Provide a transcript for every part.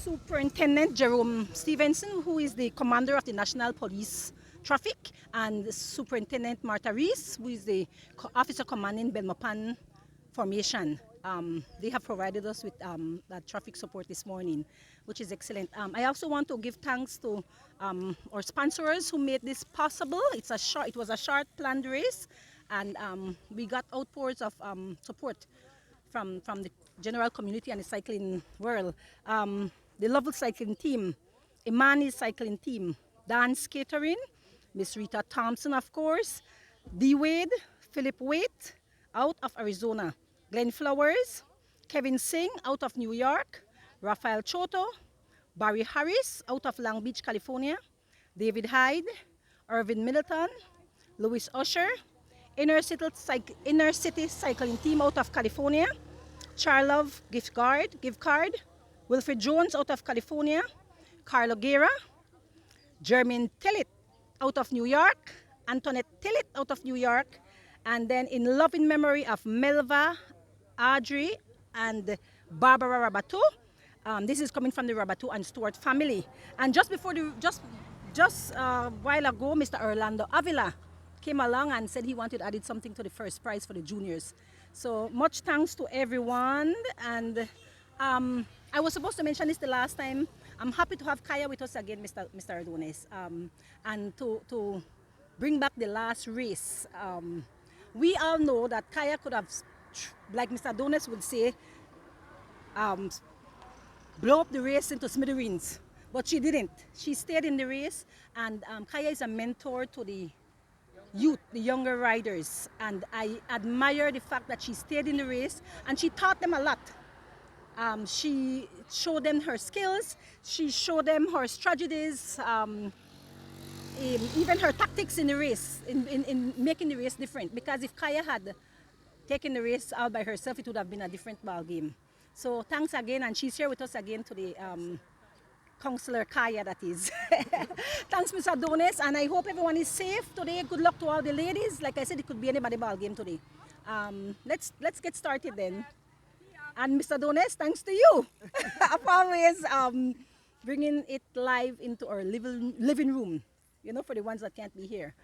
Superintendent Jerome Stevenson, who is the commander of the National Police Traffic, and Superintendent Martha Reese, who is the officer commanding Belmopan Formation. They have provided us with that traffic support this morning, which is excellent. I also want to give thanks to our sponsors who made this possible. It was a short planned race, and we got outpours of support from the general community and the cycling world. The Lovell cycling team, Imani's cycling team, Dance Catering, Miss Rita Thompson, of course, D. Wade, Philip Waite out of Arizona, Glenn Flowers, Kevin Singh out of New York, Rafael Choto, Barry Harris out of Long Beach, California, David Hyde, Irvin Middleton, Louis Usher, Inner City Cycling Team out of California, Charlove Gift Card, Wilfred Jones out of California, Carlo Guerra, Jermaine Tillett out of New York, Antoinette Tillett out of New York, and then in loving memory of Melva, Audrey, and Barbara Rabatu. This is coming from the Rabatu and Stewart family. And just a while ago, Mr. Orlando Avila came along and said he wanted added something to the first prize for the juniors. So much thanks to everyone. And I was supposed to mention this the last time. I'm happy to have Kaya with us again, Mr. Adonis, and to bring back the last race. We all know that Kaya could have, like Mr. Adonis would say, blow up the race into smithereens, but she didn't. She stayed in the race, and Kaya is a mentor to the youth, the younger riders, and I admire the fact that she stayed in the race and she taught them a lot. She showed them her skills, she showed them her strategies, even her tactics in the race, in making the race different. Because if Kaya had taken the race all by herself, it would have been a different ball game. So thanks again, and she's here with us again today. Councillor Kaya, that is. Thanks, Mr. Adonis, and I hope everyone is safe today. Good luck to all the ladies. Like I said, it could be anybody ball game today. Let's get started then. And Mr. Adonis, thanks to you of always bringing it live into our living room, you know, for the ones that can't be here.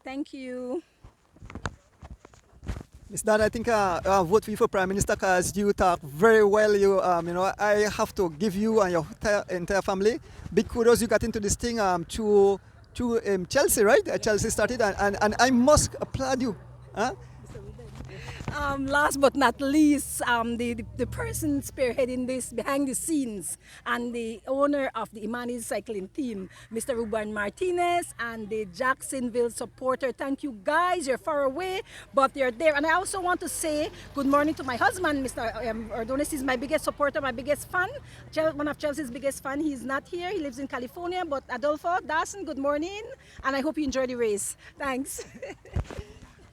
Thank you. Ms. Dan, I think I vote for you for Prime Minister because you talk very well. You know, I have to give you and your entire family big kudos. You got into this thing through Chelsea, right? Chelsea started, and I must applaud you. Huh? Last but not least, the person spearheading this behind the scenes and the owner of the Imani's cycling team, Mr. Ruben Martinez, and the Jacksonville supporter. Thank you guys. You're far away, but you're there. And I also want to say good morning to my husband, Mr. Adonis. He's my biggest supporter, my biggest fan, one of Chelsea's biggest fan. He's not here. He lives in California. But Adolfo, Dawson, good morning. And I hope you enjoy the race. Thanks.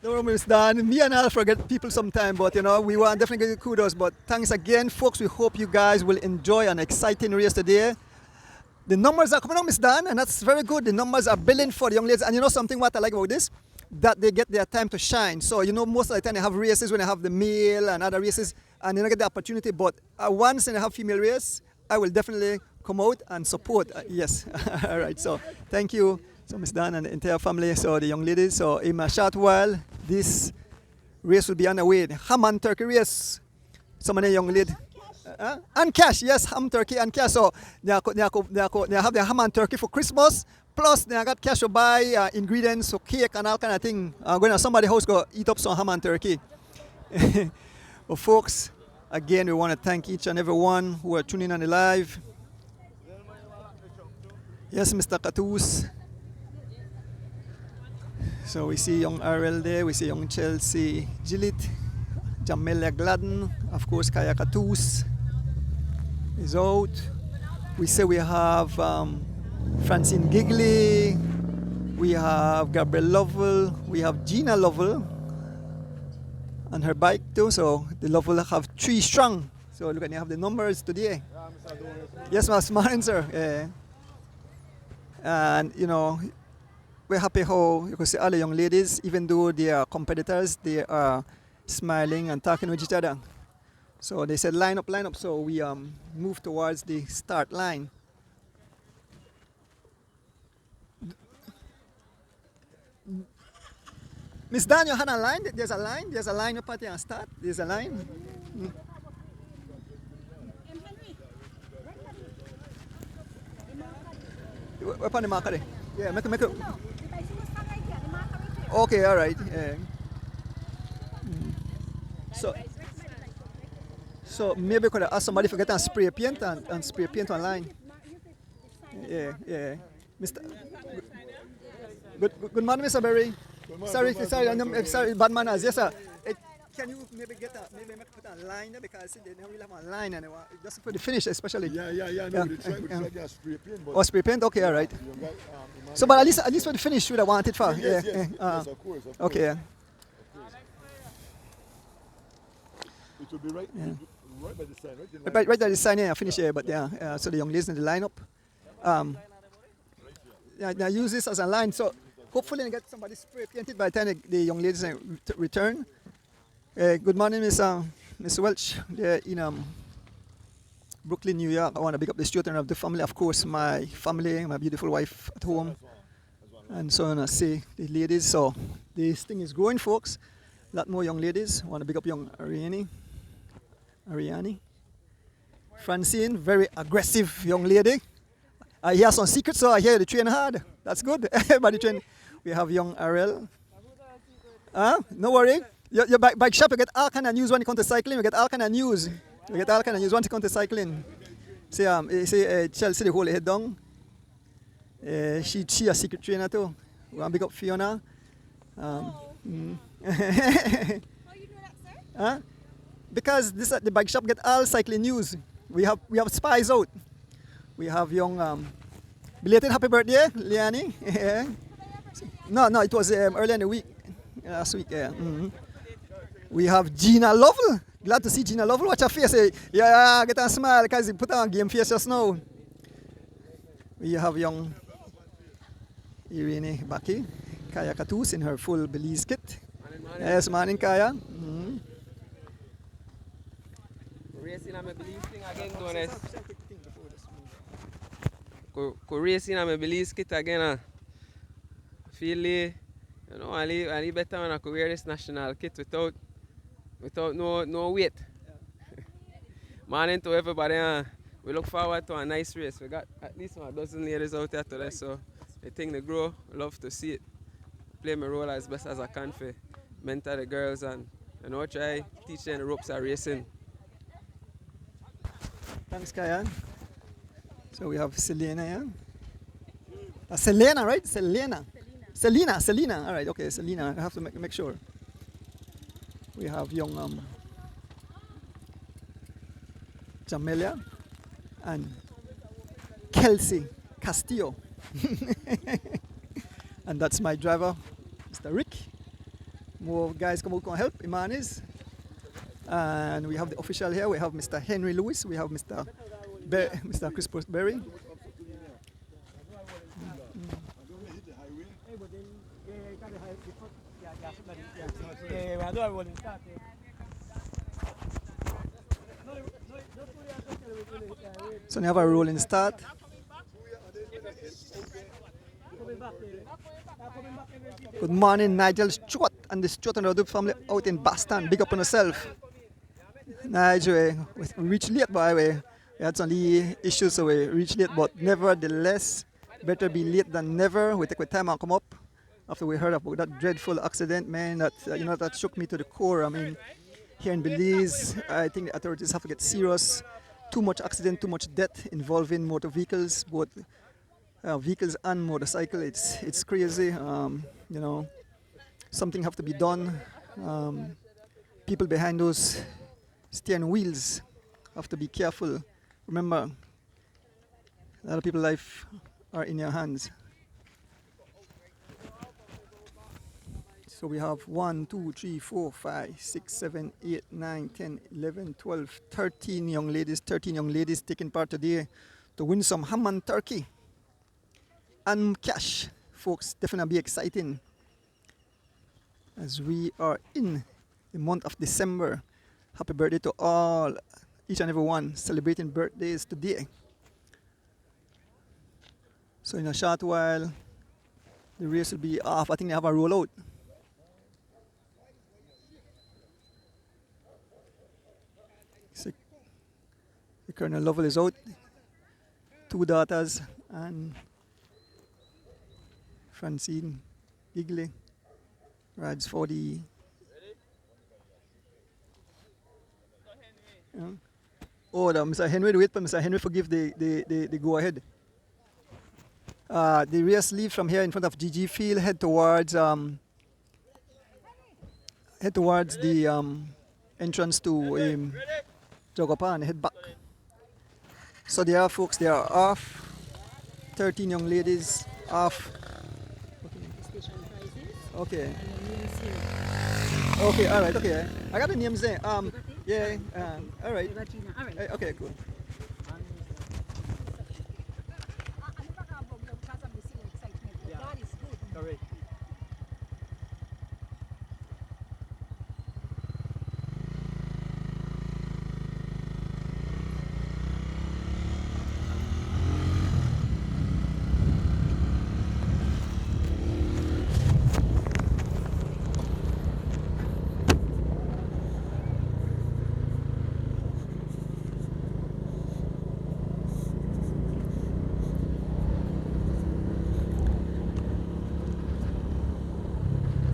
No, Ms. Dan, me and I'll forget people sometime, but you know, we want definitely give you kudos. But thanks again, folks. We hope you guys will enjoy an exciting race today. The numbers are coming on, Ms. Dan, and that's very good. The numbers are building for the young ladies. And you know something what I like about this? That they get their time to shine. So, you know, most of the time they have races when they have the male and other races, and they don't get the opportunity. But once they have female race, I will definitely come out and support. Yes. All right. So, thank you. So Ms. Dan and the entire family, so the young ladies. So in a short while, this race will be underway. Ham and turkey race. So many young ladies. And cash, yes, ham, turkey and cash. So they have their ham and turkey for Christmas. Plus they got cash to buy ingredients, so cake and all kind of thing. Going to somebody's house go eat up some ham and turkey. Well, folks, again, we want to thank each and every one who are tuning in on the live. Yes, Mr. Catus. So we see young Ariel there, we see young Chelsea Gillett, Jamelia Gladden, of course Kaya Catus is out. We say we have Francine Gigley, we have Gabrielle Lovell, we have Gina Lovell on her bike too, so the Lovell have 3 strong. So look at you have the numbers today. Yes, Mas Marin, sir. And you know, we're happy how you can see all the young ladies, even though they are competitors, they are smiling and talking with each other. So they said line up, so we moved towards the start line. Miss Dan, you had a line? There's a line up at the start. There's a line. Up on the marker there. Yeah, make it. Okay, all right. Yeah. So maybe we could ask somebody to get and spray paint and spray paint online. Yeah. Mr. Good morning, Mr. Berry. Sorry, bad manners. Yes, sir. Can you maybe put a line there because they don't really have a line anymore. Just for the finish, especially. Yeah. No, we try to get spray paint. Oh, spray paint. Okay, all right. So, but at least for the finish, should I want it for? Yes, of course. Okay. Yeah. It will be right by the sign, right? Right there, the sign here, finish here, but yeah, so the young ladies in the lineup. Now use this as a line, so hopefully I get somebody spray painted by the time the young ladies return. Good morning, Miss Welch. They're in Brooklyn, New York. I want to big up the children of the family, of course, my family, my beautiful wife at home, and so on. I say the ladies. So this thing is growing, folks. A lot more young ladies. I want to big up young Ariane. Francine, very aggressive young lady. I hear some secrets, so I hear the train hard. That's good. Everybody train. We have young Ariel. No worry. Your bike shop, you get all kind of news when it comes to cycling. You get all kind of news. You get all kind of news when it comes to cycling. See, Chelsea, the whole head down. She a secret trainer too. We want to big up Fiona. How you know that, sir? Because the bike shop get all cycling news. We have spies out. We have young belated happy birthday, Leanne. Yeah. No, it was earlier in the week, last week. Yeah. We have Gina Lovell. Glad to see Gina Lovell. Watch her face. Yeah, get a smile because he put on game face just now. We have young Irene Baki, Kaya Katus in her full Belize kit. Yes, morning, Kaya. Racing on my Belize thing again, doing this. Racing on my Belize kit again. Feel I leave better when I could wear this national kit without no weight. Morning to everybody. We look forward to a nice race. We got at least a dozen ladies out there today, so I think they grow. Love to see it. Play my role as best as I can for mentor the girls and try teach them the ropes of racing. Thanks, Kaya. So we have Selena, yeah? Selena, right? Selena. All right, okay, Selena. I have to make sure. We have young Jamelia and Kelsey Castillo. And that's my driver, Mr. Rick. More guys come out and help, Imanis. And we have the official here. We have Mr. Henry Lewis. We have Mr. Crispus Berry. So we have a rolling start. Good morning, Nigel Stewart and the Stewart and Rodup family out in Boston. Big up on yourself. Nigel, we reached late, by the way. We had some issues, so we reached late, but nevertheless, better be late than never. We take our time and come up after we heard about that dreadful accident, man. That shook me to the core. I mean, here in Belize, I think the authorities have to get serious. Too much accident, too much death involving motor vehicles, both vehicles and motorcycle. It's crazy. Something have to be done. People behind those steering wheels have to be careful. Remember, a lot of people's life are in your hands. So we have 1, 2, 3, 4, 5, 6, 7, 8, 9, 10, 11, 12, 13 young ladies taking part today to win some ham and turkey and cash. Folks, definitely be exciting as we are in the month of December. Happy birthday to all, each and every one celebrating birthdays today. So in a short while, the race will be off. I think they have a rollout. So the Colonel Lovell is out. 2 daughters and Francine Gigley rides for the oh, Mr. Henry, wait for Mr. Henry forgive the go ahead. The race leaves from here in front of GG Field, head towards the entrance to Jogapa and head back. So there are folks, they are off. 13 young ladies off. Station prizes Okay. and the names here. Okay, all right, okay. I got the names there. Yeah, all right. Regina. All right. Okay, good. God is good. All right.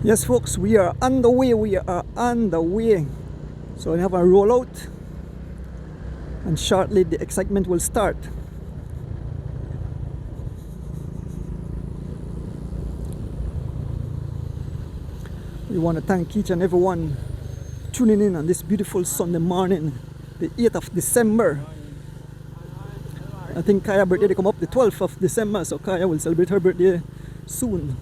Yes, folks, we are on the way. We are on the way. So we have a rollout, and shortly the excitement will start. We want to thank each and everyone tuning in on this beautiful Sunday morning, the 8th of December. I think Kaya's birthday come up the 12th of December, so Kaya will celebrate her birthday soon.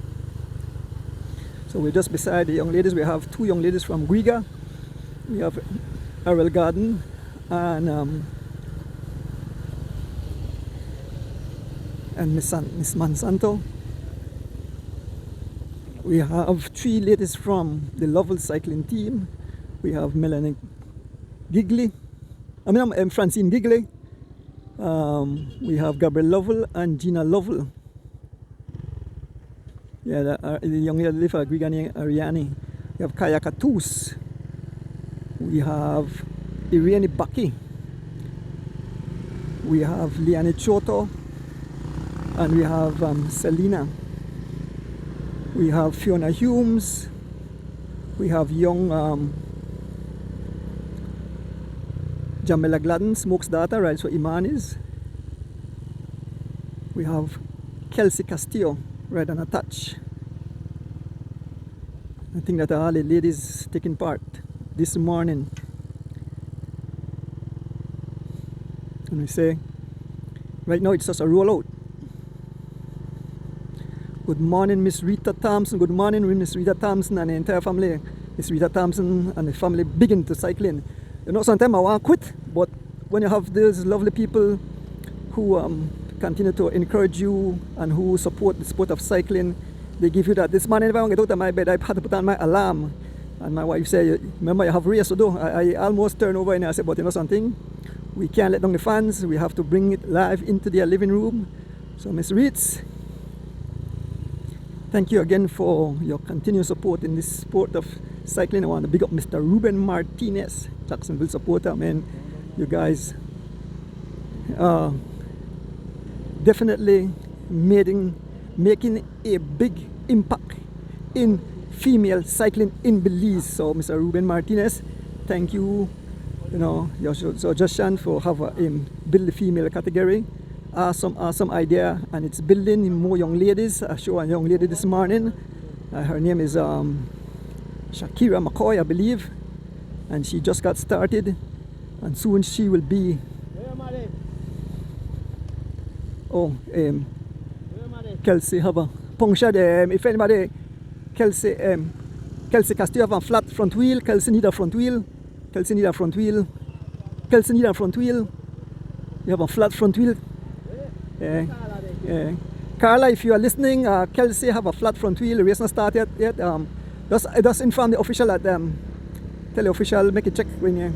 So we're just beside the young ladies. We have 2 young ladies from Guiga. We have Arel Garden and Miss Monsanto. We have 3 ladies from the Lovell cycling team. We have Melanie Gigley. Francine Gigley. We have Gabrielle Lovell and Gina Lovell. Yeah, the young lady live at Grigani Ariani. We have Kaya Katus. We have Irene Baki. We have Liane Choto. And we have Selena. We have Fiona Humes. We have young Jamila Gladden, Smoke's daughter, rides for Imanis. We have Kelsey Castillo, right on a touch. I think that all the ladies taking part this morning. And we say, right now it's just a rollout. Good morning, Miss Rita Thompson. Good morning, Miss Rita Thompson and the entire family. Miss Rita Thompson and the family big into cycling. You know, sometimes I want to quit, but when you have these lovely people who continue to encourage you and who support the sport of cycling, they give you that. This morning, if I want to get out of my bed, I had to put on my alarm. And my wife said, remember, you have race to do. I almost turned over and I said, but you know something? We can't let down the fans. We have to bring it live into their living room. So, Miss Reitz, thank you again for your continued support in this sport of cycling. I want to big up Mr. Ruben Martinez, Jacksonville supporter. Man, you guys are definitely making a big impact in female cycling in Belize. So, Mr. Ruben Martinez, thank you. You know, your suggestion for have build the female category. Awesome idea, and it's building more young ladies. I show a young lady this morning. Her name is Shakira McCoy, I believe, and she just got started, and soon she will be. Oh, Kelsey have a punctured. If anybody, Kelsey Castillo have a flat front wheel. Kelsey need a front wheel. Kelsey need a front wheel. Kelsey need a front wheel. You have a flat front wheel. Carla, if you are listening, Kelsey have a flat front wheel. The race not started yet. Just inform the official at tell the official, make a check when you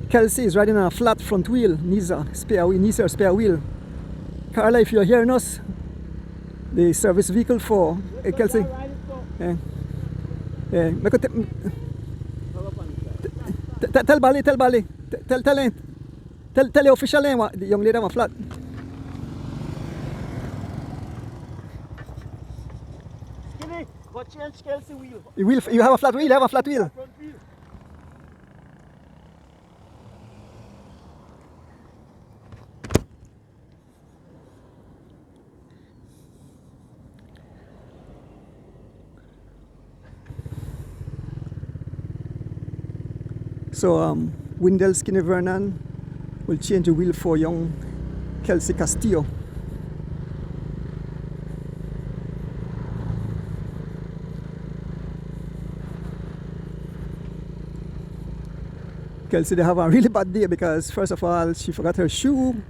Kelsey is riding on a flat front wheel, needs a spare wheel. Carla, if you're hearing us, the service vehicle for Kelsey. Yeah. Yeah. Tell Bali, tell the official name, the young lady on a flat. Skinny, go change Kelsey wheel. You have a flat wheel, you have a flat wheel. Front wheel. So Windell Skinny Vernon will change the wheel for young Kelsey Castillo. Kelsey, they have a really bad day because first of all she forgot her shoe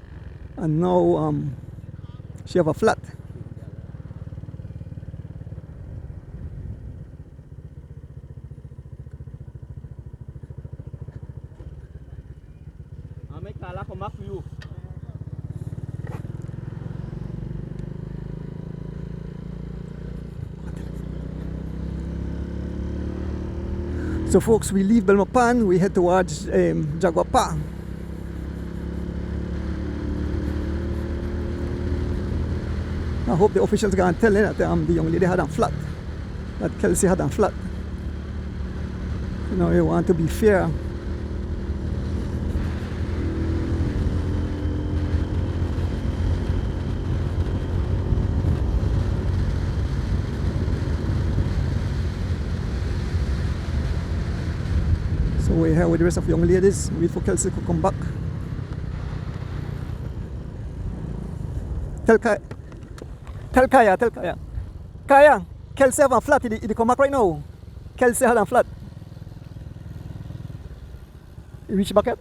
and now she have a flat. I'll make Carla come back for you. So folks, we leave Belmopan, we head towards Jaguapa. I hope the officials can tell that the young lady had a flat, that Kelsey had a flat. You know, you want to be fair. So we're here with the rest of the young ladies, wait for Kelsey to come back. Tell Kaya. Kaya, Kelsey have a flat, he come back right now. Kelsey had a flat. You reach back up?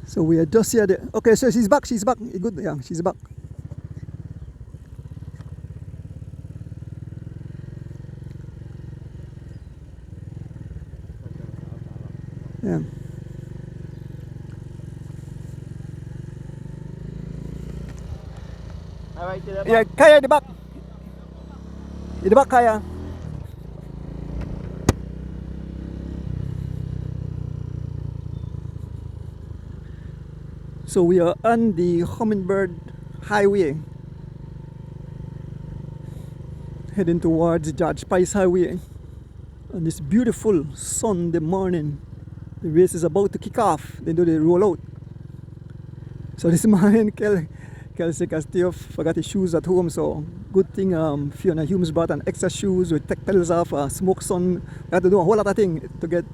So we are just here. Okay, so she's back. Good, yeah, she's back. Yeah. Alright, to the back. Yeah, Kaya in the back. In the back, Kaya. So we are on the Hummingbird Highway, heading towards George Pice Highway on this beautiful Sunday morning. The race is about to kick off. They do the rollout. So this morning, Kelsey Castillo forgot his shoes at home. So good thing Fiona Humes brought an extra shoes with tech pedals off, smoke sun. We had to do a whole lot of things to get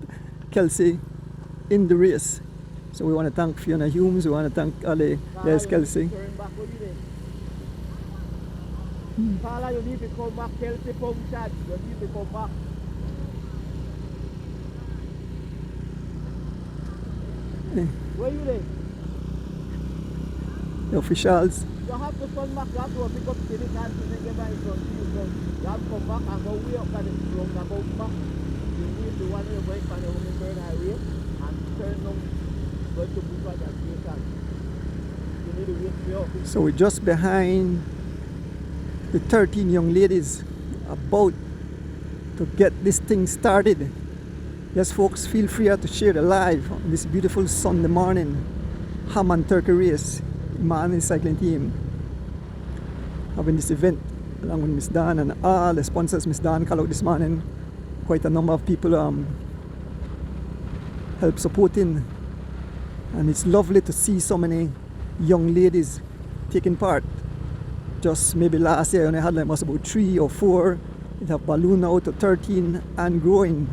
Kelsey in the race. So we want to thank Fiona Humes, we want to thank Ali. There's Kelsey. Turn back, what you there? Carla, you need to come back. Kelsey punctured. You need to come back. Where you there? The officials. You have to come back. You have to pick up the cars and get back in front of you. You have to come back and go way up and from the come back. You need the one you're going from the Hummingbird Highway and turn down. So we're just behind the 13 young ladies about to get this thing started. Yes folks, feel free to share the live on this beautiful Sunday morning ham and turkey race. Man cycling team having this event along with Miss Dan and all the sponsors. Miss Dan called out this morning. Quite a number of people help supporting. And it's lovely to see so many young ladies taking part. Just maybe last year I only had like must about 3 or 4. It have ballooned out to 13 and growing.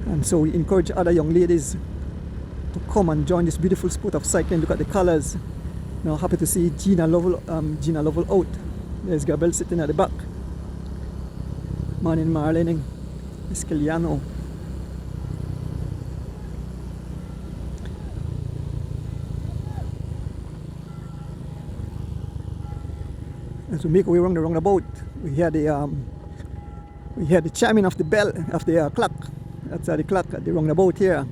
And so we encourage other young ladies to come and join this beautiful sport of cycling. Look at the colors. Now happy to see Gina Lovell out. There's Gabrielle sitting at the back. Morning Marlene, Escaliano. As we make our way around the roundabout, we hear the chiming of the bell of the clock. That's the clock at the roundabout here.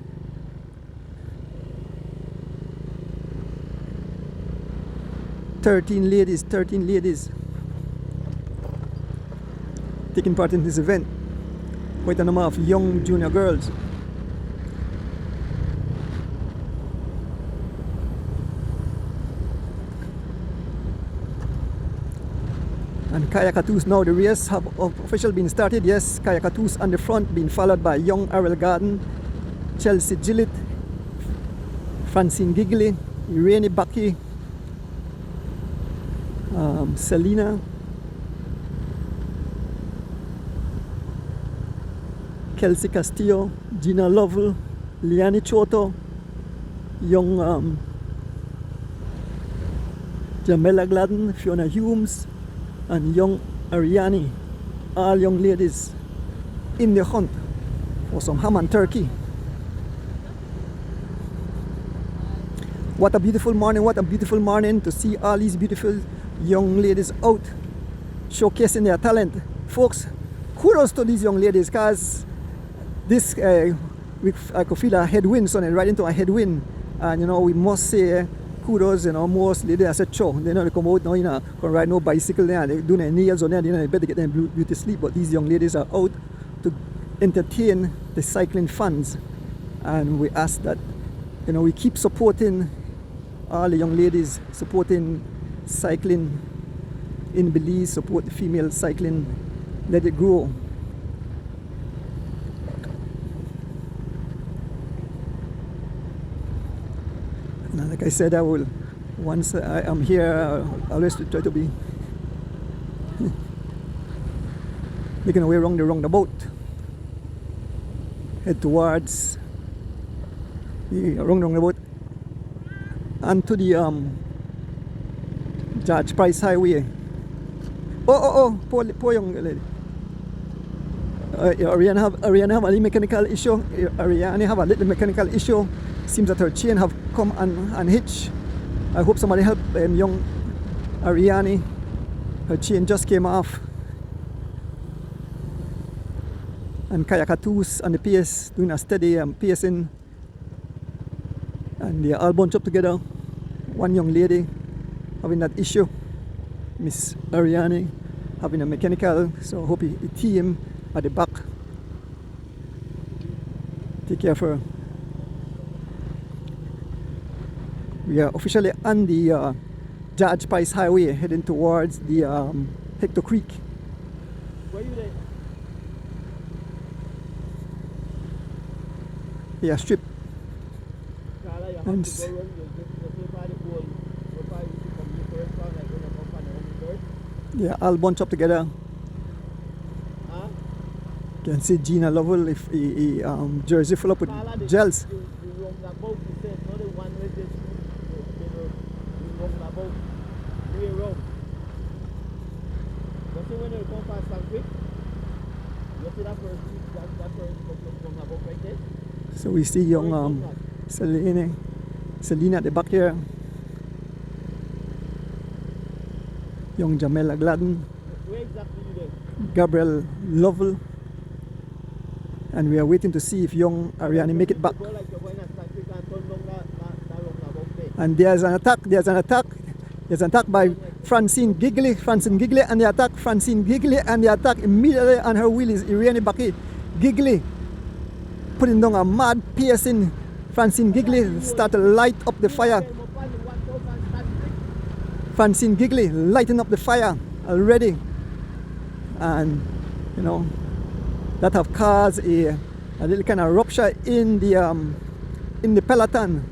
Thirteen ladies taking part in this event. Quite a number of young junior girls. And Kayakatus now, the race have officially been started. Yes, Kayakatus on the front, being followed by young Ariel Garden, Chelsea Gillett, Francine Gigley, Irene Baki, Selena, Kelsey Castillo, Gina Lovell, Liani Choto, young Jamela Gladden, Fiona Humes, and young Ariani. All young ladies in the hunt for some ham and turkey. What a beautiful morning to see all these beautiful young ladies out showcasing their talent. Folks, kudos to these young ladies, because this I could feel a headwind, so right into a headwind, and you know, we must say kudos. You know, most ladies, I said, sure, they know they come out now, you know, can ride no bicycle there, they do their nails on there, you know, they better get them beauty sleep. But these young ladies are out to entertain the cycling fans, and we ask that, you know, we keep supporting all the young ladies, supporting cycling in Belize, support the female cycling, let it grow. And like I said, I will, once I am here, I'll always try to be making our way around the roundabout, head towards the roundabout and to the Judge Price Highway. Poor young lady. Ariane have a little mechanical issue. Ariane have a little mechanical issue. Seems that her chain have come unhitched. I hope somebody help young Ariane. Her chain just came off. And Kayakatus and the PS doing a steady pacing. And they are all bunched up together. One young lady having that issue, Miss Ariane, having a mechanical. So I hope the team at the back take care of her. We are officially on the Judge Price Highway, heading towards the Hector Creek. Where you there? Yeah, strip. Carla, you have And to go around, you by the pole, go by the computer, like when you come from the home church. Yeah, all bunched up together. Huh? You can see Gina Lovell, if jersey full up with gels. The roundabout, you said, not the one with this, the roundabout, way around. You see when you come past and quick, you see that first roundabout right there? So we see young Selena at the back here. Young Jamela Gladden. Where exactly you there? Gabriel Lovell. And we are waiting to see if young Ariane make it back. Go like you're going to stand quick and turn down that roundabout there. And there's an attack by Francine Gigley, and the attack Francine Gigley, and the attack immediately on her wheel is Irene Baki. Gigley putting down a mad piercing. Francine Gigley start to light up the fire. Francine Gigley lighting up the fire already, and you know that have caused a little kind of rupture in the peloton.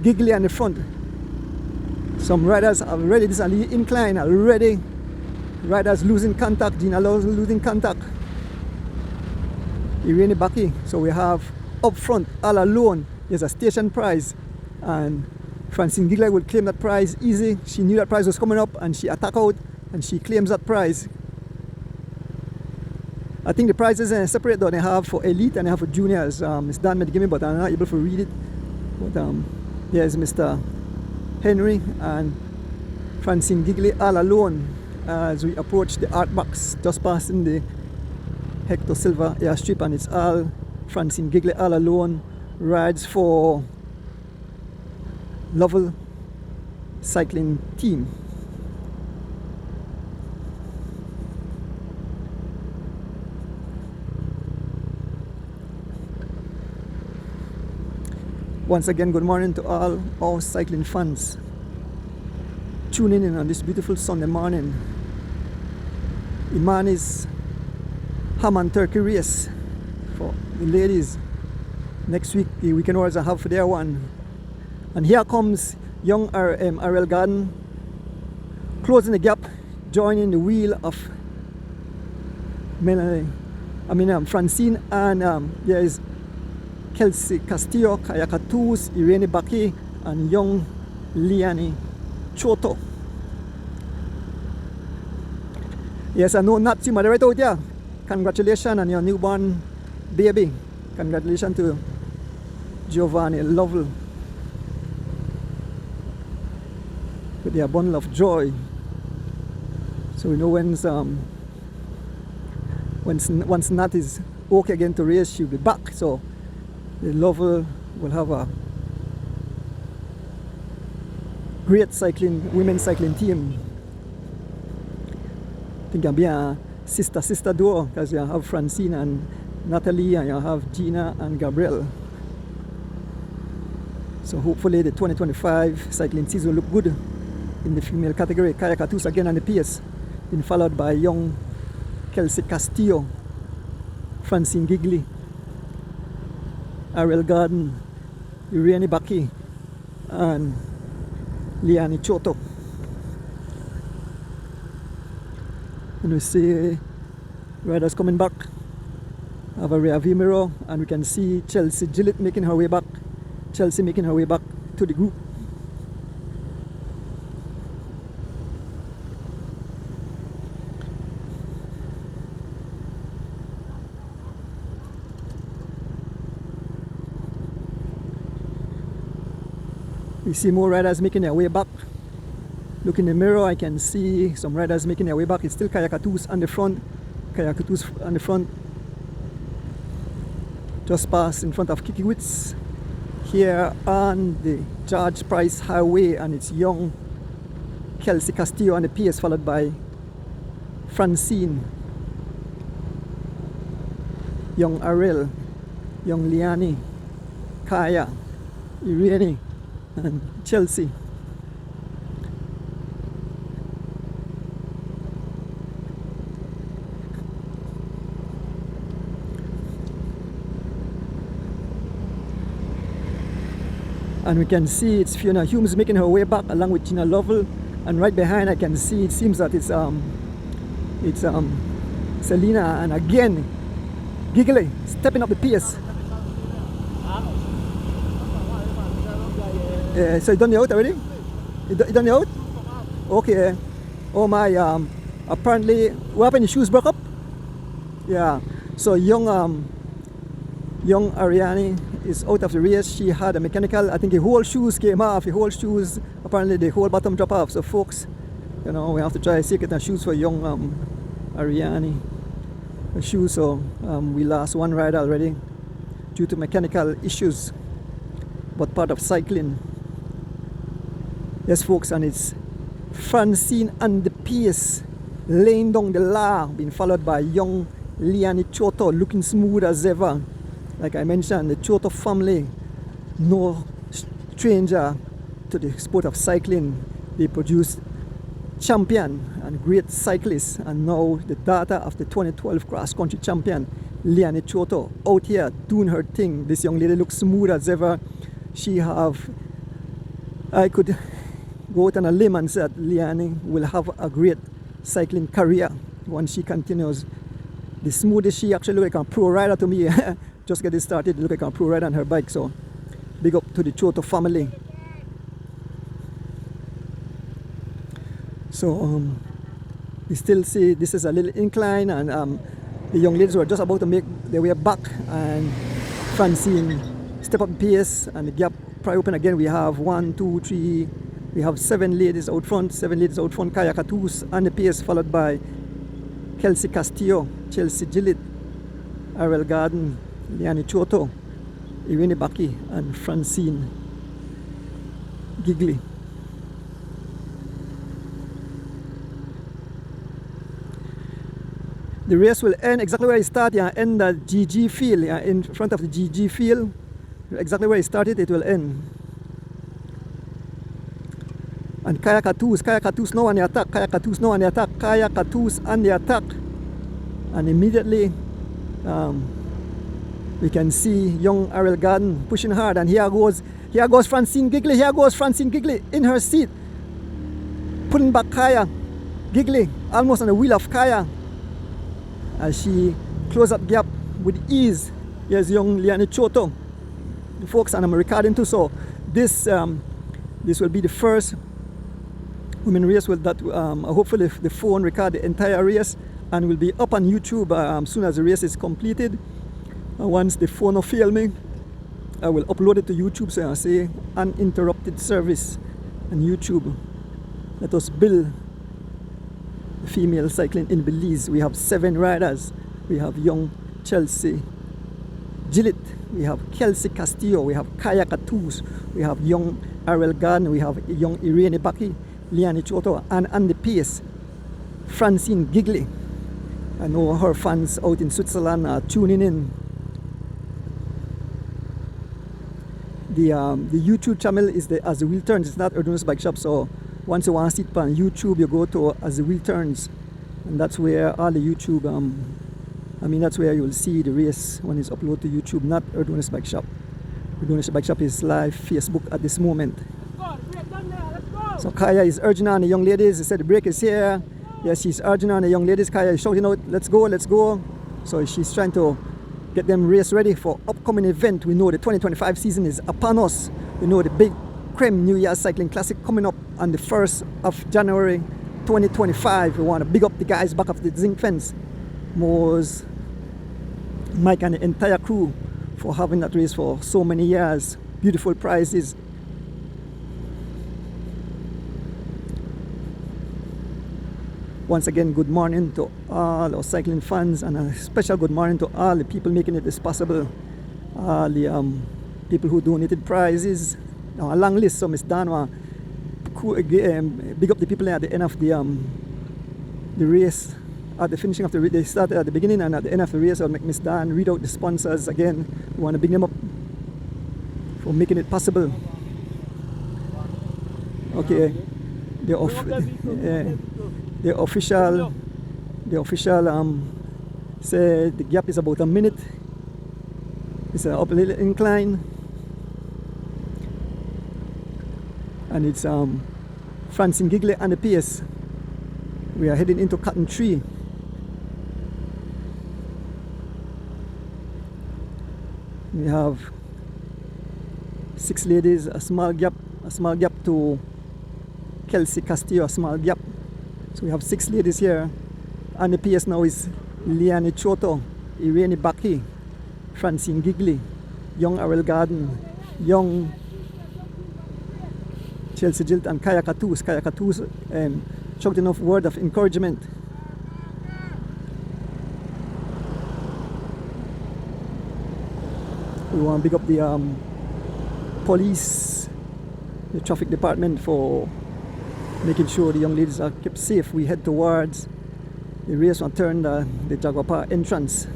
Gigley on the front. Some riders are already, this is an incline already. Riders losing contact. Gina losing contact. Irene Baki. So we have up front, all alone, there's a station prize, and Francine Gigley will claim that prize easy. She knew that prize was coming up, and she attacked out, and she claims that prize. I think the prizes are separate though. They have for elite and they have for juniors. Miss Dan may give me, but I'm not able to read it. But here's Mr. Henry and Francine Gigley all alone as we approach the art box, just passing the Hector Silva airstrip, and it's all Francine Gigley all alone, rides for Lovell cycling team. Once again, good morning to all our cycling fans tuning in on this beautiful Sunday morning. Imani's ham and turkey race for the ladies. Next week, the weekend warriors have for their one. And here comes young Ariel Garden, closing the gap, joining the wheel of Francine, and there is Kelsey Castillo, Kaya Katus, Irene Baki, and young Liani Choto. Yes, I know Natsi mother right out there. Congratulations on your newborn baby. Congratulations to Giovanni Lovell with their bundle of joy. So we know once Nat is okay again to race, she'll be back. So the Lovell will have a great women's cycling team. I think it'll be a sister duo, because you have Francine and Natalie, and you have Gina and Gabrielle. So hopefully the 2025 cycling season will look good in the female category. Kaya Katus again on the pace, been followed by young Kelsey Castillo, Francine Gigley, Ariel Garden, Irene Baki, and Liani Choto. And we see riders coming back, have a rear view mirror, and we can see Chelsea Gillett making her way back. Chelsea making her way back to the group. We see more riders making their way back. Look in the mirror, I can see some riders making their way back. It's still Kaya Katus on the front. Kaya Katus on the front. Just past in front of Kikiwitz here on the George Price Highway, and it's young Kelsey Castillo on the pace, followed by Francine, young Ariel, young Liani, Kaya, Irene, and Chelsea. And we can see it's Fiona Humes making her way back along with Gina Lovell, and right behind I can see, it seems that it's Selena, and again Giggly stepping up the pace. So you done the out already? You done the out? Okay. Oh my, apparently what happened, your shoes broke up? Yeah. So young Ariane is out of the race. She had a mechanical, I think the whole shoes came off, apparently the whole bottom drop off. So folks, you know, we have to try to see get shoes for young Ariane. Shoes, so we lost one rider already due to mechanical issues, but part of cycling. Yes folks, and it's Francine and the pace, laying down the law, being followed by young Liani Choto, looking smooth as ever. Like I mentioned, the Choto family, no stranger to the sport of cycling. They produce champion and great cyclists, and now the daughter of the 2012 cross-country champion, Liani Choto, out here doing her thing. This young lady looks smooth as ever. I could go out on a limb and say that Liani will have a great cycling career once she continues. The smoothest she actually looks like a pro rider to me. Just getting started, look like a pro rider on her bike. So big up to the Choto family. So we still see this is a little incline, and the young ladies were just about to make their way back, and Francine step up the pace, and the gap probably open again. We have 1, 2, 3, We have 7 ladies out front, Kaya Catus and the pace, followed by Kelsey Castillo, Chelsea Gillett, Ariel Garden, Liani Choto, Irene Baki, and Francine Gigley. The race will end exactly where it started, end at GG field, in front of the GG field. Exactly where it started, it will end. And Kaya Catus now on the attack, Kaya Catus on the attack. And immediately we can see young Ariel Garden pushing hard, and here goes Francine Gigley, in her seat, putting back Kaya Gigley, almost on the wheel of Kaya, as she close up gap with ease. Here's young Liani Choto, the folks, and I'm recording too, so this will be the first women race that hopefully the phone record the entire race and will be up on YouTube as soon as the race is completed. Once the phone will fail me, I will upload it to YouTube, so I say uninterrupted service on YouTube. Let us build female cycling in Belize. We have 7 riders. We have young Chelsea Gillett, we have Kelsey Castillo, we have Kaya Catus, we have young Ariel Garden, we have young Irene Baki, Liani Choto, and on the pace, Francine Gigley. I know her fans out in Switzerland are tuning in. The YouTube channel is the As the Wheel Turns. It's not Erdon's Bike Shop, so once you want to see it on YouTube, you go to As the Wheel Turns, and that's where all the YouTube, that's where you'll see the race when it's uploaded to YouTube, not Erdon's Bike Shop. Erdon's Bike Shop is live Facebook at this moment. So Kaya is urging on the young ladies. He said the break is here. Yes, she's urging on the young ladies. Kaya is shouting out, let's go, let's go. So she's trying to get them race ready for upcoming event. We know the 2025 season is upon us. We know the big Creme New Year Cycling Classic coming up on the 1st of January 2025. We want to big up the guys back of the zinc fence, Moz, Mike, and the entire crew for having that race for so many years. Beautiful prizes. Once again, good morning to all our cycling fans, and a special good morning to all the people making it possible. All the people who donated prizes. Now, a long list, so Miss Danwa, big up the people at the end of the race, at the finishing of the race. They started at the beginning, and at the end of the race, I'll make Miss Dan read out the sponsors again. We want to big them up for making it possible. Okay, the official said the gap is about a minute. It's an up a little incline, and it's Francine Gigley and the pace. We are heading into Cotton Tree. We have 6 ladies, a small gap to Kelsey Castillo, a small gap. So we have 6 ladies here, and the pace now is Liani Choto, Irene Baki, Francine Gigley, young Ariel Garden, young Chelsea Gillett, and Kaya Catus. Kaya Catus shouted enough word of encouragement. We want to big up the police, the traffic department for making sure the young ladies are kept safe. We head towards the race on turn the Jaguar Park entrance.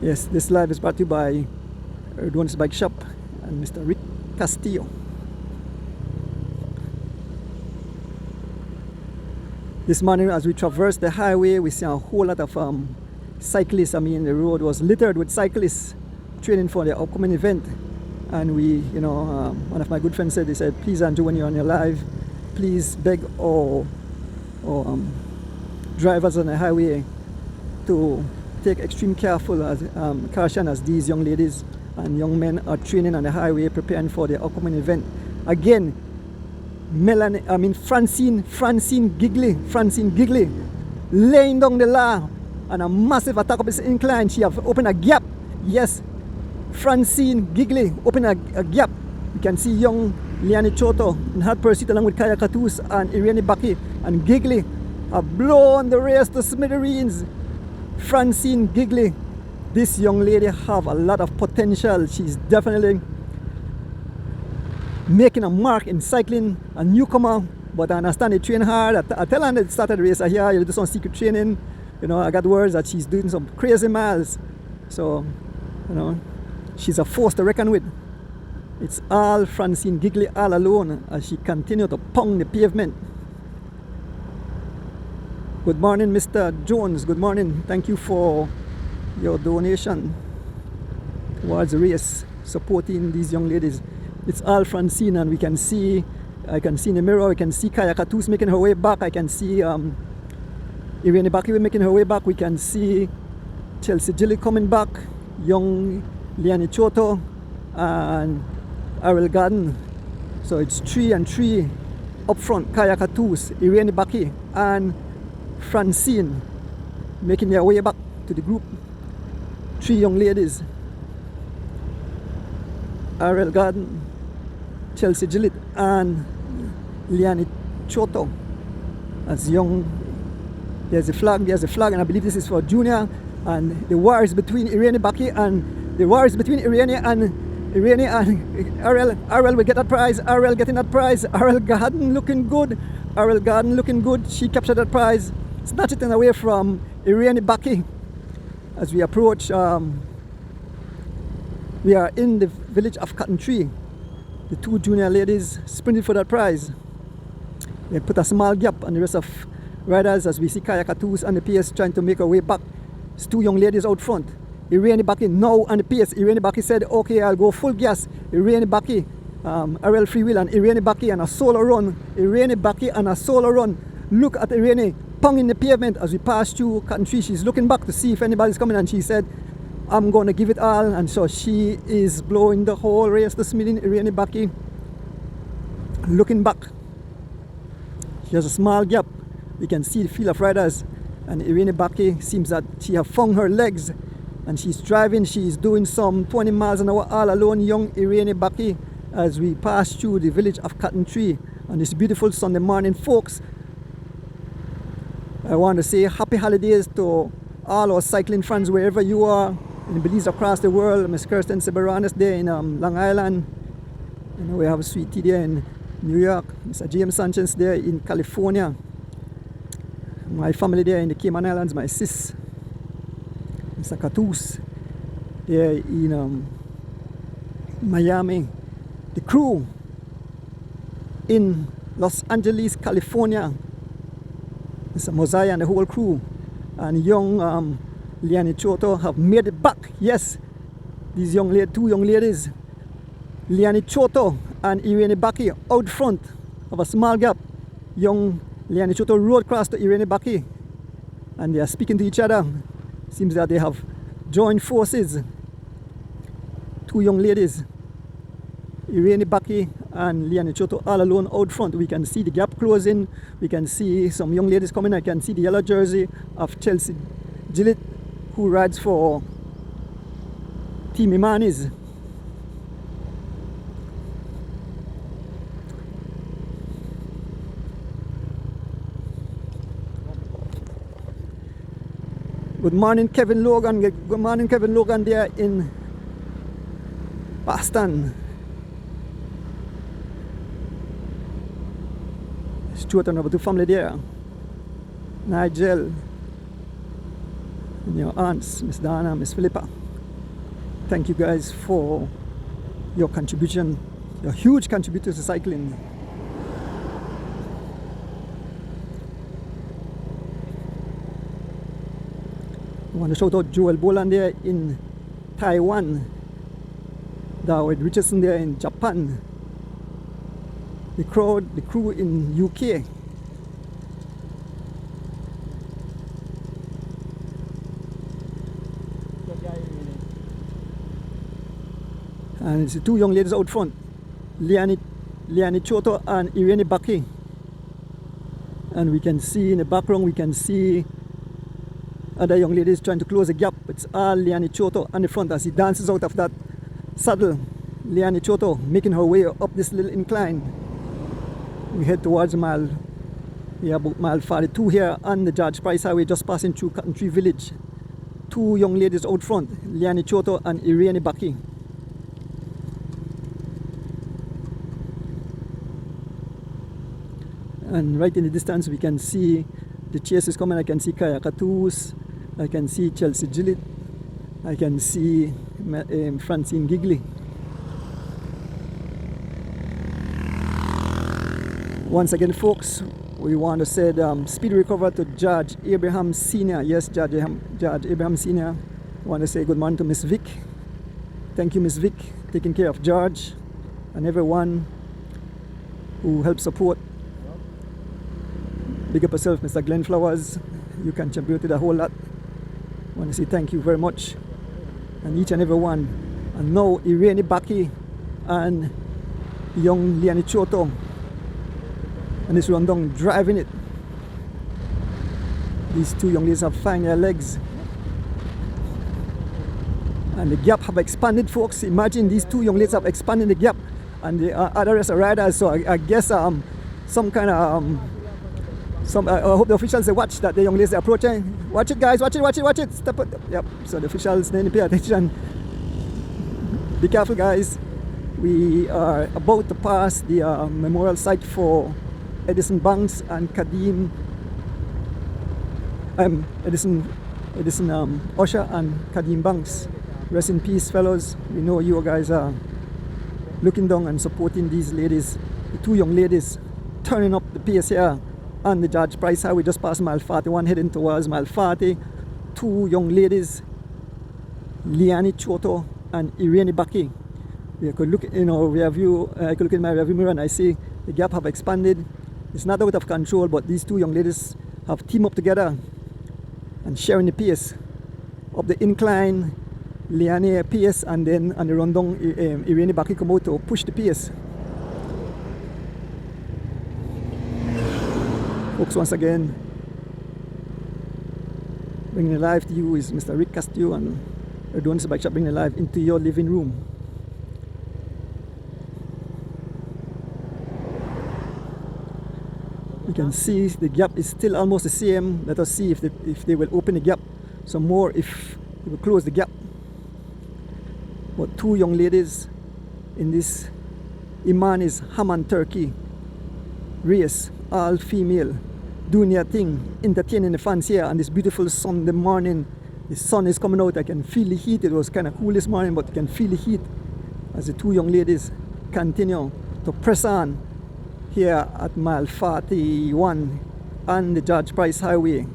Yes, this live is brought to you by Erdon's Bike Shop and Mr. Rick Castillo. This morning, as we traverse the highway, we see a whole lot of cyclists. I mean, the road was littered with cyclists training for the upcoming event. And we, one of my good friends said, he said, please, Andrew, when you're on your live, please beg or drivers on the highway to take extreme caution as these young ladies and young men are training on the highway, preparing for the upcoming event. Again, Francine Gigley laying down the law and a massive attack up this incline. She have opened a gap. Yes, Francine Giggly opened a gap. You can see young Liani Choto in hard pursuit along with Kaya Katus and Irene Baki, and Giggly have blown the race to smithereens. Francine Giggly, this young lady have a lot of potential. She's definitely making a mark in cycling, a newcomer, but I understand they train hard. I tell her that started the race, I hear you do some secret training. You know, I got words that she's doing some crazy miles. So, you know, she's a force to reckon with. It's all Francine Giggly all alone as she continues to pound the pavement. Good morning, Mr. Jones. Good morning. Thank you for your donation towards the race, supporting these young ladies. It's all Francine, and we can see, I can see in the mirror, I can see Kaya Katus making her way back. I can see Irene Baki making her way back. We can see Chelsea Gilly coming back, young Liani Choto, and Arel Garden. So it's 3 and 3 up front. Kaya Katus, Irene Baki, and Francine making their way back to the group. 3 young ladies. Arel Garden, Chelsea Gillit, and Liani Choto as young. There's a flag, and I believe this is for junior. And the war is between Irene Baki and Irene and Arel. Arel will get that prize. Arel getting that prize. Arel Garden looking good. Arel Garden looking good. She captured that prize. Snatch it away from Irene Baki. As we approach, we are in the village of Cotton Tree. The 2 junior ladies sprinted for that prize. They put a small gap on the rest of riders as we see Kaya Katus and the PS trying to make her way back. It's 2 young ladies out front. Irene Baki now on the pace. Irene Baki said, okay, I'll go full gas. Irene Baki, Arel Freewheel, and Irene Baki and a solo run. Irene Baki and a solo run. Look at Irene pounding the pavement as we pass through Cotton Tree. She's looking back to see if anybody's coming, and she said, I'm going to give it all. And so she is blowing the whole race to Smithing. Irene Baki looking back. She has a small gap. We can see the field of riders, and Irene Baki seems that she has found her legs, and she's driving. She's doing some 20 miles an hour all alone, young Irene Baki, as we pass through the village of Cotton Tree on this beautiful Sunday morning, folks. I want to say happy holidays to all our cycling friends wherever you are in Belize across the world. Miss Kirsten Seberanis there in Long Island. You know, we have a sweet tea there in New York. Mr. James Sanchez there in California. My family there in the Cayman Islands, my sis, Mr. Katus there in Miami. The crew in Los Angeles, California, Mr. Mosiah and the whole crew, and young Liani Choto have made it back. Yes, these 2 young ladies, Liani Choto and Irene Baki, out front of a small gap. Young Liani Choto rode across to Irene Baki, and they are speaking to each other. Seems that they have joined forces. 2 young ladies, Irene Baki and Liani Choto, all alone out front. We can see the gap closing. We can see some young ladies coming. I can see the yellow jersey of Chelsea Gillit, who rides for Team Imanis. Good morning, Kevin Logan. Good morning, Kevin Logan there in Boston. Stuart and Roberto family there. Nigel and your aunts, Miss Dana, Miss Philippa. Thank you guys for your contribution, your huge contributor to cycling. I want to shout out Joel Boland there in Taiwan, David Richardson there in Japan, the crew in UK. And it's the 2 young ladies out front, Liani Choto and Irene Baki. And we can see in the background, we can see other young ladies trying to close the gap. It's all Liani Choto on the front as he dances out of that saddle. Liani Choto making her way up this little incline. We head towards about mile 42 here on the George Price Highway, just passing through Cotton Tree Village. Two young ladies out front, Liani Choto and Irene Baki. And right in the distance we can see the chase is coming. I can see Kaya Katus, I can see Chelsea Gillett, I can see Francine Gigley. Once again, folks, we want to say speedy recovery to Judge Abraham Sr. Yes, Judge Abraham Sr. I want to say good morning to Miss Vic. Thank you, Miss Vic, taking care of George and everyone who helped support. Big up yourself, Mr. Glenn Flowers. You contributed a whole lot. I want to say thank you very much. And each and every one. And now Irene Baki and young Liani Choto. And this rundown driving it. These two young ladies have found their legs. And the gap have expanded, folks. Imagine these two young ladies have expanded the gap. And the other rest are riders. So I guess some kind of I hope the officials say watch that the young ladies are approaching. Watch it, guys, watch it. Step it. Yep. So the officials then pay attention. Be careful, guys. We are about to pass the memorial site for Edison Banks and Kadim Edison Usher and Kadim Banks. Rest in peace, fellows. We know you guys are looking down and supporting these ladies, the two young ladies turning up the pace here on the George Price Highway, just past mile 41, heading towards mile 40. Two young ladies, Liani Choto and Irene Baki. We could look in our rear view, I could look in my rear view mirror and I see the gap have expanded. It's not out of control, but these two young ladies have teamed up together and sharing the pace up the incline. Liani pace, and then on the rundown, Irene Baki come out to push the pace. Folks, once again, bringing it live to you is Mr. Rick Castillo, and we're doing this bike shop, bringing it live into your living room. You can see the gap is still almost the same. Let us see if they will open the gap some more, if they will close the gap. But two young ladies in this Imani's ham and turkey race, all female, doing their thing, entertaining the fans here on this beautiful Sunday morning. The sun is coming out. I can feel the heat. It was kind of cool this morning, but you can feel the heat as the two young ladies continue to press on here at mile 41 on the George Price Highway.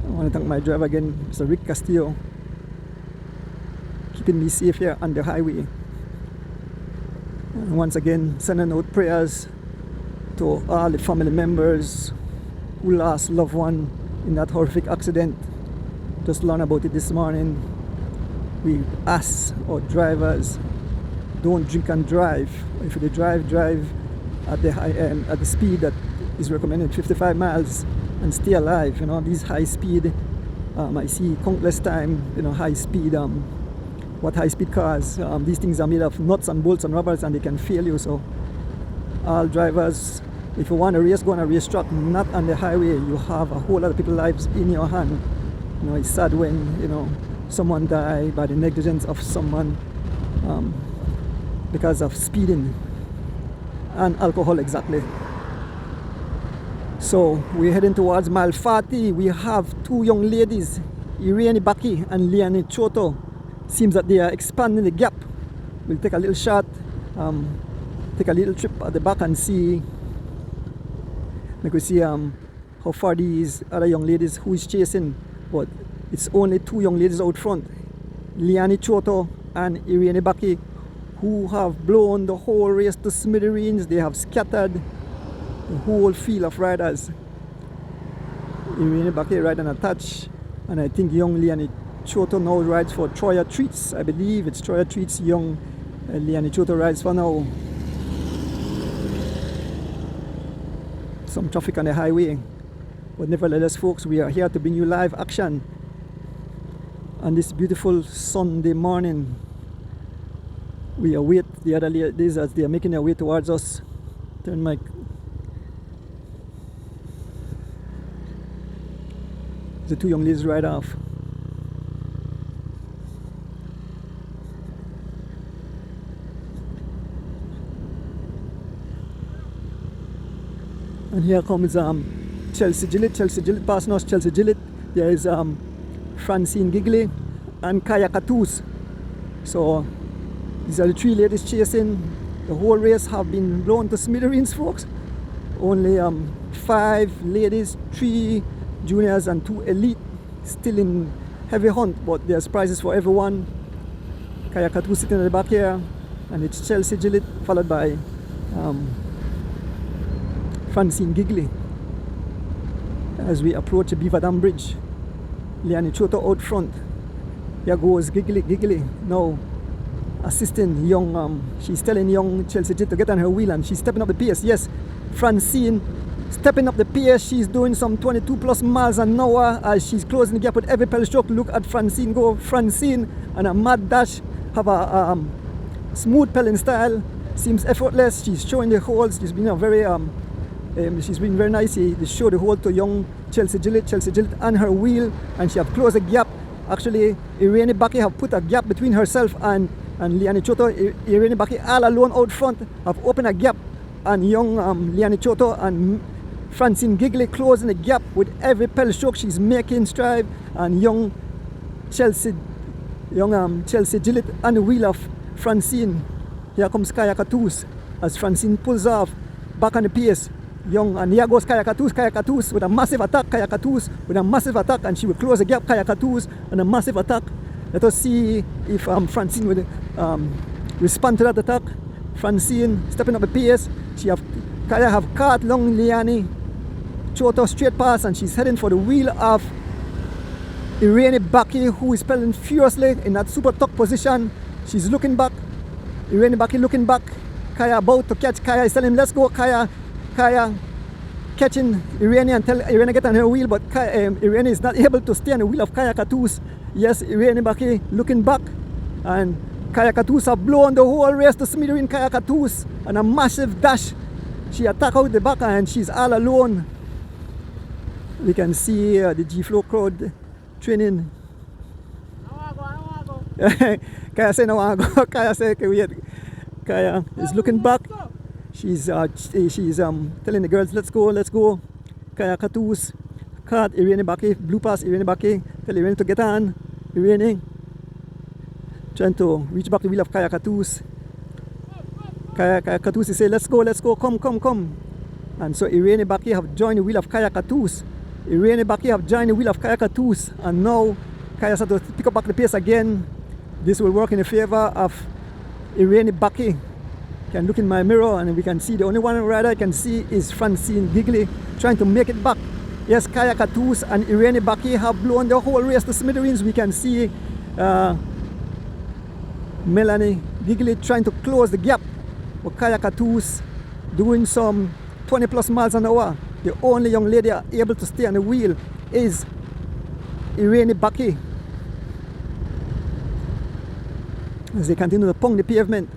I want to thank my driver again, Mr. Rick Castillo, keeping me safe here on the highway. And once again, sending out prayers to all the family members who lost loved one in that horrific accident. Just learned about it this morning. We ask our drivers, don't drink and drive. If they drive at the speed that is recommended, 55 miles, and stay alive. You know, these high speed, I see countless time, you know, high speed, what high speed cars, these things are made of nuts and bolts and rubbers, and they can fail you. So all drivers, if you want to race, go on a racetrack, not on the highway. You have a whole lot of people's lives in your hand. You know, it's sad when, you know, someone die by the negligence of someone because of speeding and alcohol, exactly. So we're heading towards mile 40. We have two young ladies, Irene Baki and Liani Choto. Seems that they are expanding the gap. We'll take a little shot, take a little trip at the back and see. We could see how far these other young ladies who is chasing, but it's only two young ladies out front, Liani Choto and Irene Baki, who have blown the whole race to smithereens. They have scattered the whole field of riders. Irene Baki riding a touch, and I think young Liani Choto now rides for Troya Treats. I believe it's Troya Treats. Young Liani Choto rides for now. some traffic on the highway. But nevertheless, folks, we are here to bring you live action on this beautiful Sunday morning. We await the other ladies as they are making their way towards us. Turn my... The two young ladies right off. And here comes Chelsea Gillett passing us. Chelsea Gillett. There is Francine Gigley and Kaya Catus. So these are the three ladies chasing. The whole race have been blown to smithereens, folks. Only 5 ladies, 3 juniors and 2 elite still in heavy hunt, but there's prizes for everyone. Kaya Catus sitting at the back here, and it's Chelsea Gillett followed by Francine Gigley. As we approach the Beaver Dam Bridge, Liani Choto out front. Here goes Gigley now assisting young, she's telling young Chelsea Gillett to get on her wheel, and she's stepping up the pace. Yes, Francine stepping up the pace. She's doing some 22 plus miles an hour as she's closing the gap with every pedal stroke. Look at Francine go. Francine and a mad dash have a smooth pedaling style. Seems effortless. She's showing the holes. She's been a very she's been very nice. They show the hole to young Chelsea Gillett. Chelsea Gillett on her wheel, and she have closed the gap. Actually, Irene Baki have put a gap between herself and Liani Choto. Irene Baki all alone out front have opened a gap, and young Liani Choto and Francine Gigley closing the gap with every pedal stroke she's making stride, and young Chelsea Gillett on the wheel of Francine. Here comes Kaya Catus as Francine pulls off back on the pace. And here goes Kaya Catus with a massive attack. Kaya Catus with a massive attack, and she will close the gap. Kaya Catus and a massive attack. Let us see if Francine will respond to that attack. Francine stepping up the pace. Kaya have caught long Liani Choto straight pass, and she's heading for the wheel of Irene Baki, who is pedaling furiously in that super tuck position. She's looking back. Irene Baki looking back. Kaya about to catch. Kaya is telling him, let's go. Kaya catching Irene and tell Irene get on her wheel, but Irene is not able to stay on the wheel of Kaya Catus. Yes, Irene Baki looking back, and Kaya Catus have blown the whole race to smithereen. Kaya Catus and a massive dash. She attacked out the back, and she's all alone. We can see the G-Flow crowd training. Kaya say no, Kaya say okay, wait. Kaya is looking back. She's telling the girls, let's go. Kaya Catus caught Irene Baki, blew past Irene Baki, tell Irene to get on. Irene trying to reach back the wheel of Kaya Catus. Kaya Catus is saying, let's go, come. And so Irene Baki have joined the wheel of Kaya Catus. Irene Baki have joined the wheel of Kaya Catus, and now Kaya has to pick up back the pace again. This will work in the favor of Irene Baki. Can look in my mirror, and we can see the only one rider I can see is Francine Gigley trying to make it back. Yes, Kaya Catus and Irene Baki have blown the whole race to smithereens. We can see Melanie Gigley trying to close the gap, but Kaya Catus doing some 20 plus miles an hour. The only young lady able to stay on the wheel is Irene Baki as they continue to pound the pavement.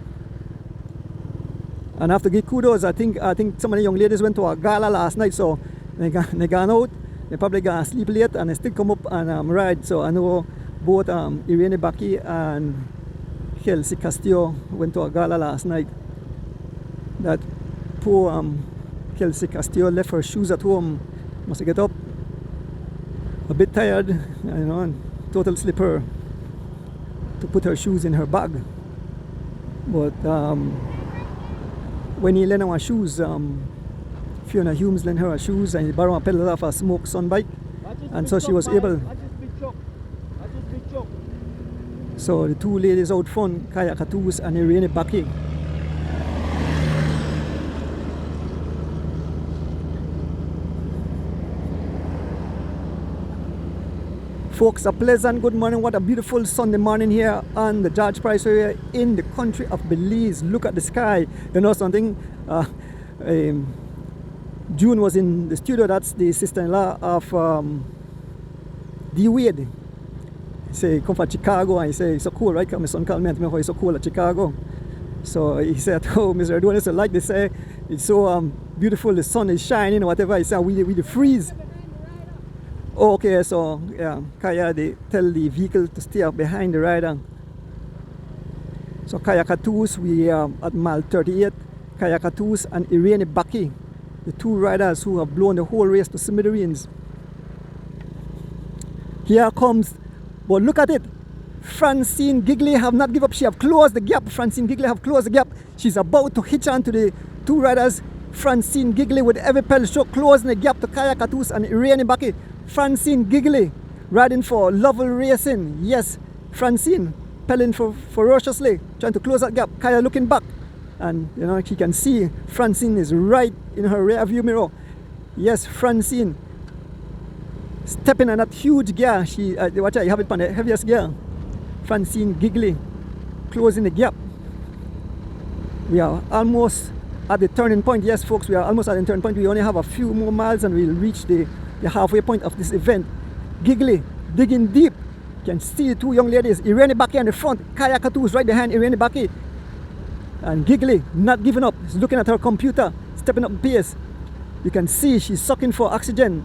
And I have to give kudos. I think some of the young ladies went to a gala last night, so they gone out. They probably gonna sleep late, and they still come up and ride. So I know both Irene Baki and Chelsea Castillo went to a gala last night. That poor Chelsea Castillo left her shoes at home. Must get up a bit tired, and total slipper to put her shoes in her bag. But when he lent her shoes, Fiona Humes lent her shoes, and he borrowed a pedal off a Smoke Sun bike, and so she was able. So the two ladies out front, Kaya Catus and Irene Baki. Folks, a pleasant good morning. What a beautiful Sunday morning here on the George Price area in the country of Belize. Look at the sky. You know something? June was in the studio. That's the sister-in-law of D. Wade. He say he come from Chicago, and he say it's so cool, right? 'Cause my son called me and told me how it's so cool at Chicago. So he said, oh, Mr. Adonis, like they say, it's so beautiful, the sun is shining or whatever. He said, we freeze. Oh, okay, so yeah, Kaya, they tell the vehicle to stay up behind the rider. So Kaya Katus, we are at mile 38. Kaya Katus and Irene Baki, the two riders who have blown the whole race to smithereens. Here comes, but look at it. Francine Gigley have not given up. She have closed the gap. Francine Gigley have closed the gap. She's about to hitch on to the two riders. Francine Gigley with every pedal stroke closing the gap to Kaya Katus and Irene Baki. Francine Gigley riding for Lovell Racing. Yes, Francine pedaling ferociously, trying to close that gap. Kaya looking back, and you know she can see Francine is right in her rear view mirror. Yes, Francine stepping on that huge gear. She watch out, you have it on the heaviest gear. Francine Gigley closing the gap. We are almost at the turning point. Yes, folks, we are almost at the turning point. We only have a few more miles and we'll reach the halfway point of this event. Gigley digging deep. You can see the two young ladies, Irene Baki on the front, Kaya Katus right behind Irene Baki. And Gigley not giving up. She's looking at her computer, stepping up the pace. You can see she's sucking for oxygen.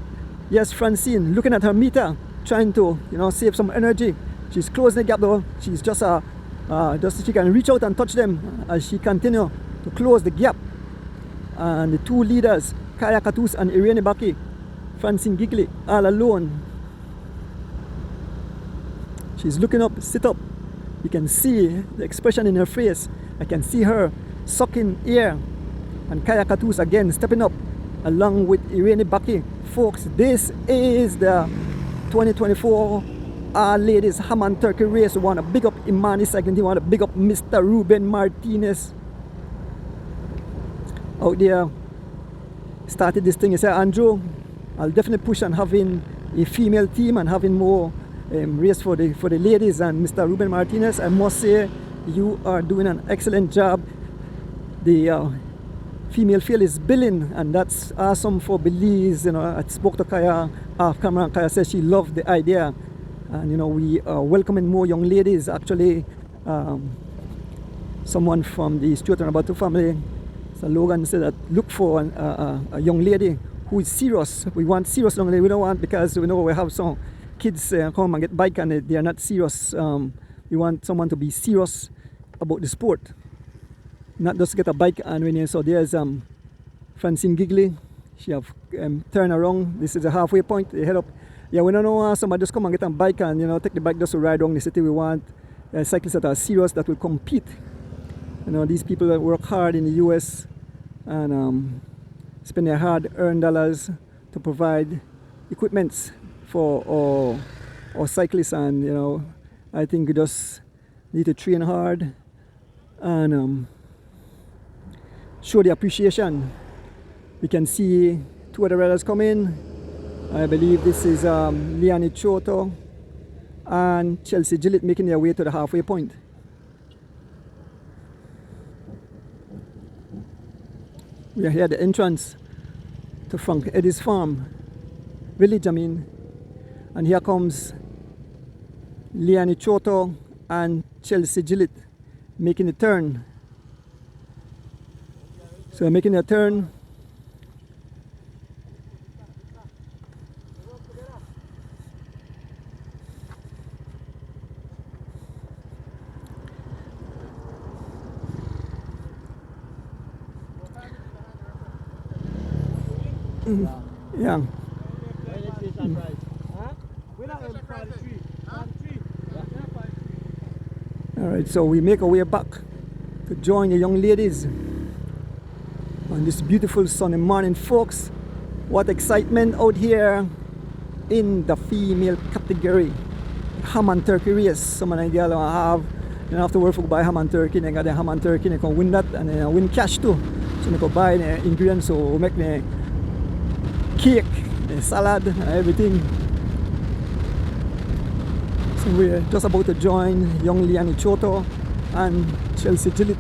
Yes, Francine looking at her meter, trying to save some energy. She's closing the gap though. She's just she can reach out and touch them as she continue to close the gap. And the two leaders, Kaya Katus and Irene Baki, Francine Gigley, all alone. She's looking up, sit up. You can see the expression in her face. I can see her sucking air. And Kaya Katus again stepping up along with Irene Baki. Folks, this is the 2024 Ladies Ham and Turkey race. We want to big up Imani Cycling Team. We want to big up Mr. Ruben Martinez out there. Started this thing. He said, Andrew, I'll definitely push on having a female team and having more race for the ladies. And Mr. Ruben Martinez, I must say, you are doing an excellent job. The female field is billing, and that's awesome for Belize. I spoke to Kaya off camera, and Kaya said she loved the idea. And we are welcoming more young ladies. Actually, someone from the Stuart and Abatu family, so Logan, said that look for a young lady who is serious. We want serious young lady. We don't want, because we know we have some kids come and get bike and they are not serious. We want someone to be serious about the sport, not just get a bike and win. So there's Francine Gigley. She have turned around. This is the halfway point. They head up. Yeah, we don't know somebody just come and get a bike and take the bike just to ride around the city. We want cyclists that are serious, that will compete. These people that work hard in the US and spend their hard-earned dollars to provide equipments for our cyclists. And I think we just need to train hard and show the appreciation. We can see two other riders come in. I believe this is Liani Choto and Chelsea Gillett making their way to the halfway point. We are here at the entrance to Frank Eddie's farm, village and here comes Liani Choto and Chelsea Gillett making the turn. So they're making their turn. Yeah. Alright, so we make our way back to join the young ladies on this beautiful sunny morning, folks. What excitement out here in the female category. Ham and turkey race. Some of the girls have, you don't have to work for buy ham and turkey. They got the ham and turkey, they can win that and they win cash too. So they can buy the ingredients, so make the cake, the salad, everything. So we're just about to join young Liani Choto and Chelsea Gillett.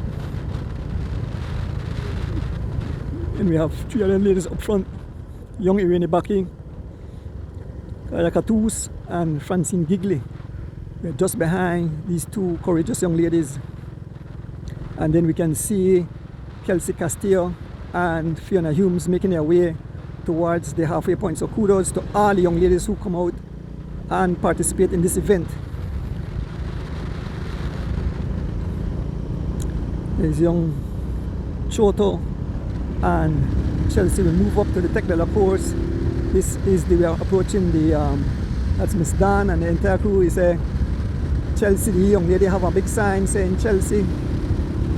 And we have three other ladies up front. Young Irene Baki, Kaya Katus, and Francine Gigley. We're just behind these two courageous young ladies. And then we can see Kelsey Castillo and Fiona Humes making their way towards the halfway point. So kudos to all the young ladies who come out and participate in this event. There's young Choto and Chelsea will move up to the technical course. This is we are approaching the that's Miss Dan and the entire crew is Chelsea. The young lady have a big sign saying Chelsea.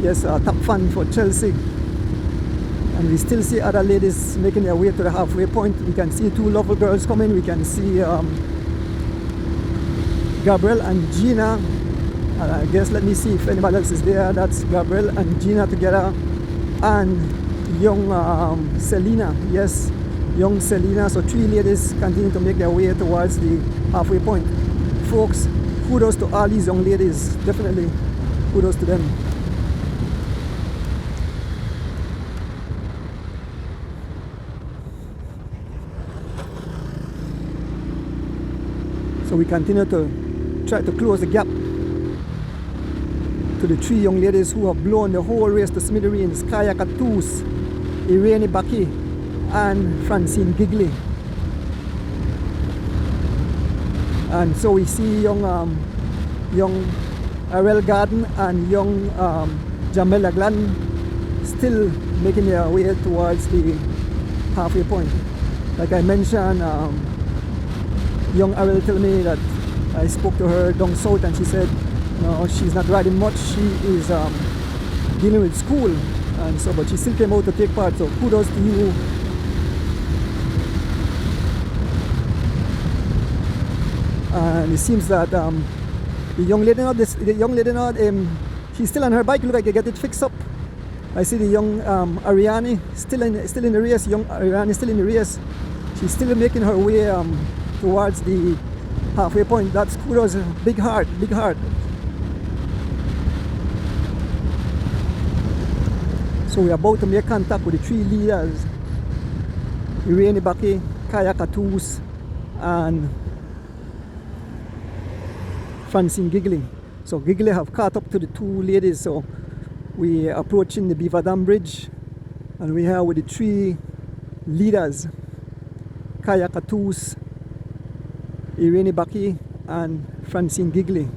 Yes, top fan for Chelsea. And we still see other ladies making their way to the halfway point. We can see two lovely girls coming. We can see Gabrielle and Gina. I guess let me see if anybody else is there. That's Gabrielle and Gina together, and young Selena. Yes, young Selena. So three ladies continue to make their way towards the halfway point. Folks, kudos to all these young ladies. Definitely kudos to them. So we continue to try to close the gap to the three young ladies who have blown the whole race to smithereens: Kaya Katus, Irene Baki, and Francine Gigley. And so we see young Arel Garden and young Jamela Glan still making their way towards the halfway point. Like I mentioned, young Arel told me that I spoke to her down south and she said no, she's not riding much. She is dealing with school, and so but she still came out to take part. So kudos to you. And it seems that the young lady now, she's still on her bike. Look like they get it fixed up. I see the young Ariane still in the race. Young Ariane is still in the race. She's still making her way towards the halfway point. That's kudos. Big heart, big heart. So we're about to make contact with the three leaders: Irene Baki, Kaya Katus, and Francine Gigley. So Gigley have caught up to the two ladies. So we are approaching the Beaver Dam Bridge, and we are with the three leaders: Kaya Katus, Irene Baki, and Francine Gigley.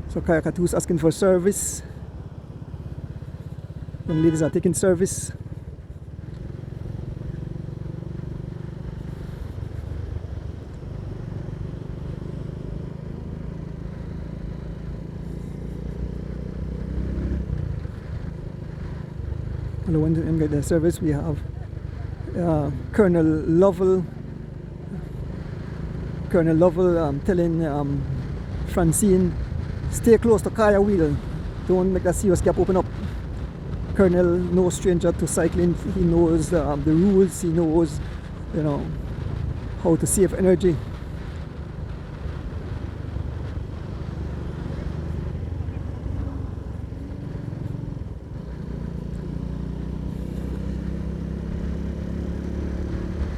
So Kaya Katus asking for service. Young ladies are taking service. And when they get their service, we have Colonel Lovell telling Francine, stay close to Kaya wheel. Don't make that serious gap open up. Colonel, no stranger to cycling. He knows the rules. He knows, how to save energy.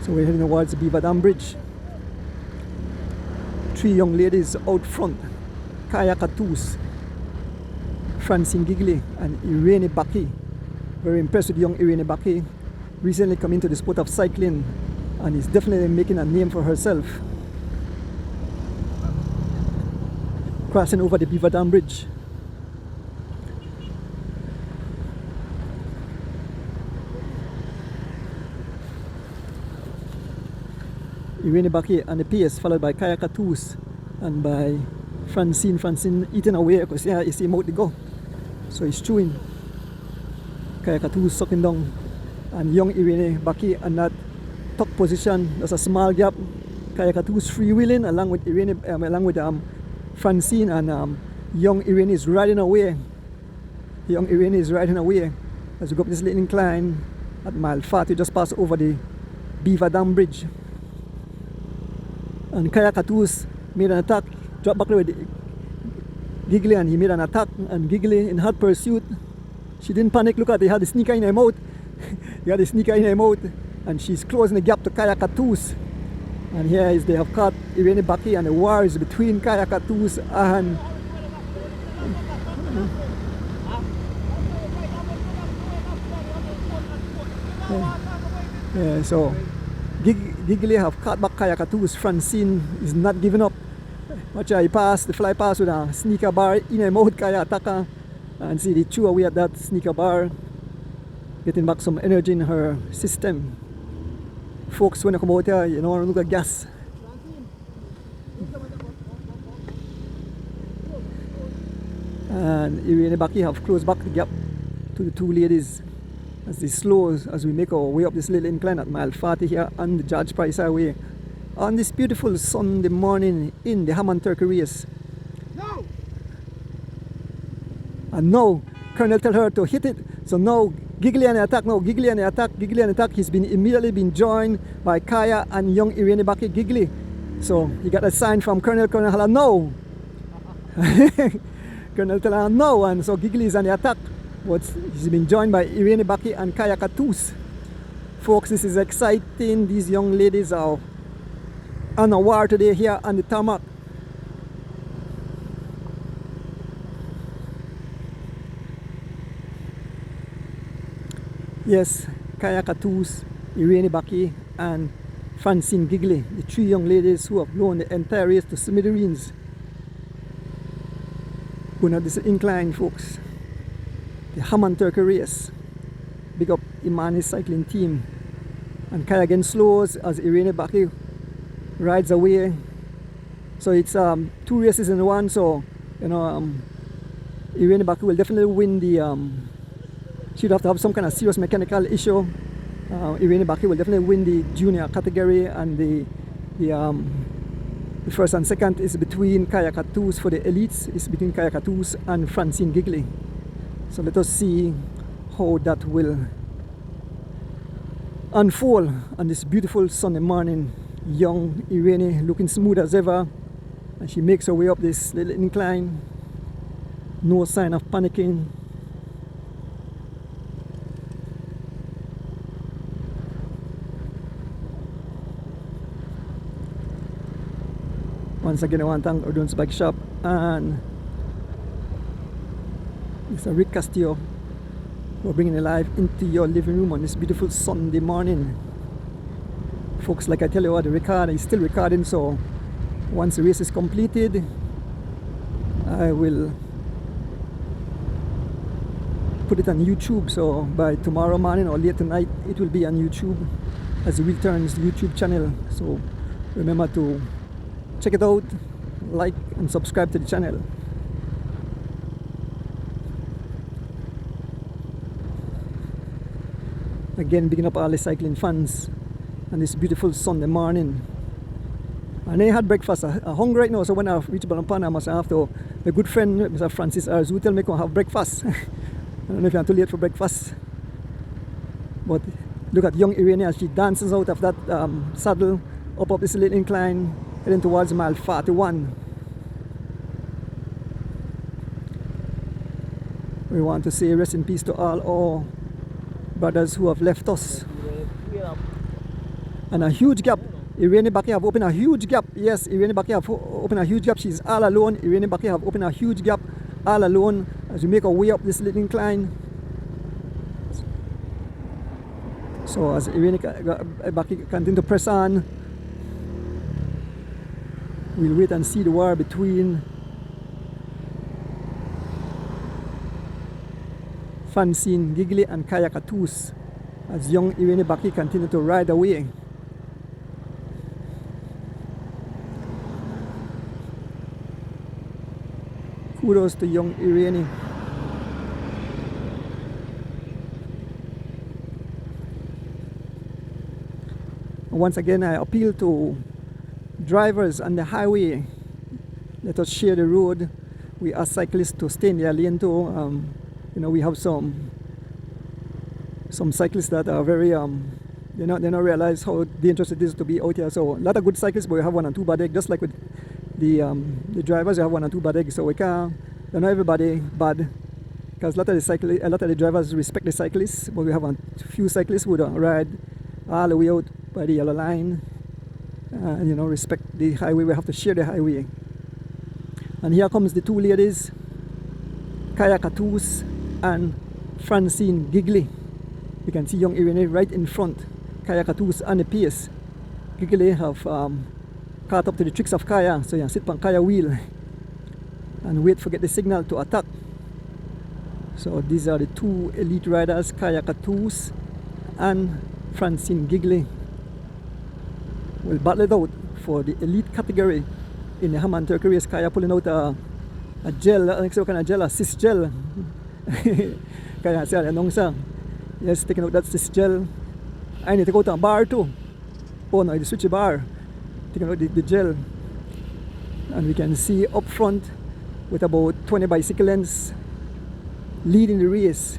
So we're heading towards the Beaver Dam Bridge. Three young ladies out front: Kaya Katus, Francine Gigley, and Irene Baki. Very impressed with young Irene Baki. Recently come into the sport of cycling and is definitely making a name for herself. Crossing over the Beaver Dam Bridge. Irene Baki and the pace, followed by Kaya Katus and by Francine. Francine eating away because you see him out to go. So he's chewing. Kaya Katus sucking down. And young Irene Baki in that top position. There's a small gap. Kaya Katus freewheeling along with Francine, and young Irene is riding away. Young Irene is riding away as we go up this little incline at mile 40, just pass over the Beaver Dam Bridge. And Kaya Katus made an attack, dropped back with Giggly, and he made an attack, and Giggly in hot pursuit. She didn't panic. Look at, he had the sneaker in her mouth. He had the sneaker in her mouth, and she's closing the gap to Kaya Catus. And here is they have caught Irene Baki, and the war is between Kaya Catus and so Giggly have caught back Kaya Catus. Francine is not giving up. Watch her, he passed the fly pass with a sneaker bar in her mouth. Kaya attacker, and see, they threw away at that sneaker bar, getting back some energy in her system. Folks, when you come out here, you know, look at gas. And Irene Baki have closed back the gap to the two ladies as they slow as we make our way up this little incline at mile 40 here on the George Price Highway on this beautiful Sunday morning in the Ham and Turkey race. No! And now Colonel tell her to hit it. So now Giggly on the attack, now Giggly on the attack, Giggly on the attack. He's been immediately been joined by Kaya and young Irene Baki. Giggly. So he got a sign from Colonel. Colonel Hala, no. Colonel tell her no, and so Giggly is on the attack. But he's been joined by Irene Baki and Kaya Catus. Folks, this is exciting. These young ladies are on a war today here on the tarmac. Yes, Kaya Catus, Irene Baki, and Francine Giggly, the three young ladies who have blown the entire race to smithereens. Going up this incline, folks. The Ham and Turkey race. Big up Imani's cycling team. And Kaya again slows as Irene Baki rides away. So it's two races in one. So you know, Irene Baki will definitely win the. She'd have to have some kind of serious mechanical issue. Irene Baki will definitely win the junior category, and the first and second is between Kaya Catus. For the elites, it's between Kaya Catus and Francine Giggly. So let us see how that will unfold on this beautiful Sunday morning. Young Irene looking smooth as ever, and she makes her way up this little incline. No sign of panicking. Once again, I want to thank Ordon's Bike Shop, and Mr. Rick Castillo for bringing it live into your living room on this beautiful Sunday morning. Folks, like I tell you what, the record is still recording, so once the race is completed, I will put it on YouTube. So by tomorrow morning or late tonight, it will be on YouTube as it returns YouTube channel. So remember to check it out, like and subscribe to the channel. Again, picking up all the cycling fans on this beautiful Sunday morning. And I had breakfast. I'm hungry right now, so when I reach Balampan, I must have to. My good friend, Mr. Francis Arzu, tell me to have breakfast. I don't know if I'm too late for breakfast. But look at young Irene as she dances out of that saddle up this little incline, heading towards mile 41. We want to say rest in peace to all our brothers who have left us. And a huge gap. Irene Baki have opened a huge gap. Yes, Irene Baki have opened a huge gap. She's all alone. Irene Baki have opened a huge gap all alone as we make our way up this little incline. So as Irene Baki continue to press on, we'll wait and see the war between Francine Giggly and Kaya Catus as young Irene Baki continue to ride away. Kudos to young Irene. Once again, I appeal to drivers on the highway. Let us share the road. We ask cyclists to stay in their lane too. You know, we have some cyclists that are very they not realize how dangerous it is to be out here. So a lot of good cyclists, but we have one and two bad eggs. Just like with the drivers, you have one and two bad eggs. So we can't Not everybody bad, because a lot of the drivers respect the cyclists, but we have a few cyclists who don't ride all the way out by the yellow line, and respect the highway. We have to share the highway. And here comes the two ladies, Kaya Katus and Francine Gigley. You can see young Irene right in front. Kaya Katus on the pace. Gigley have caught up to the tricks of Kaya, so you sit on Kaya wheel and wait for get the signal to attack. So these are the two elite riders, Kaya Katus and Francine Gigley. Will battle it out for the elite category in the Haman Turkey race. Kaya pulling out a gel, I think so kind of gel, a cis gel. Kaya siya, anong sa? Yes, taking out that cis gel. I need to go to a bar too. Oh no, I switch a bar. Taking out the gel. And we can see up front with about 20 bicyclists leading the race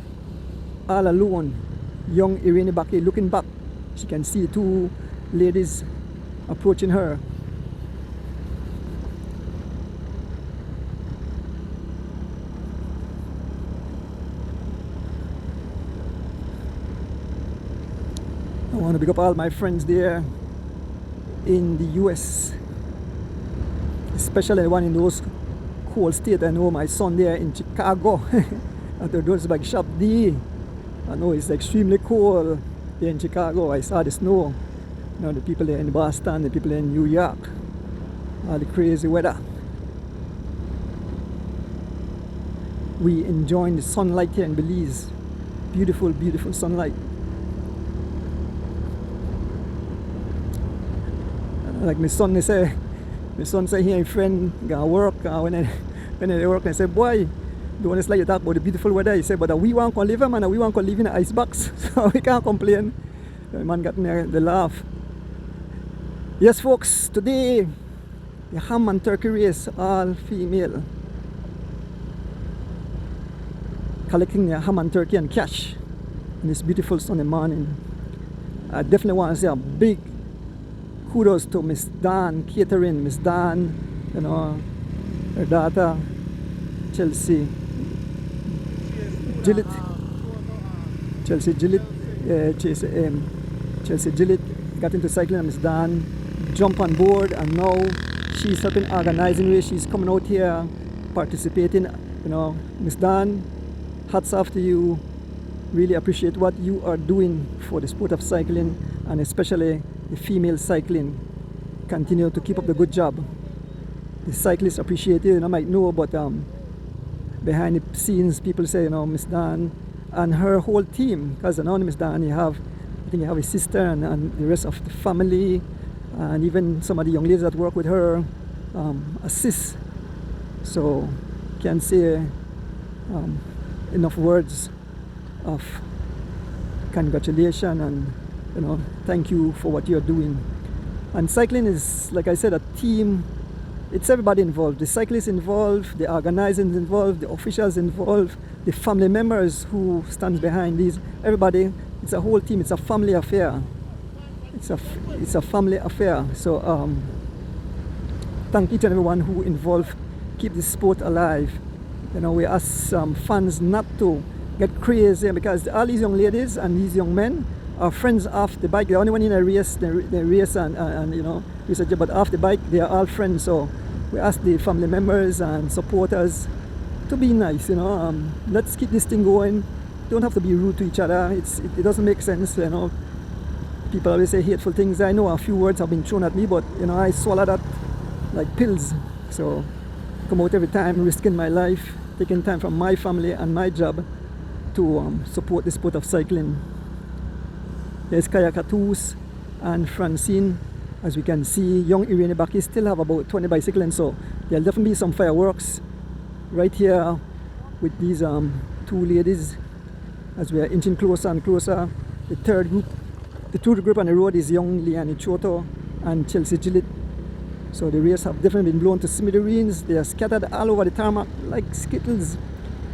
all alone. Young Irene Baki looking back. She can see two ladies approaching her. I want to pick up all my friends there in the US, especially the one in those cold states. I know my son there in Chicago at the Dorsberg shop D. I know it's extremely cold there in Chicago. I saw the snow. The people there in Boston, the people there in New York, all the crazy weather. We enjoying the sunlight here in Belize. Beautiful, beautiful sunlight. Like my son say here, friend gonna work. When I work, I say, boy, don't want to like you talk about the beautiful weather. He said, but we want to live, man, we want to live in an ice box, so we can't complain. The man got me the laugh. Yes, folks, today the ham and turkey race, all female, collecting the ham and turkey and cash in this beautiful sunny morning. I definitely want to say a big kudos to Miss Dan Catering, Miss Dan, her daughter Chelsea Gillett, Chelsea Gillett got into cycling, and Miss Dan jumped on board, and now she's helping organizing race. She's coming out here participating. Miss Dan, hats off to you. Really appreciate what you are doing for the sport of cycling, and especially the female cycling. Continue to keep up the good job. The cyclists appreciate it. I might know, but behind the scenes, people say, Miss Dan and her whole team, because Miss Dan, I think you have a sister and the rest of the family, and even some of the young ladies that work with her assist. So can't say enough words of congratulations and thank you for what you're doing. And cycling is, like I said, a team. It's everybody involved. The cyclists involved, the organizers involved, the officials involved, the family members who stands behind these. Everybody. It's a whole team. It's a family affair. It's a family affair. So thank each and everyone who involved. Keep the sport alive. We ask fans not to get crazy, because all these young ladies and these young men are friends off the bike. They're only one in a race, they race and research, but off the bike they are all friends. So we ask the family members and supporters to be nice. Let's keep this thing going. Don't have to be rude to each other. It doesn't make sense. People always say hateful things. I know a few words have been thrown at me, but I swallow that like pills. So come out every time, risking my life, taking time from my family and my job to support the sport of cycling. There's Kaya Katus and Francine. As we can see, young Irene Baki still have about 20 bicycles, so there'll definitely be some fireworks right here with these two ladies as we are inching closer and closer. The third group on the road is young Liani Choto and Chelsea Gillett. So the race have definitely been blown to smithereens. They are scattered all over the tarmac like skittles,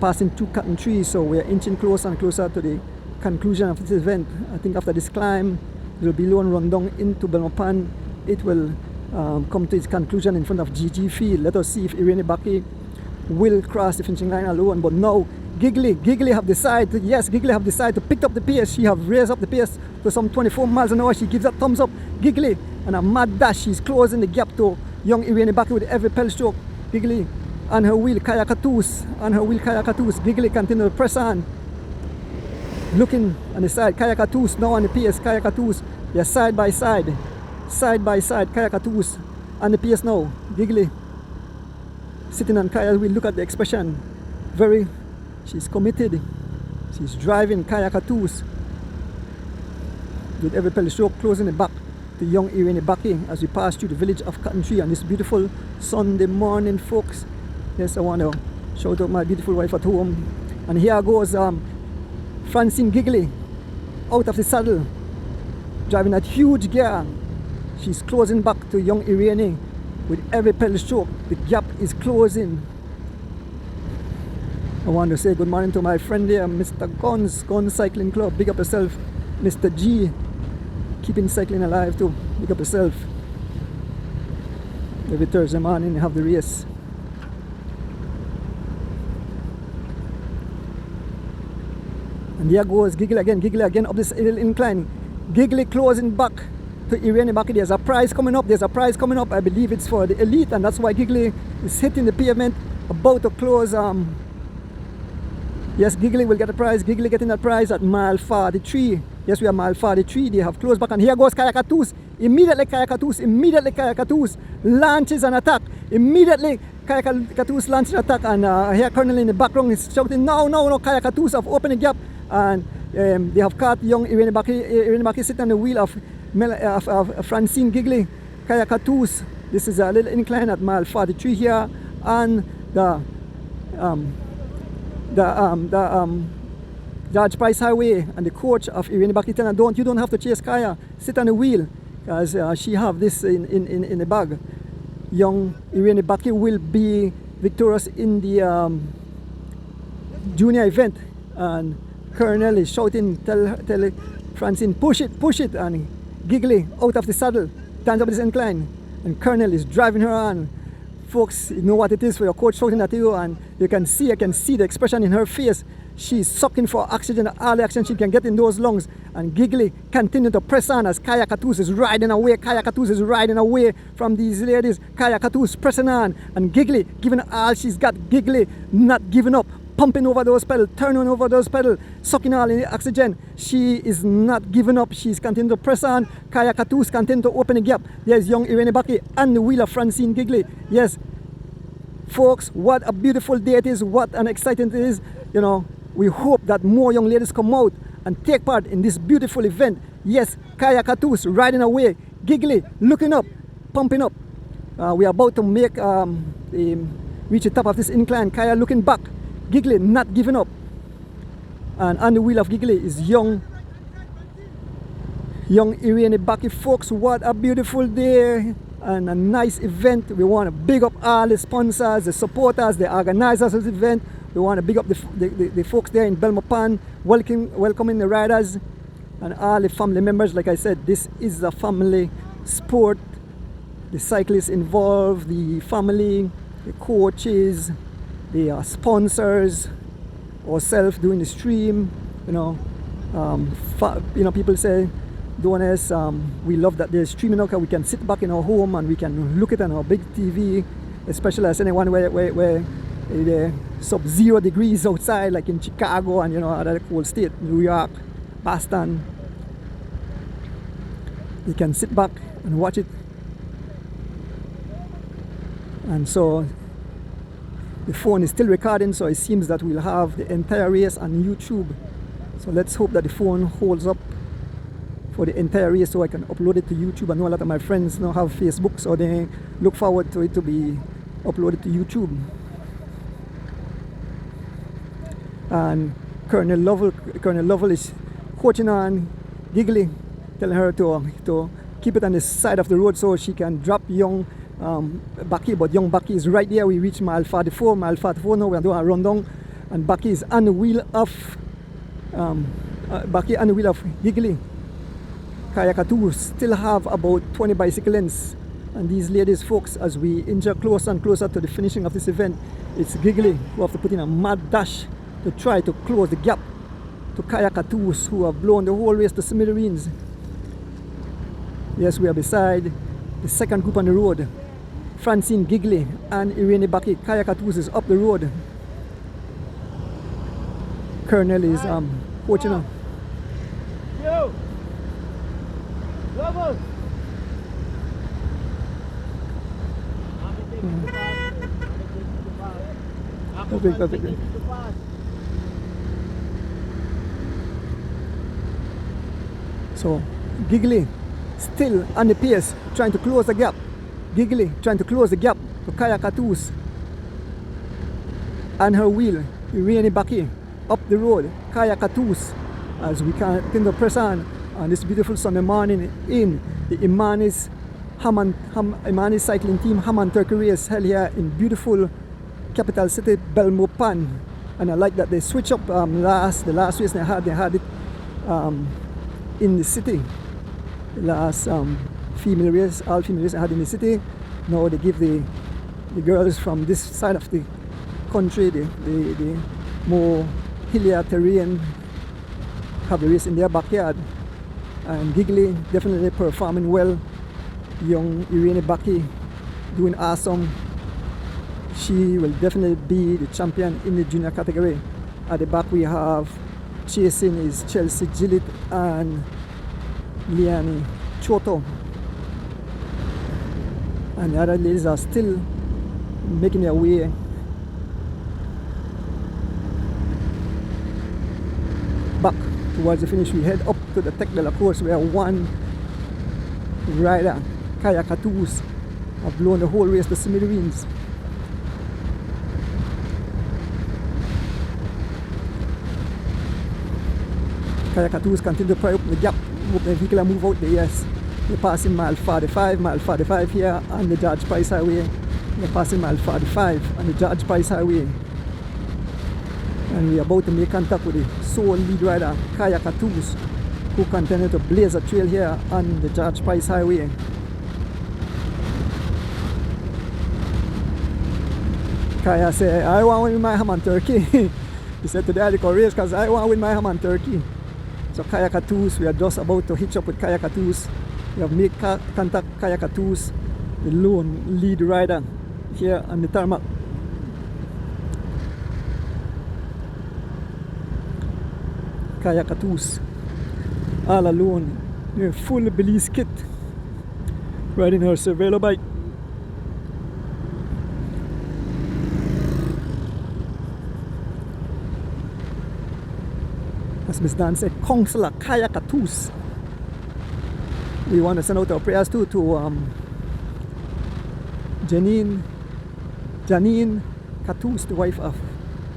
passing through cotton trees. So we are inching closer and closer to the conclusion of this event. I think after this climb, there will be low and run down into Belmopan. It will come to its conclusion in front of GG Field. Let us see if Irene Baki will cross the finishing line alone. But now Giggly have decided, Giggly have decided to pick up the pace. She have raised up the pace to some 24 miles an hour. She gives that thumbs up. Giggly, and a mad dash. She's closing the gap to young Irene Baki with every pedal stroke. Giggly on her wheel, Kaya Katus. Giggly continue to press on. Looking on the side, Kaya Katus now on the pace. Kaya Katus, they're side by side. Kaya Katus on the pace now. Giggly sitting on Kaya's wheel. Look at the expression. She's committed. She's driving Kaya Katus with every pedal stroke, closing the back to young Irene Baki as we pass through the village of Cotton Tree on this beautiful Sunday morning, folks. Yes, I want to shout out my beautiful wife at home. And here goes Francine Giggly out of the saddle, driving that huge gear. She's closing back to young Irene with every pedal stroke. The gap is closing. I want to say good morning to my friend there, Mr. Guns Cycling Club. Big up yourself. Mr. G, keeping cycling alive too. Big up yourself. Every Thursday morning you have the race. And there goes Giggly again up this little incline. Giggly closing back to Irene Baki. There's a prize coming up. I believe it's for the elite, and that's why Giggly is hitting the pavement, about to close. Yes, Giggly will get a prize. Giggly getting that prize at mile 43. Yes, we are mile 43. They have closed back, and here goes Kaya Katus. Immediately Kaya Katus launches an attack. Kaya Katus launches an attack, and here Colonel in the background is shouting, no, Kaya Katus have opened a gap, and they have caught young Irene Baki sitting on the wheel of Francine Giggly. Kaya Katus, this is a little incline at mile 43 here, and the George Price Highway, and the coach of Irene Baki telling her, you don't have to chase Kaya, sit on the wheel, because she have this in the bag. Young Irene Baki will be victorious in the junior event, and Colonel is shouting, tell Francine, push it, and Giggly out of the saddle, turns up this incline, and Colonel is driving her on. Folks, you know what it is for your coach shouting at you, and I can see the expression in her face. She's sucking for oxygen, all the oxygen she can get in those lungs. And Giggly continue to press on as Kaya Katus is riding away from these ladies. Kaya Katus pressing on, and Giggly giving all she's got. Giggly not giving up, pumping over those pedals, turning over those pedals, sucking all in the oxygen. She is not giving up. She's continuing to press on. Kaya Katus continue to open the gap. There's young Irene Baki and the wheel of Francine Giggly. Yes, folks, what a beautiful day it is. What an exciting it is. You know, we hope that more young ladies come out and take part in this beautiful event. Yes, Kaya Katus riding away. Giggly looking up, pumping up. We are about to reach the top of this incline. Kaya looking back. Giggly not giving up, and on the wheel of Giggly is young Irene Baki. Folks, what a beautiful day and a nice event. We want to big up all the sponsors, the supporters, the organizers of the event. We want to big up the folks there in Belmopan, welcoming the riders and all the family members. Like I said, this is a family sport. The cyclists involved, the family, the coaches, the sponsors, ourselves doing the stream. People say, donors, we love that they're streaming out, we can sit back in our home and we can look at it on our big TV, especially as anyone where sub-0 degrees outside, like in Chicago and other cold state, New York, Boston. You can sit back and watch it. And so the phone is still recording, so it seems that we'll have the entire race on YouTube. So let's hope that the phone holds up for the entire race so I can upload it to YouTube. I know a lot of my friends now have Facebook, so they look forward to it to be uploaded to YouTube. And Colonel Lovell is coaching on Giggly, telling her to keep it on the side of the road so she can drop young Baki, but young Baki is right there. We reach mile 44 now. We're doing a rundown, and Baki is on the wheel of Giggly. Kaya Katus still have about 20 bicycle lengths, and these ladies, folks, as we inch closer and closer to the finishing of this event, It's Giggly who have to put in a mad dash to try to close the gap to Kayakatus, who have blown the whole race to smithereens. Yes, we are beside the second group on the road. Francine Giggly and Irene Baki. Kayakatus is up the road. Colonel is coaching her. Yo! Levels! Perfect. So Giggly still on the pace, trying to close the gap. Giggly trying to close the gap to Kayakatus. And her wheel, Irene Baki, up the road. Kayakatus, as we continue to press on this beautiful Sunday morning in the Imanis cycling team Haman Turkey race held here in beautiful capital city Belmopan. And I like that they switch up the last race they had it in the city. The last all female race I had in the city. Now they give the girls from this side of the country, the more hillier terrain, have the race in their backyard. And Giggly definitely performing well. Young Irene Baki doing awesome. She will definitely be the champion in the junior category. At the back we have chasing is Chelsea Gillett and Liani Choto. And the other ladies are still making their way. Back towards the finish. We head up to the Tec de la course where one rider, Kayakatus, have blown the whole race to smithereens. Kayakatus continue to pry up the gap. Hope the vehicle and move out there. Yes, we're passing mile 45 here on the George Price Highway. We're passing mile 45 on the George Price Highway. And we're about to make contact with the sole lead rider, Kayakatus, who continue to blaze a trail here on the George Price Highway. Kaya said, I want to win my ham and turkey. He said today I had race because I want to win my ham and turkey. So Kayakatus, we are just about to hitch up with Kayakatus. We have made contact Kayakatus, the lone lead rider here on the tarmac. Kayakatus, all alone, in a full Belize kit, riding her Cervelo bike. As Miss Dan said, Councillor Kayakatus. We want to send out our prayers too to Janine Katus, the wife of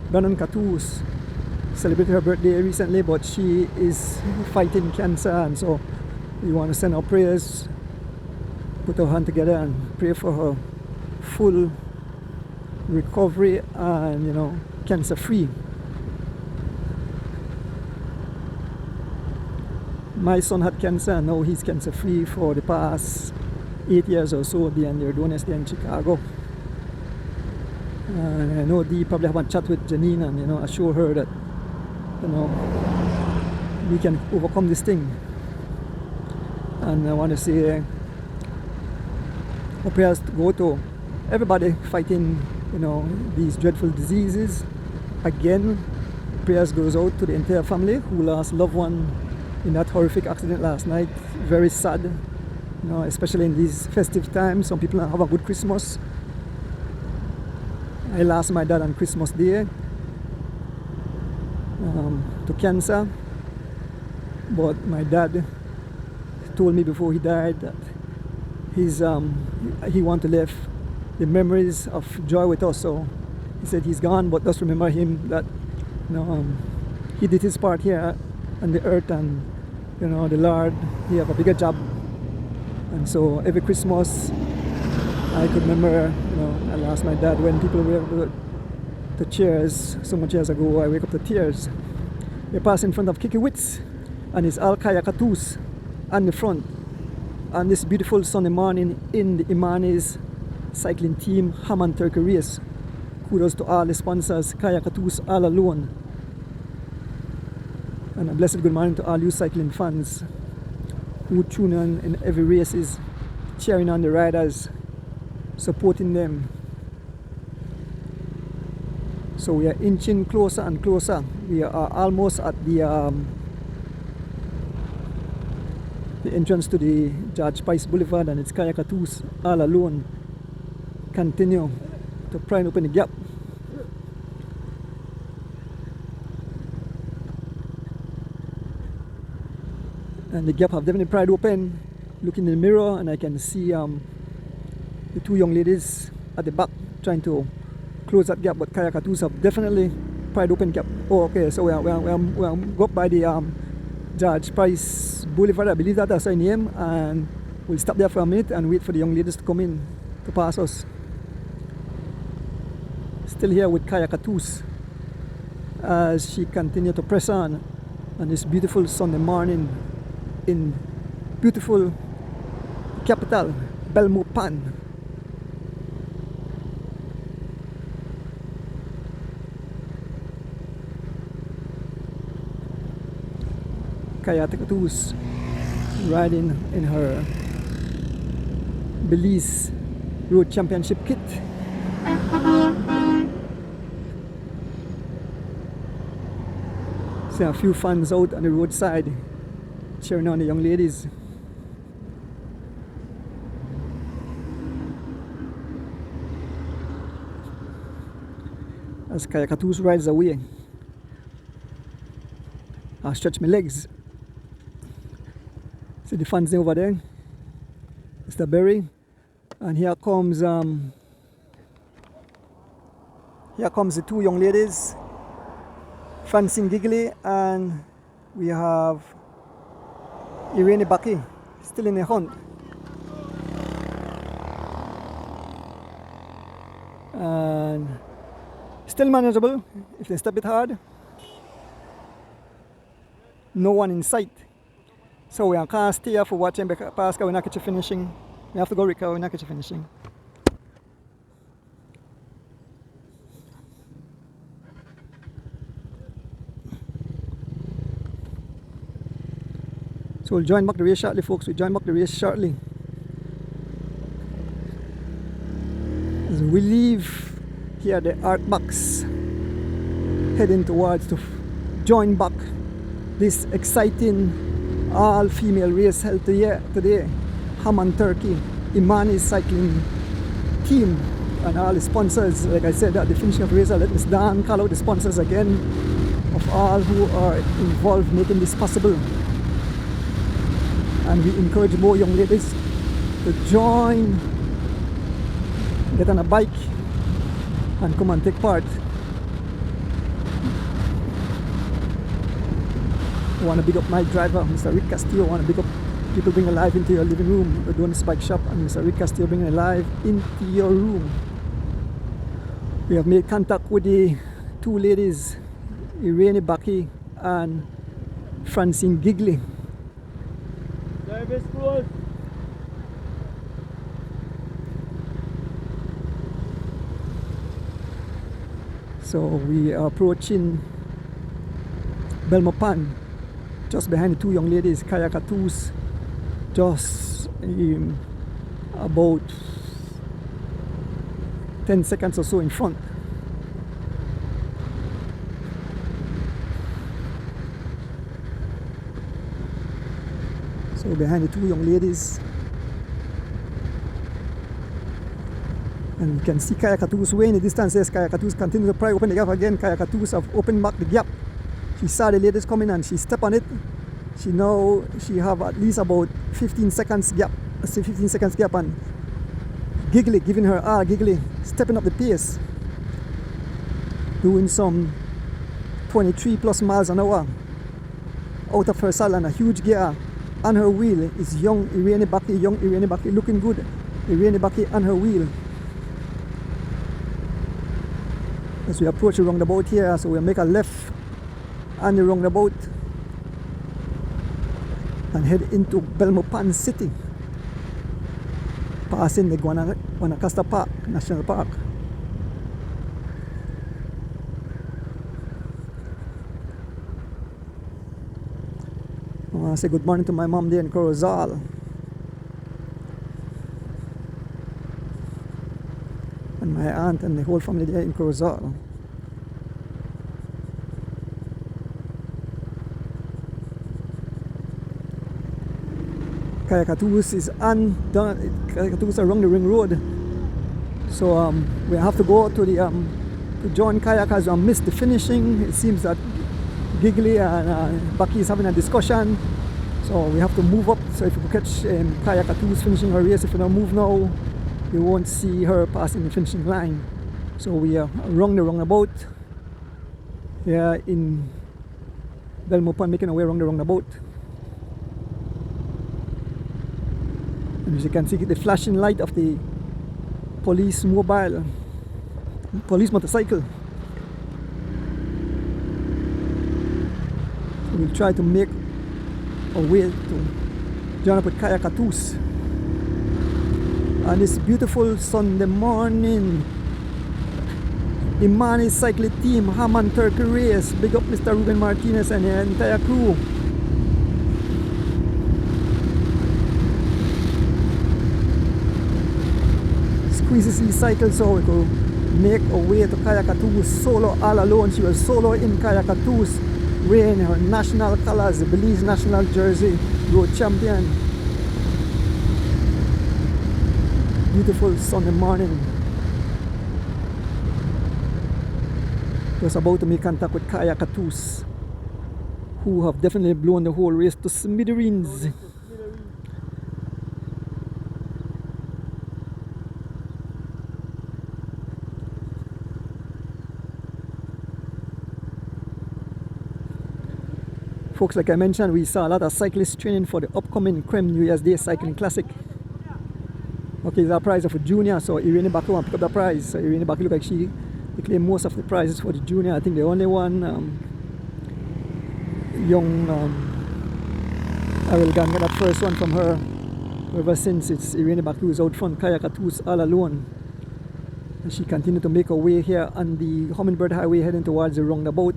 Brandon Katus. Celebrated her birthday recently, but she is fighting cancer, and so we want to send our prayers, put our hand together and pray for her full recovery and, you know, cancer free. My son had cancer and now he's cancer free for the past 8 years or so. Dee and their donors there in Chicago. And I know Dee probably have a chat with Janine and, you know, assure her that, you know, we can overcome this thing. And I want to say our prayers go to everybody fighting, you know, these dreadful diseases. Again, prayers goes out to the entire family who lost loved one in that horrific accident last night. Very sad, you know, especially in these festive times. Some people have a good Christmas. I lost my dad on Christmas Day to cancer, but my dad told me before he died that he wanted to leave the memories of joy with us. So he said he's gone, but just remember him, that, you know, he did his part here on the earth, and, you know, the Lord, he have a bigger job. And so every Christmas I could remember, you know, I lost my dad when people were to cheers so much years ago. I wake up to tears. We pass in front of Kikiwitz and it's Al Kayakatus on the front on this beautiful Sunday morning in the Imanis cycling team Haman Turkey race, kudos to all the sponsors, Kaya Katoos all alone. And a blessed good morning to all you cycling fans who tune in every races, cheering on the riders, supporting them. So we are inching closer and closer. We are almost at the entrance to the George Price Boulevard, and it's Kaya Katoos all alone. Continue to try and open the gap. And the gap have definitely pried open. Look in the mirror and I can see the two young ladies at the back trying to close that gap, but Kaya Katoos have definitely pried open gap. Oh, okay, so we are go up by the George Price Boulevard, I believe that's our name, and we'll stop there for a minute and wait for the young ladies to come in to pass us. Still here with Kaya Katoos as she continues to press on this beautiful Sunday morning in beautiful capital, Belmopan. Kaya Katoos riding in her Belize Road Championship kit. See a few fans out on the roadside cheering on the young ladies. As Kaya Katoos rides away, I stretch my legs. See the fans over there, Mr. Berry, and here comes the two young ladies, Francine Giggly, and we have Irene Baki still in the hunt. And still manageable if they step it hard. No one in sight. So we can't stay here for watching because we're not catching finishing. We have to go recover, we're not catching finishing. So we'll join back the race shortly, folks. We'll join back the race shortly. As we leave here the art box, heading towards to join back this exciting all-female race held today. Ham and Turkey, Imani's cycling team, and all the sponsors. Like I said at the finishing of the race, I'll let Ms. Dan call out the sponsors again of all who are involved making this possible. And we encourage more young ladies to join, get on a bike and come and take part. I want to big up my driver, Mr. Rick Castillo. I want to big up people bring alive into your living room. We're doing this bike shop, and Mr. Rick Castillo bringing alive into your room. We have made contact with the two ladies, Irene Baki and Francine Giggly. Service close. So we are approaching Belmopan, just behind the two young ladies, Kaya Katoos, just about 10 seconds or so in front. So behind the two young ladies, and you can see Kaya Katoos way in the distance. Yes, Kaya Katoos continue to pry open the gap again. Kaya Katoos have opened back the gap. She saw the ladies coming and she stepped on it. She have at least about 15 seconds gap. Let's say 15 seconds gap, and Giggly giving her Giggly stepping up the pace, doing some 23 plus miles an hour out of her saddle, and a huge gear on her wheel is young Irene Baki, looking good. Irene Baki on her wheel. As we approach the roundabout here, so we'll make a left on the roundabout and head into Belmopan City, passing the Guanacaste Park, National Park. I want to say good morning to my mom there in Corozal. And my aunt and the whole family there in Corozal. Kayakatus is Kayakatus around the ring road. So we have to go to the to join kayakers and miss the finishing. It seems that Giggly and Bucky is having a discussion. So we have to move up. So if we catch Kayakatus finishing her race, if we don't move now, you won't see her passing the finishing line. So we are around the roundabout here in Belmopan, making our way around the roundabout. And as you can see, the flashing light of the police motorcycle. So we'll try to make a way to join up with Kayakatus. And this beautiful Sunday morning, Imani cycling team, Haman Turkey race. Big up Mr. Ruben Martinez and the entire crew. Squeezes the cycle so we could make a way to Kayakatus solo all alone. She was solo in Kayakatus, wearing her national colors, the Belize national jersey, road champion. Beautiful Sunday morning. Just about to make contact with Kayakatus, who have definitely blown the whole race to smithereens. Folks, like I mentioned, we saw a lot of cyclists training for the upcoming Creme New Year's Day Cycling Classic. Okay, it's a prize of a junior, so Irene Baku will pick up the prize. So Irene Baku look like she claimed most of the prizes for the junior. I think the only one young Ariel Gan got that first one from her. Ever since, it's Irene Baku who's out front, Kayakatus all alone. And she continued to make her way here on the Hummingbird Highway heading towards the roundabout.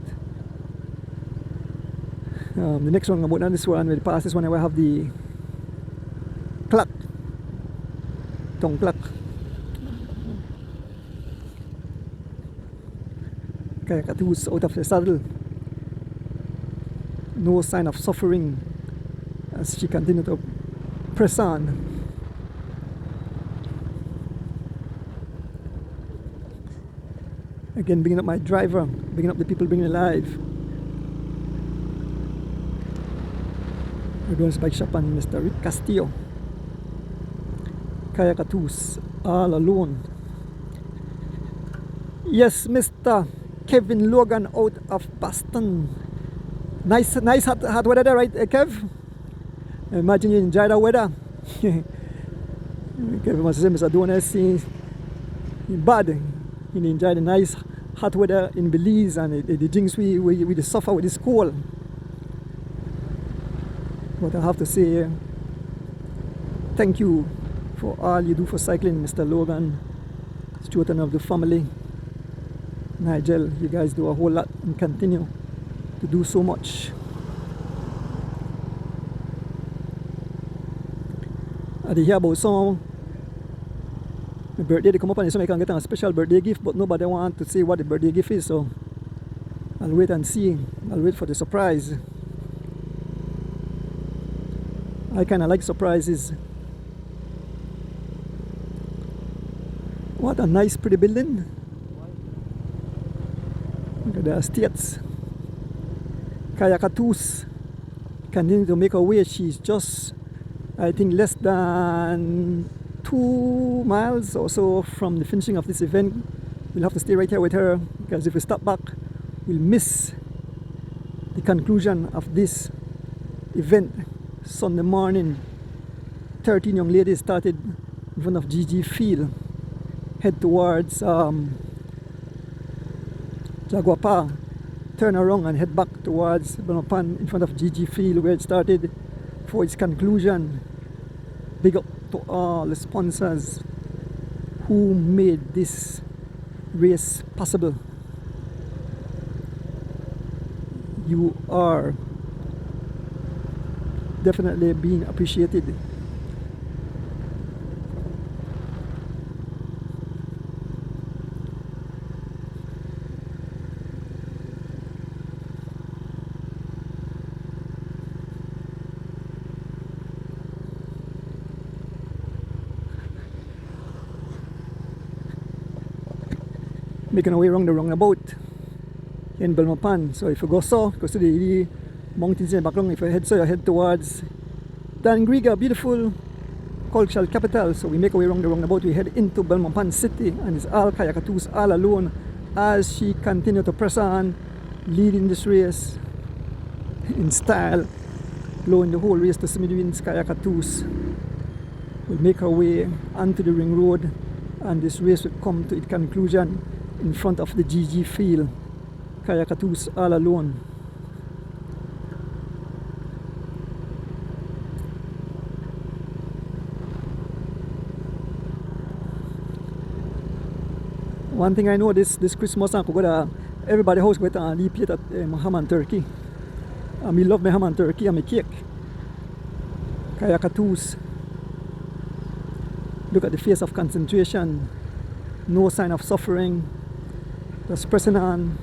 The next roundabout, not this one, we'll pass this one, I will have the clock. Tong clock. Kayakatus out of the saddle. No sign of suffering as she continued to press on. Again, bringing up my driver, bringing up the people bringing alive. We're going to bike shop on Mr. Rick Castillo. Kayakatus all alone. Yes, Mr. Kevin Logan out of Boston. Nice hot weather there, right, Kev? Imagine you enjoy the weather. Kevin must say, Mr. Donor, see bad. You enjoy the nice hot weather in Belize and the things we suffer with this cold. But I have to say, thank you for all you do for cycling, Mr. Logan, Stuart and of the family. Nigel, you guys do a whole lot and continue to do so much. I hear about some my birthday, they come up and say I can get a special birthday gift, but nobody wants to say what the birthday gift is, so I'll wait and see. I'll wait for the surprise. I kind of like surprises. What a nice pretty building. Look at the estates. Kayakatus continue to make her way. She's just, I think, less than 2 miles or so from the finishing of this event. We'll have to stay right here with her, because if we stop back, we'll miss the conclusion of this event. Sunday morning, 13 young ladies started in front of GG Field, head towards Jaguapa, turn around and head back towards Belmopan in front of GG Field where it started for its conclusion. Big up to all the sponsors who made this race possible. You are definitely being appreciated. Making our way around the roundabout in Belmopan. So if you go south, go to the mountains in the background. If you head south, you head towards Dangriga, beautiful cultural capital. So we make our way around the roundabout. We head into Belmopan city, and it's all Kayakatus all alone as she continues to press on, leading this race in style, blowing the whole race to smithereens. Kayakatus will make her way onto the ring road, and this race will come to its conclusion in front of the GG field. Kayakatus all alone. One thing I know this Christmas, everybody house going to leave plate at ham and turkey. I love my ham and turkey and my cake. Kayakatus. Look at the face of concentration. No sign of suffering. Just pressing on.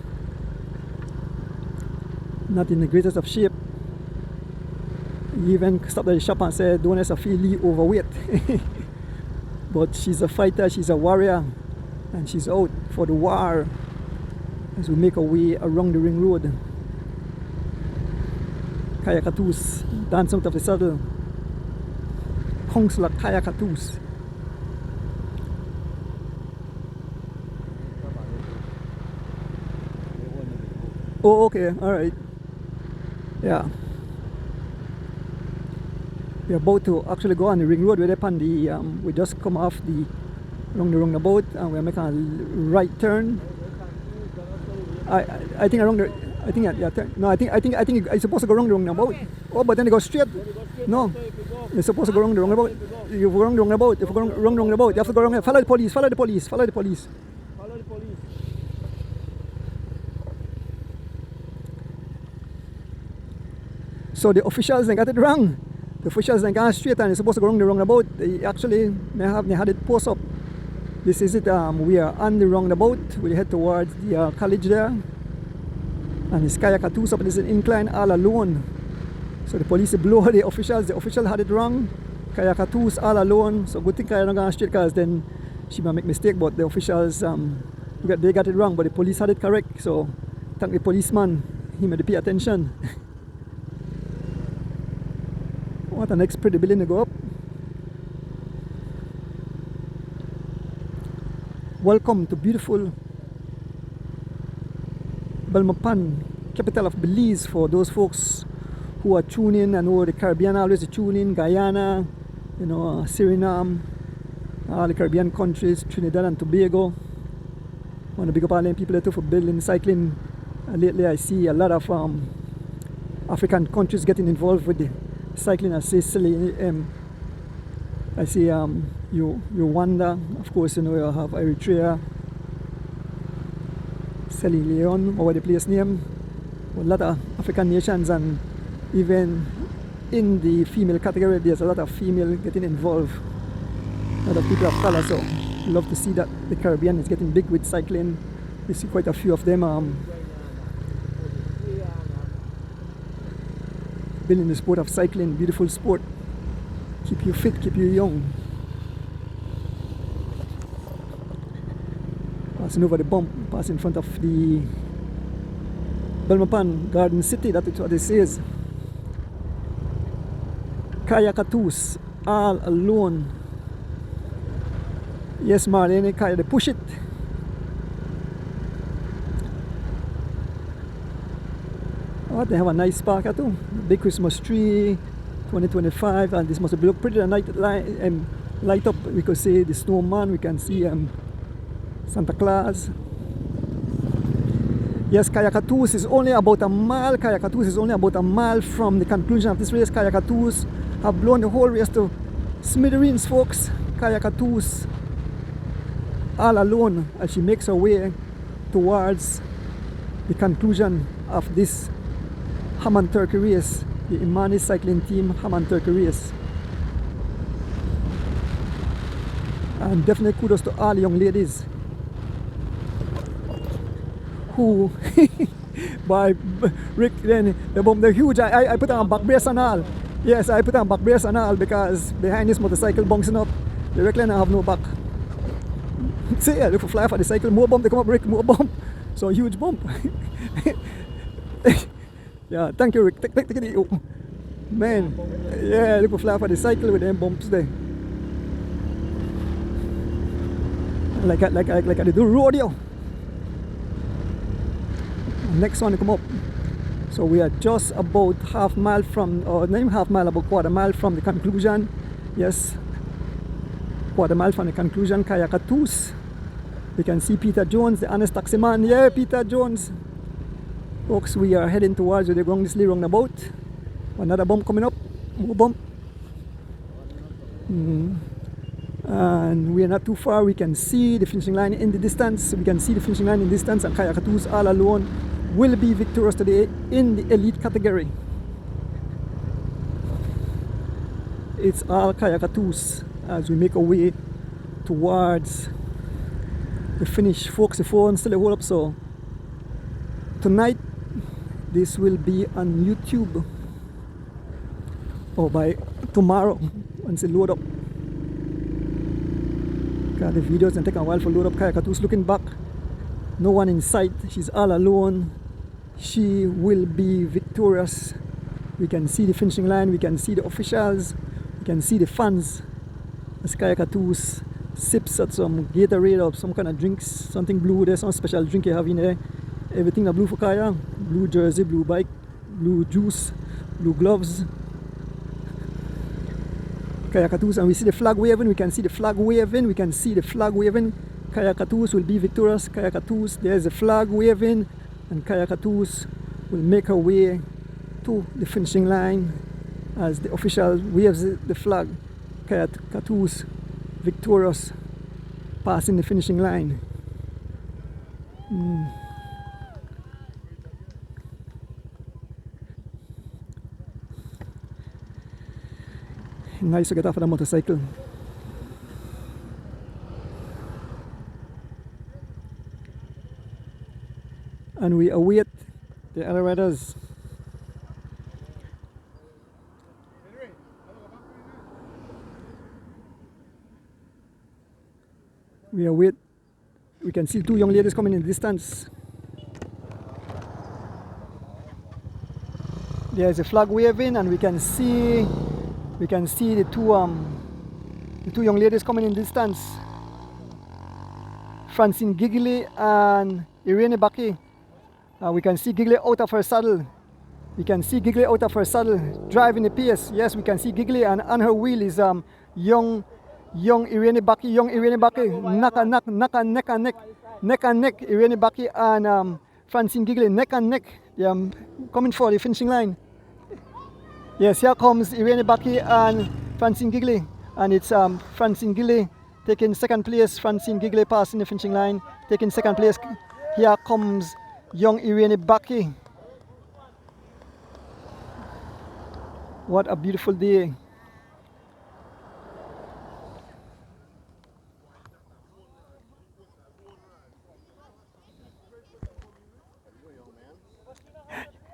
Not in the greatest of shape. He even stopped at the shop and said, "Don't let her feel overweight." But she's a fighter, she's a warrior, and she's out for the war as we make our way around the ring road. Kayakatus dance out of the saddle. Councillor Kayakatus. Oh, okay, all right. Yeah. We're about to actually go on the ring road. We're up on the, we just come off the roundabout, and we're making a right turn. I think around the, I think yeah, turn. No, I think it's supposed to go around the roundabout. Oh, but then they go straight. No, you're supposed to go around the roundabout. You go around the roundabout. If you go around the roundabout, you have to go around. Follow the police. Follow the police. Follow the police. Follow the police. So the officials they got it wrong. The officials they got straight and they're supposed to go around the roundabout. They actually they had it post up. This is it. We are on the roundabout. We head towards the college there. And it's Kayakatus up. This is an incline all alone. So the police blow the officials. The official had it wrong. Kayakatus all alone. So good thing Kaya not gonna straight, because then she might make mistake. But the officials they got it wrong. But the police had it correct. So thank the policeman. He made pay attention. What a next pretty building to go up. Welcome to beautiful Belmopan, capital of Belize. For those folks who are tuning, I know the Caribbean always tune in, Guyana, Suriname, all the Caribbean countries, Trinidad and Tobago. I want to big up all them people too for building cycling. Lately I see a lot of African countries getting involved with the cycling. I see I see Rwanda, of course, you have Eritrea, Sierra Leone, or the place name. A lot of African nations, and even in the female category, there's a lot of female getting involved. A lot of people of color, so love to see that the Caribbean is getting big with cycling. We see quite a few of them building the sport of cycling. Beautiful sport. Keep you fit, keep you young. Passing over the bump, passing in front of the Belmopan Garden City, that is what it says. Kayakatus, all alone. Yes, Marlene, Kaya, they push it. Oh, they have a nice park too. Big Christmas tree, 2025, and this must look pretty light up. We could see the snowman, we can see Santa Claus. Yes, Kayakatus is only about a mile. Kayakatus is only about a mile from the conclusion of this race. Kayakatus have blown the whole race to smithereens, folks. Kayakatus all alone as she makes her way towards the conclusion of this ham and turkey race the Imani cycling team Hammond Turkey race. And definitely kudos to all the young ladies who by Rick then the bomb the huge I put on back brace and all. Yes, I put on back brace and all because behind this motorcycle bouncing up, the Rick I have no back. See, I look for fly for the cycle, more bump, they come up Rick, more bump. So huge bump. Yeah, thank you Rick. Take it. Oh. Man, yeah, look for fly for the cycle with them bumps there. Like I do rodeo. Next one to come up. So we are just about half mile from, or not even half mile, about quarter mile from the conclusion. Yes, quarter mile from the conclusion, Kayakatus. We can see Peter Jones, the honest taxi man. Yeah, Peter Jones. Folks, we are heading towards where they're going this roundabout. Another bump coming up, more bump. And we are not too far. We can see the finishing line in the distance. We can see the finishing line in the distance, and Kayakatus all alone will be victorious today in the elite category. It's all Kayakatus as we make our way towards the finish. Folks, the phone still a hold up, so tonight this will be on YouTube, or by tomorrow once it load up. God, the videos and take a while for load up. Kayakatus looking back, no one in sight, she's all alone. She will be victorious. We can see the finishing line, we can see the officials, we can see the fans as Kayakatus sips at some Gatorade or some kind of drinks, something blue. There's some special drink you have in there. Everything that blue for Kaya, blue jersey, blue bike, blue juice, blue gloves. Kayakatus, and we see the flag waving, we can see the flag waving, we can see the flag waving. Kayakatus will be victorious. Kayakatus, there's a flag waving, and Kayakatus will make her way to the finishing line as the official waves the flag. Kayakatus victorious, passing the finishing line. Nice to get off of the motorcycle. And we await the other riders. We await. We can see two young ladies coming in the distance. There's a flag waving, and we can see the two young ladies coming in the distance. Francine Giggly and Irene Baki. We can see Giggly out of her saddle. We can see Giggly out of her saddle, driving the pace. Yes, we can see Giggly, and on her wheel is young Irene Baki. Young Irene Baki, neck and neck. Irene Baki and Francine Giggly, neck and neck. They are coming for the finishing line. Yes, here comes Irene Baki and Francine Giggly, and it's Francine Giggly taking second place. Francine Giggly passing the finishing line, taking second place. Here comes young Irene Baki. What a beautiful day.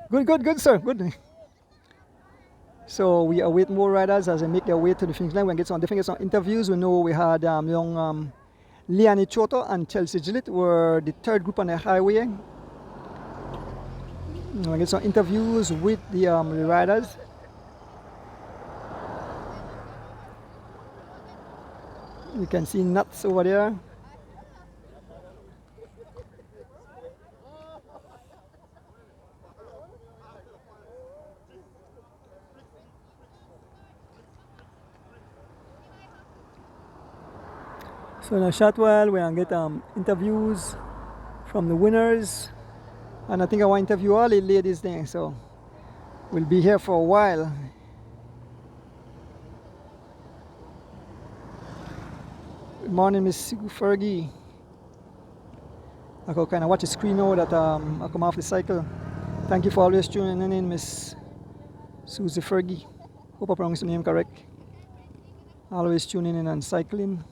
Good, sir. Good. So we await more riders as they make their way to the finish line. We're going to get some interviews. We know we had young Liani Choto and Chelsea Gillett were the third group on the highway. We'll get some interviews with the riders. You can see Nuts over there. So in a short while, we're going to get interviews from the winners. And I think I want to interview all the ladies there, so we'll be here for a while. Good morning, Miss Sue Fergie. I can kind of watch the screen now that I come off the cycle. Thank you for always tuning in, Miss Susie Fergie. Hope I pronounced the name correct. Always tuning in and cycling.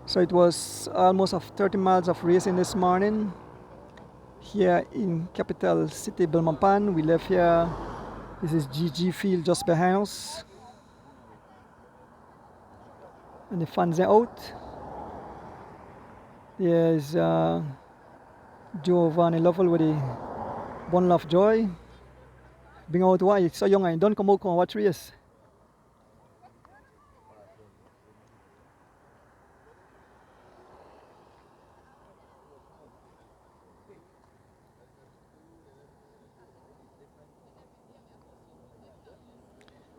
So it was almost 30 miles of racing this morning here in capital city Belmopan. We left here. This is GG Field just behind us. And the fans are out. There's Giovanni Lovell with the bundle of joy. Being out why so young and don't come out and watch race.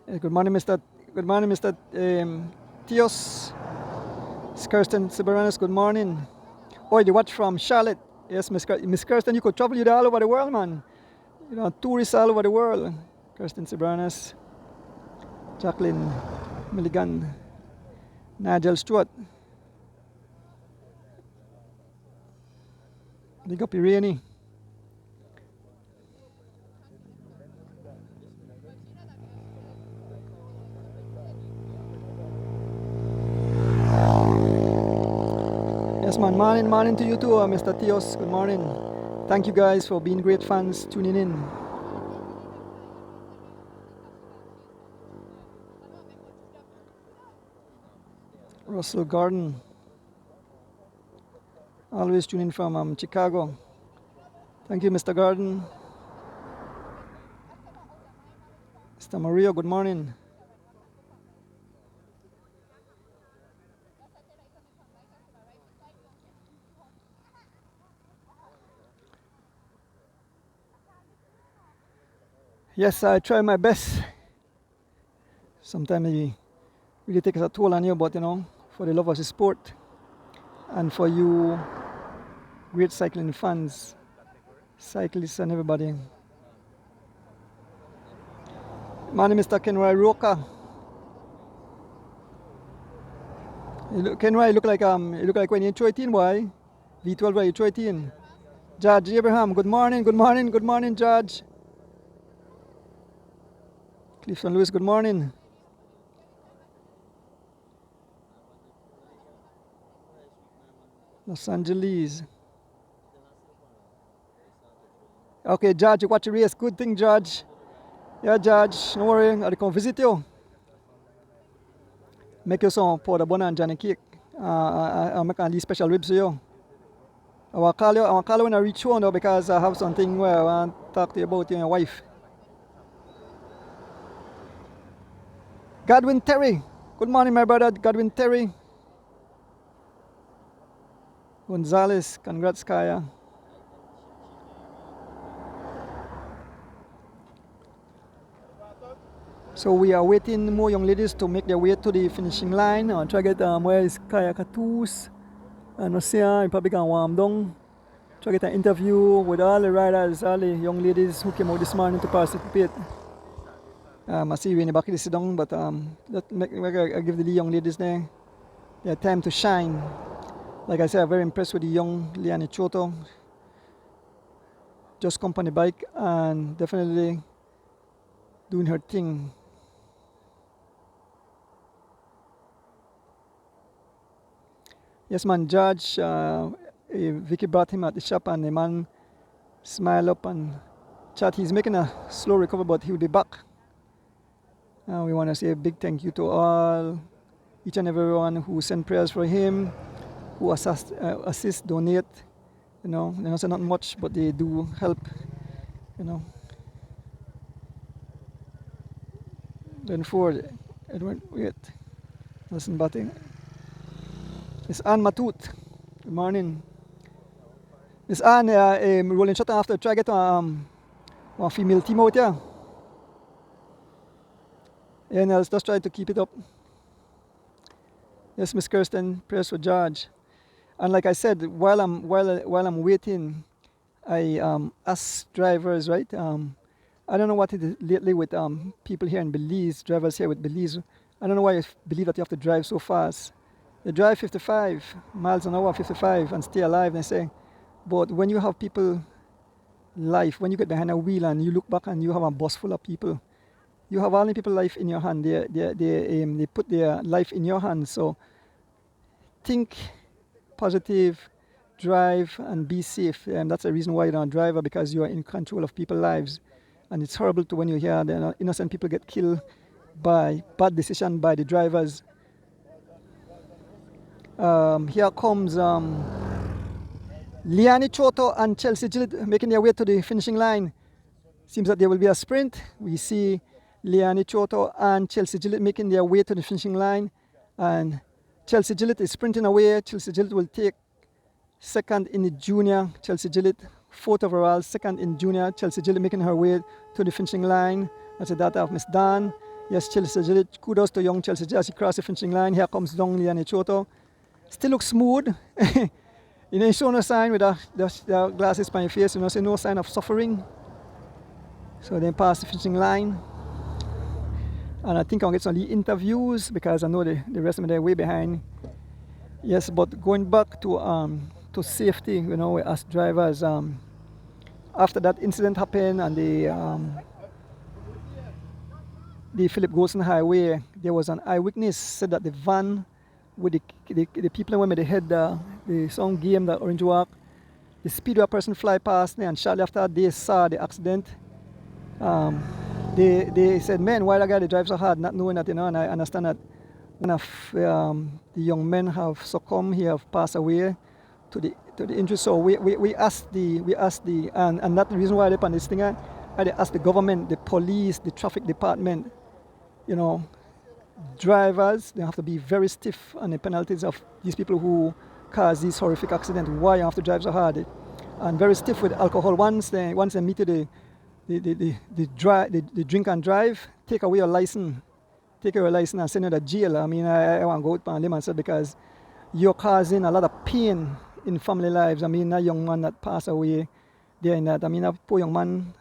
Good morning, Mr. Tios. Kirsten Siberanis, good morning. Oh, you watch from Charlotte. Yes, Miss Kirsten, you could travel all over the world, man. You know, tourists all over the world. Kirsten Siberanis, Jacqueline Milligan, Nigel Stewart. Big up Irene. Yes, man. Morning to you too, Mr. Tios. Good morning. Thank you guys for being great fans, tuning in. Russell Garden. Always tuning from Chicago. Thank you, Mr. Garden. Mr. Mario, good morning. Yes, I try my best. Sometimes it really takes a toll on you, but you know, for the love of the sport and for you great cycling fans, cyclists and everybody. My name is Mr. Kenroy Roca. Kenroy, you look like when you're 18, boy. V12 when you're 18. Judge Abraham, good morning, Judge. Clifton Lewis, good morning. Los Angeles. Okay, Judge, you watch the race. Good thing, Judge. Yeah, Judge, no worry. I'll come visit you. Make you some for the bun and Johnny cake. I'll make a special ribs for you. I will call you when I reach home though, because I have something where I want to talk to you about you and your wife. Godwin Terry. Good morning, my brother. Godwin Terry. Gonzalez. Congrats, Kaya. So we are waiting more young ladies to make their way to the finishing line. I'll try to get where is Kaya Katus and Osia. You probably can warm down. Try to get an interview with all the riders, all the young ladies who came out this morning to participate. I see you in the back of the sit down, but I give the young ladies their time to shine. Like I said, I'm very impressed with the young Liane Choto. Just come on the bike and definitely doing her thing. Yes, man, Judge, Vicky brought him at the shop and the man smiled up and chat. He's making a slow recovery, but he'll be back. We want to say a big thank you to all, each and everyone who sent prayers for him, who assist, donate. You know, they don't say not much, but they do help. You know. Then forward, Edward, wait, listen, batting. Miss Anne Matut. Good morning. Miss Anne, rolling shot after try to get one female team out here. And I'll just try to keep it up. Yes, Miss Kirsten, prayers for George. And like I said, while I'm waiting, I ask drivers, right? I don't know what it is lately with people here in Belize, drivers here with Belize. I don't know why I believe that you have to drive so fast. They drive 55 miles an hour, 55, and stay alive, they say. But when you have people life, when you get behind a wheel and you look back and you have a bus full of people, you have all the people life in your hand. They put their life in your hands. So think positive, drive, and be safe. That's the reason why you're a driver, because you are in control of people's lives. And it's horrible to when you hear that innocent people get killed by bad decision by the drivers. Here comes Liani Choto and Chelsea Gillett making their way to the finishing line. Seems that there will be a sprint. We see Liani Choto and Chelsea Gillett making their way to the finishing line. And Chelsea Gillett is sprinting away. Chelsea Gillett will take second in the junior. Chelsea Gillett, fourth overall, second in junior. Chelsea Gillett making her way to the finishing line. That's the data of Miss Dan. Yes, Chelsea Gillett. Kudos to young Chelsea Gillett as she crosses the finishing line. Here comes young Liani Choto. Still looks smooth. You know, show no sign with the glasses on your face. You know, see no sign of suffering. So then pass the finishing line. And I think I'll get some interviews because I know the rest of them are way behind. Yes, but going back to safety, you know, as drivers, after that incident happened and the Philip Golson Highway, there was an eyewitness said that the van with the people when they had the sound game, the Orange Walk, the speedway person fly past me, and shortly after they saw the accident, they said, man, why the guy drives so hard, not knowing that, you know, and I understand that one of the young men have succumbed, he have passed away to the injury. So we asked and that's the reason why I on this thing, I asked the government, the police, the traffic department, you know, drivers, they have to be very stiff on the penalties of these people who cause these horrific accidents. Why you have to drive so hard? And very stiff with alcohol. Once they meet the drink and drive, take away your license. Take away your license and send you to jail. I mean, I want to go out on them and say, because you're causing a lot of pain in family lives. I mean, that young man that passed away there in that. I mean, that poor young man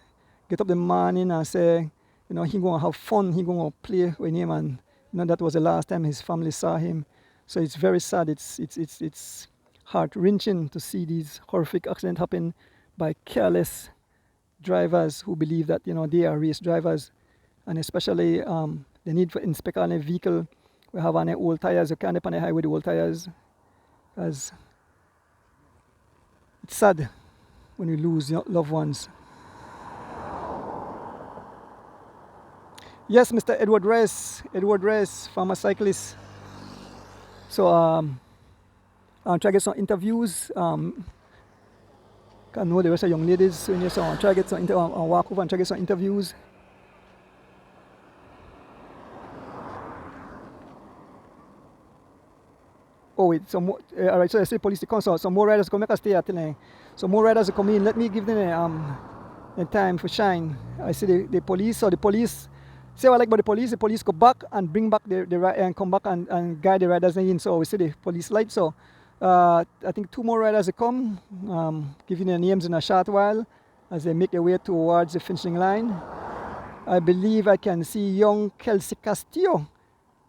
get up in the morning and say, you know, he going to have fun, he going to play with him, and you know, that was the last time his family saw him. So it's very sad. It's heart-wrenching to see these horrific accidents happen by careless drivers who believe that, you know, they are race drivers, and especially the need for inspect on a vehicle. We have on the old tires. You can't on the highway with the old tires, because it's sad when you lose your loved ones. Yes, Mr. Edward Reyes, farmer cyclist. So I'm trying to get some interviews. Can't know the rest of young ladies, so I'm trying to get some walk over and try to get some interviews. Oh wait, some more, all right, so I say police to come, so some more riders come, make us stay at tonight. So more riders come in, let me give them the time for shine. I see the police, so the police, say what I like about the police go back and bring back the and come back and guide the riders in. So we see the police light. So I think two more riders will come, giving their names in a short while as they make their way towards the finishing line. I believe I can see young Kelsey Castillo.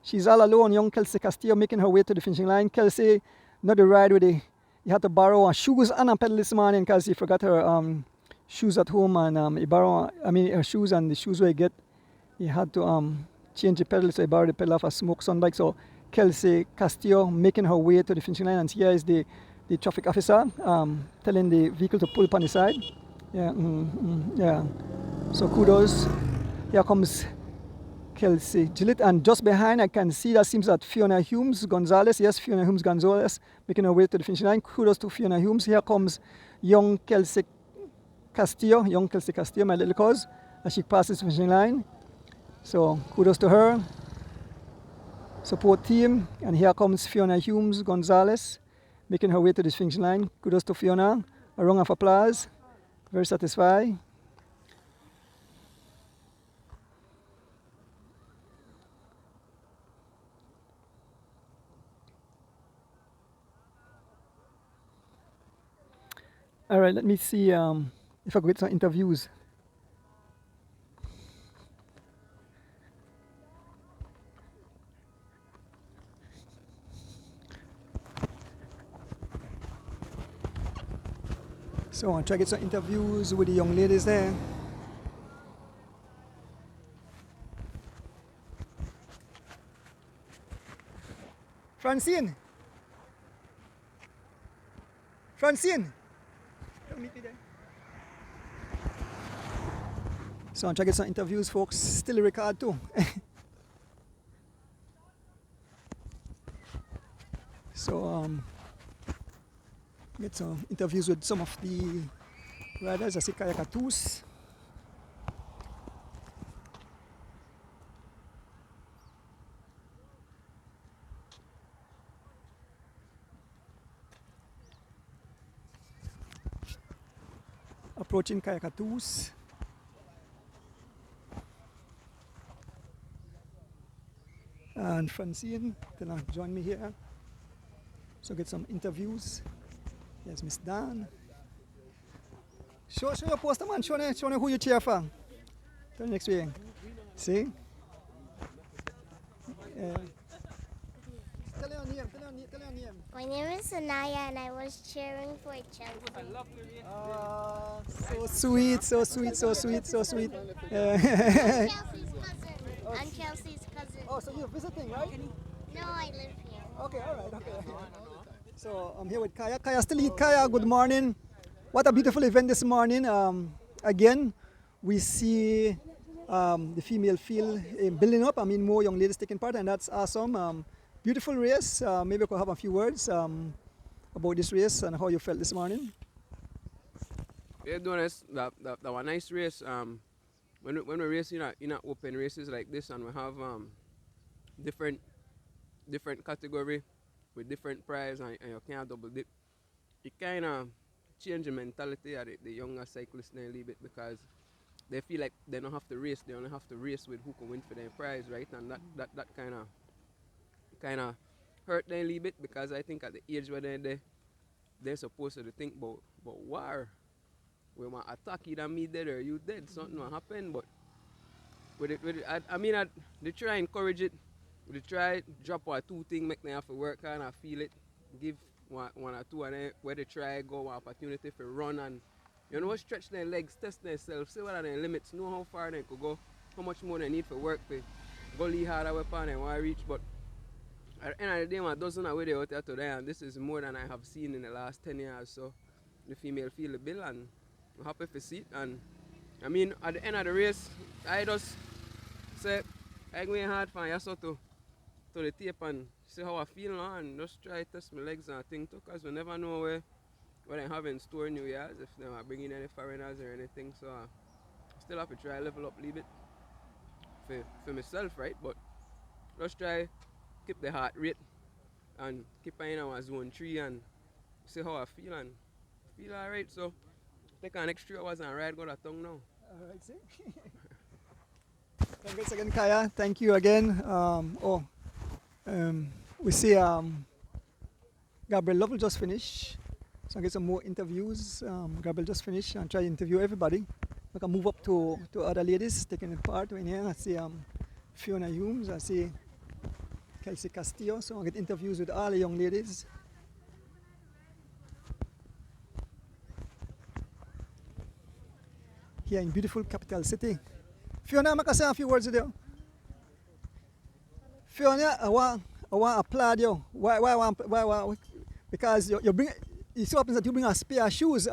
She's all alone, young Kelsey Castillo, making her way to the finishing line. Kelsey, not the ride with you had to borrow her shoes and a pedal this morning because she forgot her shoes at home, and her shoes and the shoes where you get, he had to change the pedal, so he borrowed the pedal off a Smoke Sun bike. So Kelsey Castillo making her way to the finishing line, and here is the traffic officer telling the vehicle to pull up on the side. Yeah. So kudos. Here comes Kelsey Gillett, and just behind I can see that seems that Fiona Humes Gonzalez. Yes, Fiona Humes Gonzalez making her way to the finishing line. Kudos to Fiona Humes. Here comes young Kelsey Castillo, my little cuz, as she passes the finishing line. So kudos to her. Support team. And here comes Fiona Humes Gonzalez making her way to the finishing line. Kudos to Fiona. A round of applause. Very satisfied. All right, let me see if I could get some interviews. So I'll try to get some interviews with the young ladies there. Francine. Francine. Come meet me there. So I'm trying to get some interviews, folks. Still record too. So get some interviews with some of the riders. I see Kayakatus. Approaching Kayakatus. And Francine, gonna join me here. So get some interviews. Yes, Miss Dan. Show your poster, man. Show me who you cheer for. Tell next week. See? Tell your name. My name is Sanaya and I was cheering for Chelsea. So sweet. Chelsea's cousin. I'm Chelsea's cousin. Oh, so you're visiting, right? No, I live here. Okay, all right, okay. So I'm here with Kaya. Kaya, still here. Kaya, good morning. What a beautiful event this morning. Again, we see the female field building up. I mean, more young ladies taking part, and that's awesome. Beautiful race. Maybe we could have a few words about this race and how you felt this morning. Yeah, to be honest, that was a nice race. When we race in open races like this, and we have different category with different prize, and you can't double dip, it kind of change the mentality of the younger cyclists a little bit, because they feel like they don't have to race, they only have to race with who can win for their prize, right? And that kind of hurt them a little bit, because I think at the age where they're supposed to think about war. We want to attack either me dead or you dead. Something will happen, but they try encourage it. They try drop 1 or 2 things, make them have to work hard and feel it. Give 1 or 2 and then where they try go 1 opportunity for run and stretch their legs, test themselves, see what are their limits, know how far they could go, how much more they need for work to go lead harder weapon and want to reach. But at the end of the day, man, doesn't know where they out there today, and this is more than I have seen in the last 10 years. So the female feel the bill, and I'm happy to see it. And I mean, at the end of the race, I just say I'm going hard for you to the tape and see how I feel now, and just try to test my legs and things too, because we never know what I have in store in New Year's, if they are bringing any foreigners or anything. So I still have to try level up a little bit for myself, right? But just try keep the heart rate and keep in our zone 3 and see how I feel, and feel alright. So take an extra hours and ride go to town now. Alright, see? Thanks again, Kaya. Thank you again. We see Gabriel Lovell just finished. So I get some more interviews. Gabriel just finished and try to interview everybody. We can move up to other ladies taking part in here. I see Fiona Humes. I see Kelsey Castillo. So I get interviews with all the young ladies. Here in beautiful capital city. Fiona, I'm going to say a few words with you. Fiona, I want to applaud you. Why? Because you bring. It so happens that you bring a spare shoes.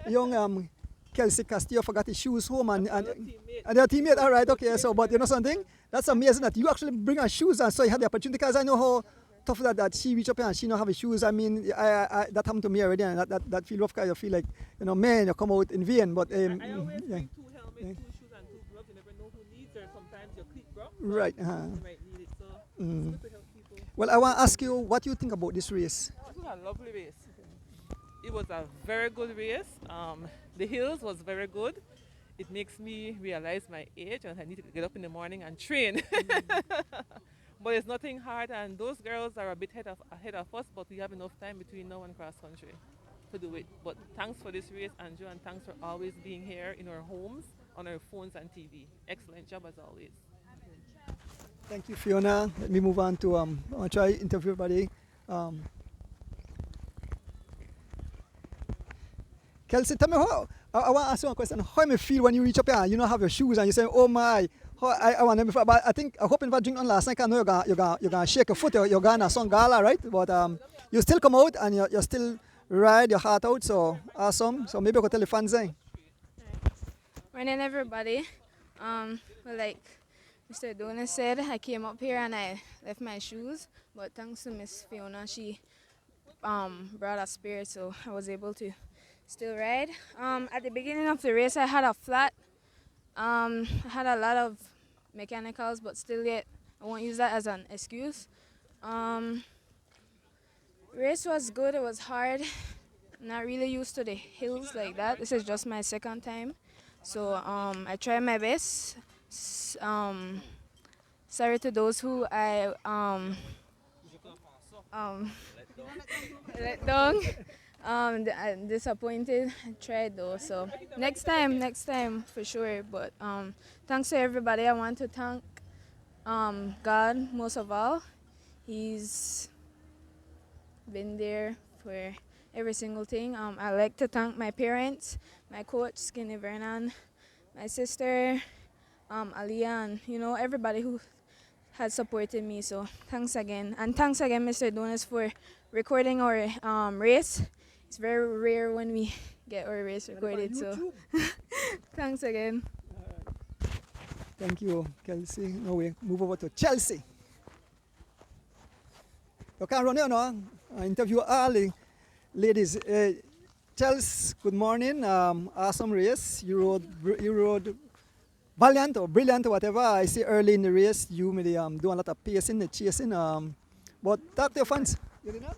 Young Kelsey Castillo forgot his shoes home, and their teammate. All right, okay. So, but you know something? That's amazing that you actually bring her shoes, and so you had the opportunity. Because I know how tough that she reached up here and she don't have his shoes. I mean, that happened to me already, and that feel rough. Because you feel like, man, you come out in vain. But I always bring 2 helmets, 2 shoes, and 2 gloves. You never know who needs it. Sometimes your cleat broke. Right. You might need it. So it's good to help people. Well, I want to ask you what you think about this race. It was a lovely race. It was a very good race. The hills was very good. It makes me realize my age and I need to get up in the morning and train. But it's nothing hard, and those girls are a bit ahead of us, but we have enough time between now and cross country to do it. But thanks for this race, Andrew, and thanks for always being here in our homes, on our phones and TV. Excellent job as always. Thank you, Fiona. Let me move on to I'll try to interview everybody. Kelsey, tell me how. I want to ask you a question. How you feel when you reach up here and you don't have your shoes and you say, "Oh my." How, I want them before, but I hope if I drink on last night, I know you're gonna shake your foot. You're gonna song gala, right? But you still come out and you still ride your heart out. So awesome. So maybe I could tell the fans. Morning, everybody. Well, like Mr. Dona said, I came up here and I left my shoes, but thanks to Miss Fiona, she brought a spirit, so I was able to still ride. At the beginning of the race, I had a flat. I had a lot of mechanicals, but still yet, I won't use that as an excuse. Race was good, it was hard. Not really used to the hills like that. This is just my second time. So I tried my best. Sorry to those who I let down. I'm disappointed. I tried though, so next time for sure. But thanks to everybody. I want to thank God most of all. He's been there for every single thing. I like to thank my parents, my coach Skinny Vernon, my sister Aliyah, and everybody who has supported me. So thanks again, and thanks again, Mr. Donis, for recording our race. It's very rare when we get our race recorded, so thanks again. Thank you, Kelsey. Now we move over to Chelsea. You can run here now. I interview all the ladies. Chelsea, good morning. Awesome race. You rode valiant or brilliant or whatever. I see early in the race you maybe do a lot of pacing, chasing. But talk to your fans. You did not?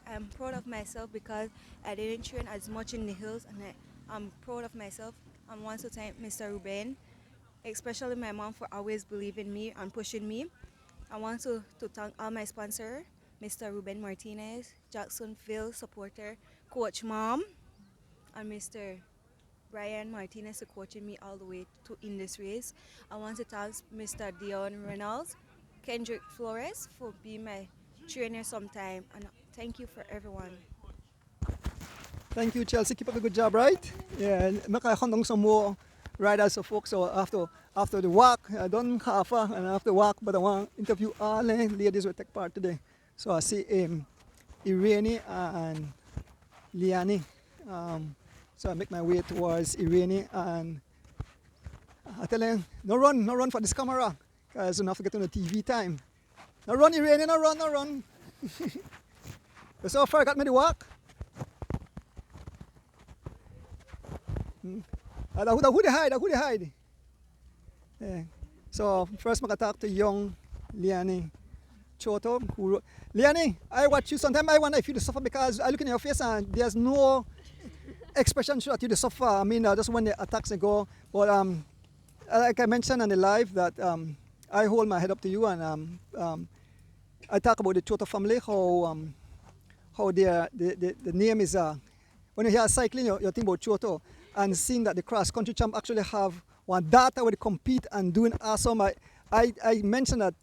I'm proud of myself because I didn't train as much in the hills, and I'm proud of myself. I want to thank Mr. Ruben, especially my mom, for always believing me and pushing me. I want to thank all my sponsors, Mr. Ruben Martinez, Jacksonville supporter, Coach Mom, and Mr. Brian Martinez for coaching me all the way in this race. I want to thank Mr. Dion Reynolds, Kendrick Flores for being my trainer sometime, and thank you for everyone. Thank you, Chelsea. Keep up a good job, right? Yeah, and makakondong some more riders of folks. So after the walk, I done half and after walk, but I want to interview all the ladies who take part today. So I see Irene and Liani. So I make my way towards Irene, and I tell them, no run for this camera, because you have to get on the TV time. No run, Irene, no run. So far I got me the walk. Who they hide? Yeah. So first I talk to young Liani Choto. Liani, I watch you sometimes. I wonder if you suffer because I look in your face and there's no expression show that you suffer. I mean, just when the attacks go. But like I mentioned on the live that I hold my head up to you, and I talk about the Choto family, how the name is. When you hear cycling, you think about Choto, and seeing that the cross country champ actually have one data where they compete and doing awesome. I mentioned that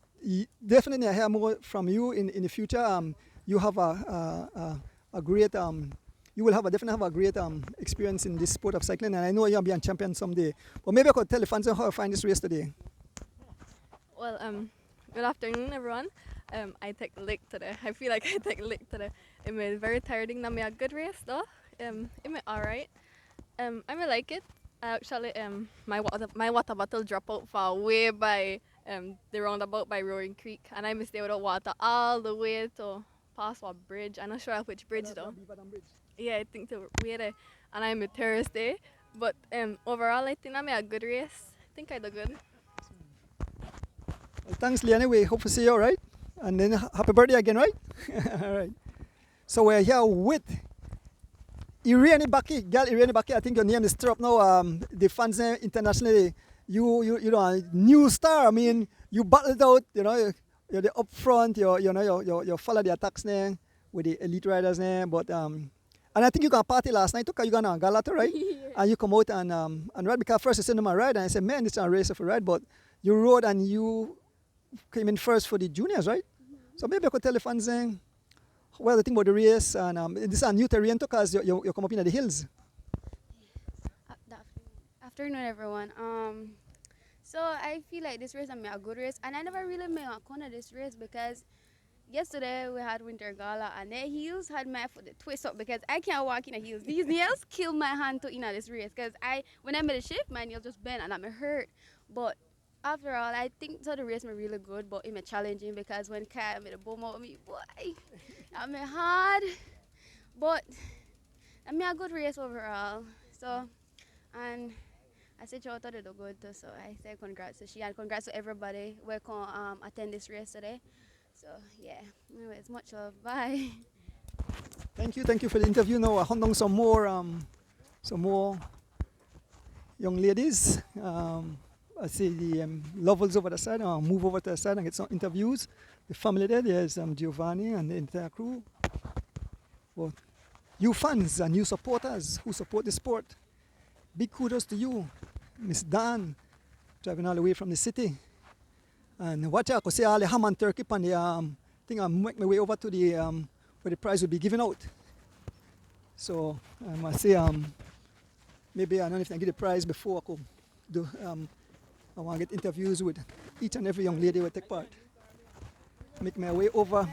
definitely I hear more from you in the future. You have a great you will definitely have a great experience in this sport of cycling, and I know you'll be a champion someday. But maybe I could tell the fans how I find this race today. Well, good afternoon, everyone. I take a lick today. I feel like I take a lick today. It was very tiring. Not me a good race though. It was alright. I may like it. Actually, my water bottle dropped out far away by the roundabout by Roaring Creek, and I missed there without water all the way to past a bridge. I'm not sure which bridge though. Yeah, I think the way there, and I'm a Thursday. But overall, I think I made a good race. I think I did good. Well, thanks, Liane. We hope to see you, all right? And then happy birthday again, right? All right. So we're here with Irene Baki. Girl, Irene Baki, I think your name is stirred up now. The fans internationally, you know, a new star. I mean, you battled out, you know, you're the up front, you follow the attacks there with the elite riders there. But and I think you got a party last night, you got a gala, right? Yeah. And you come out and ride, because first you sent them a ride, and I said, man, this is a race of a ride. But you rode and you came in first for the juniors, right? Mm-hmm. So maybe I could tell the fans what do you think about the race? And this is a new terrain because you come up in the hills. Afternoon, everyone. So I feel like this race is a good race, and I never really made a corner this race because yesterday we had winter gala, and the heels had my foot twist up because I can't walk in the heels. These nails killed my hand to in this race because when I made a shift, my nails just bent and I'm hurt. But after all, I think so the race was really good, but it was challenging because when Kai made a boom out of me, boy, I'm hard. But I made a good race overall. So, and I said she thought it do good too, so I say congrats to she and congrats to everybody who can attend this race today. So yeah, anyways, much love. Bye. Thank you for the interview. Now I hunt down some more young ladies. I see the Lovels over the side. I'll move over to the side and get some interviews. The family there's Giovanni and the entire crew. Well, you fans and you supporters who support the sport, big kudos to you. Miss Dan, driving all the way from the city. And watch out, I could see all the ham and turkey on the thing. I'll make my way over to the where the prize will be given out. So I must say maybe I don't know if I can get the prize before I could do I want to get interviews with each and every young lady who will take part. Make my way over.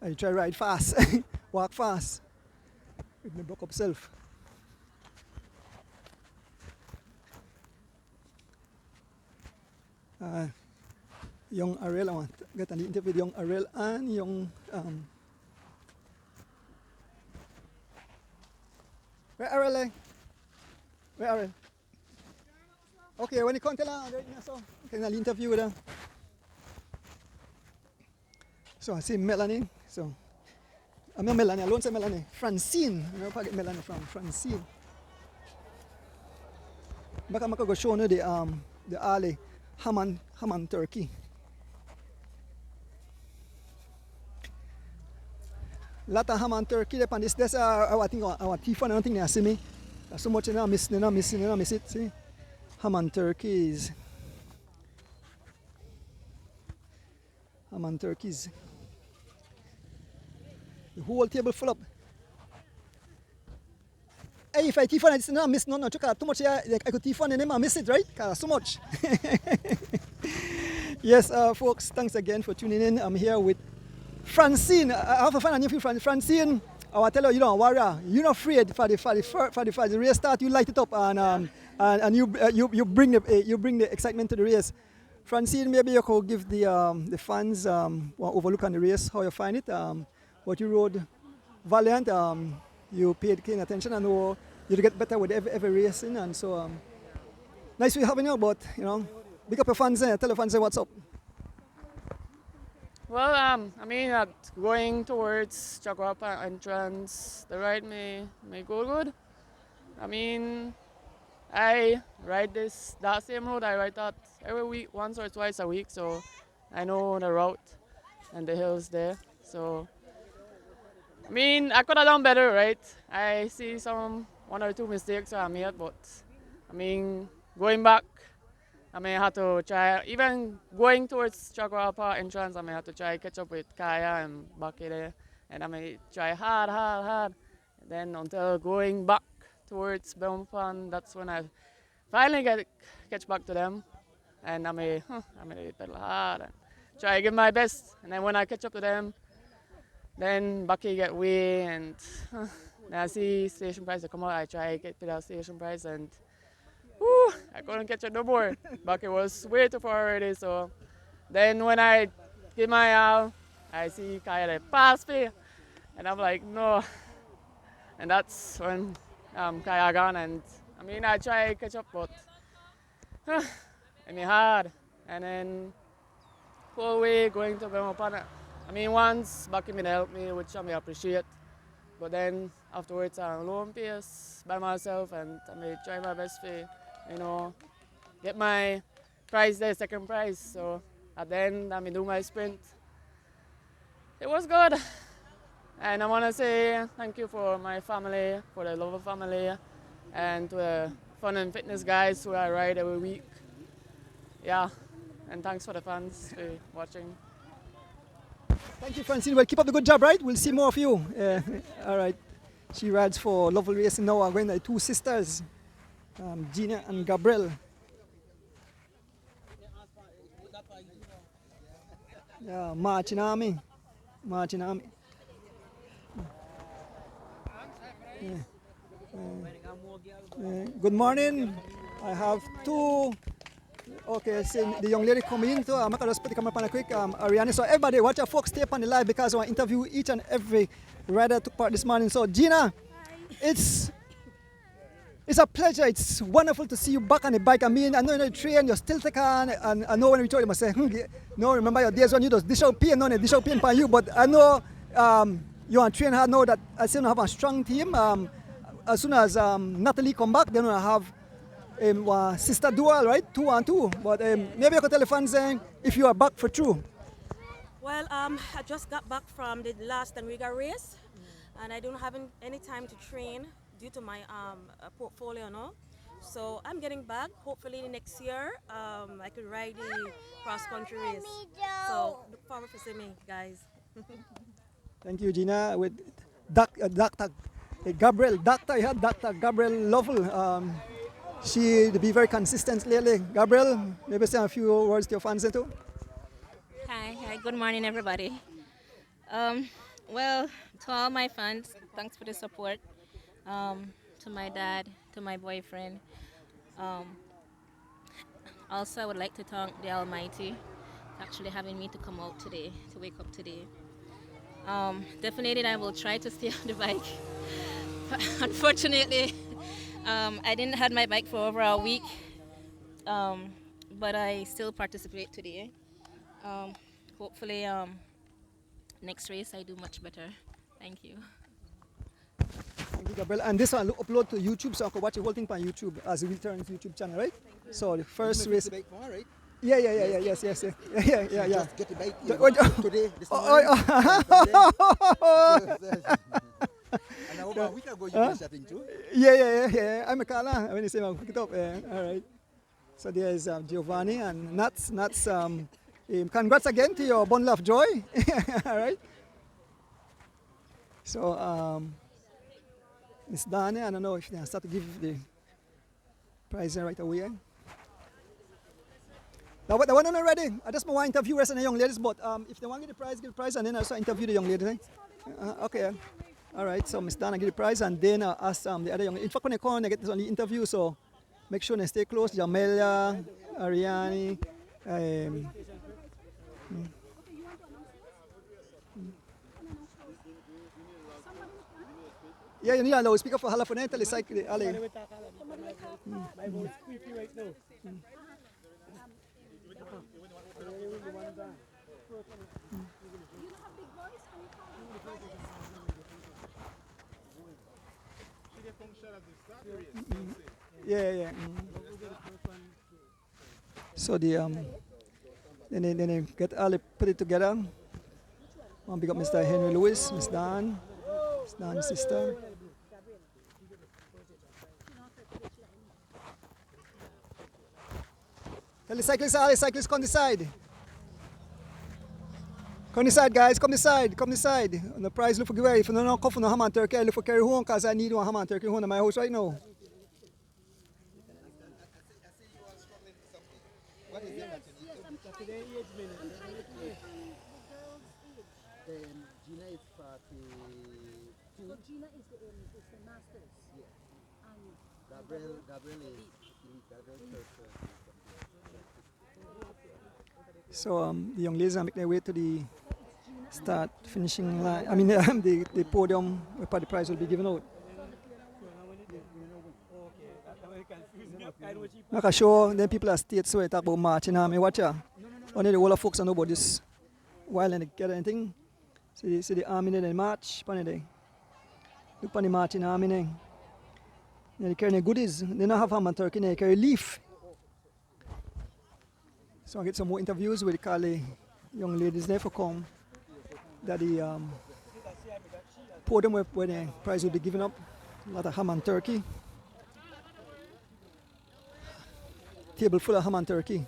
I try to ride fast, walk fast with my broke up self. Young Ariel, I want to get an interview with young Ariel and young where Ariel? Where Ariel? Okay, when you come tell her, so can I interview with her? So I see Melanie. So I'm not Melanie, I don't say Melanie. Francine. I don't forget Melanie from Francine. Back I'm going to show you the alley ham and turkey. Lot of ham and turkey upon this. That's I think our teeth and I don't think they see me. There's so much I miss it. See? Ham and turkeys. Ham and turkeys. The whole table full up. Hey, if I teeth on it, I miss no too much. I could teeth on and I miss it, right? So much. Yes, folks, thanks again for tuning in. I'm here with Francine. I have a fan of you, Francine. I will tell you, you know, warrior, you're not afraid for the race start. You light it up and you bring the excitement to the race. Francine, maybe you could give the fans one overlook on the race, how you find it. What you rode valiant. You paid keen attention and you get better with every racing, and so nice we having you. But you know, big up your fans there. Tell your fans what's up. Well, I mean, going towards Chaguapa entrance, the ride may go good. I mean, I ride that same road. I ride that every week, once or twice a week, so I know the route and the hills there. So, I mean, I could have done better, right? I see one or two mistakes I made, but I mean, going back, I may have to try, even going towards Chaguapa entrance, I may have to try catch up with Kaya and Baki there. And I may try hard. Then until going back towards Belmpan, that's when I finally catch back to them. And I may pedal hard and try to give my best. And then when I catch up to them, then Baki get way and then I see station price to come out, I try to get to that station price and whew, I couldn't catch it no more. Baki was way too far already. So then when I give my out, I see Kaya they pass me. And I'm like, no. And that's when Kaya gone. And I mean, I try to catch up, but it's hard. And then whole way going to Belmopana. I mean, once Baki helped me, which I may appreciate. But then afterwards, I'm low on pace by myself, and I may try my best to, you know, get my prize there, second prize. So at the end, I may do my sprint. It was good. And I want to say thank you for my family, for the Lover family, and to the fun and fitness guys who I ride every week. Yeah, and thanks for the fans for watching. Thank you, Francine. Well, keep up the good job, right? We'll see more of you. All right. She rides for Lovell Racing now. I'm going to two sisters, Gina and Gabrielle. Yeah, marching army. Marching army. Yeah. Good morning. I have two. Okay, so the young lady coming in, so I'm going to just put the camera on a quick. Ariane, so everybody, watch your folks, stay up on the live because I want to interview each and every rider that took part this morning. So Gina, it's a pleasure. It's wonderful to see you back on the bike. I mean, I know you're on the train, you're still taking on, and I know when we told you, must say, no, remember your days when you just dish out pain, no, dish out pain for you, but I know you're on train hard now that I still have a strong team. As soon as Natalie come back, then we'll have sister duel, right? 2-on-2. But maybe you could tell the fans if you are back for true. Well, I just got back from the last Breakaways race, and I don't have any time to train due to my portfolio, no. So I'm getting back. Hopefully next year, I could ride the cross-country race. So look forward to seeing me, guys. Thank you, Gina. With Dr. Gabrielle, Dr. Gabrielle Lovell. She be very consistent lately. Gabrielle, maybe say a few words to your fans too. Hi, good morning, everybody. Well, to all my fans, thanks for the support. To my dad, to my boyfriend. Also, I would like to thank the Almighty for actually having me to come out today, to wake up today. Definitely, I will try to stay on the bike. Unfortunately, I didn't have my bike for over a week, but I still participate today. Hopefully, next race I do much better. Thank you. Thank you, Gabrielle. And this I'll upload to YouTube, so I can watch the whole thing on YouTube as it returns YouTube channel, right? So the first race. Right? Yeah, yes. Yeah. Just get the bike today, this And about a week ago, you did that thing too? Yeah. I'm a Kala. When you say, I'll pick it up. All right. So there's Giovanni and Nats. Congrats again to your bundle of joy. All right. So, Miss Dani, I don't know if they start to give the prize right away. Now, the one already. I just want to interview rest of the young ladies, but if they want to give the prize, and then I'll start interview the young ladies. Okay. All right. So Miss Dana give the prize, and then ask the other young. In fact, when they come, they get this only interview. So make sure they stay close. Jamelia, Ariane. Yeah, you need a loudspeaker for Halafoneta, the cycle. Yeah. So then they get all put it together. One big up Mr. Henry Lewis, Miss Dan's sister. Tell the cyclists come this side. Come this side, guys, come this side. And the prize look for giveaway. If you don't know, come for no ham and turkey, I look for carry home because I need one ham and turkey home in my house right now. What is it? Gina is 42. So Gina is the masters. Yeah. And Gabrielle is elite. So the young ladies are making their way to the start finishing line. I mean the podium where the prize will be given out. Like I show then people are states so they talk about marching army. Watch ya. Only the whole of folks know about this while they get anything. See the army then they march. Look on the marching army then. They carry goodies. They don't have ham and turkey, they carry leaf. So I get some more interviews with the young ladies there for come. That the podium where the prize will be given up. A lot of ham and turkey. Table full of ham and turkey.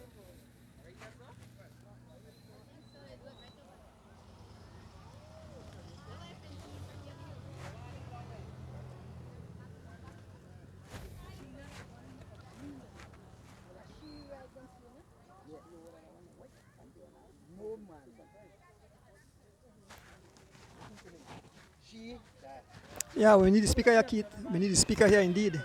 Yeah, we need the speaker here, Keith. We need the speaker here indeed.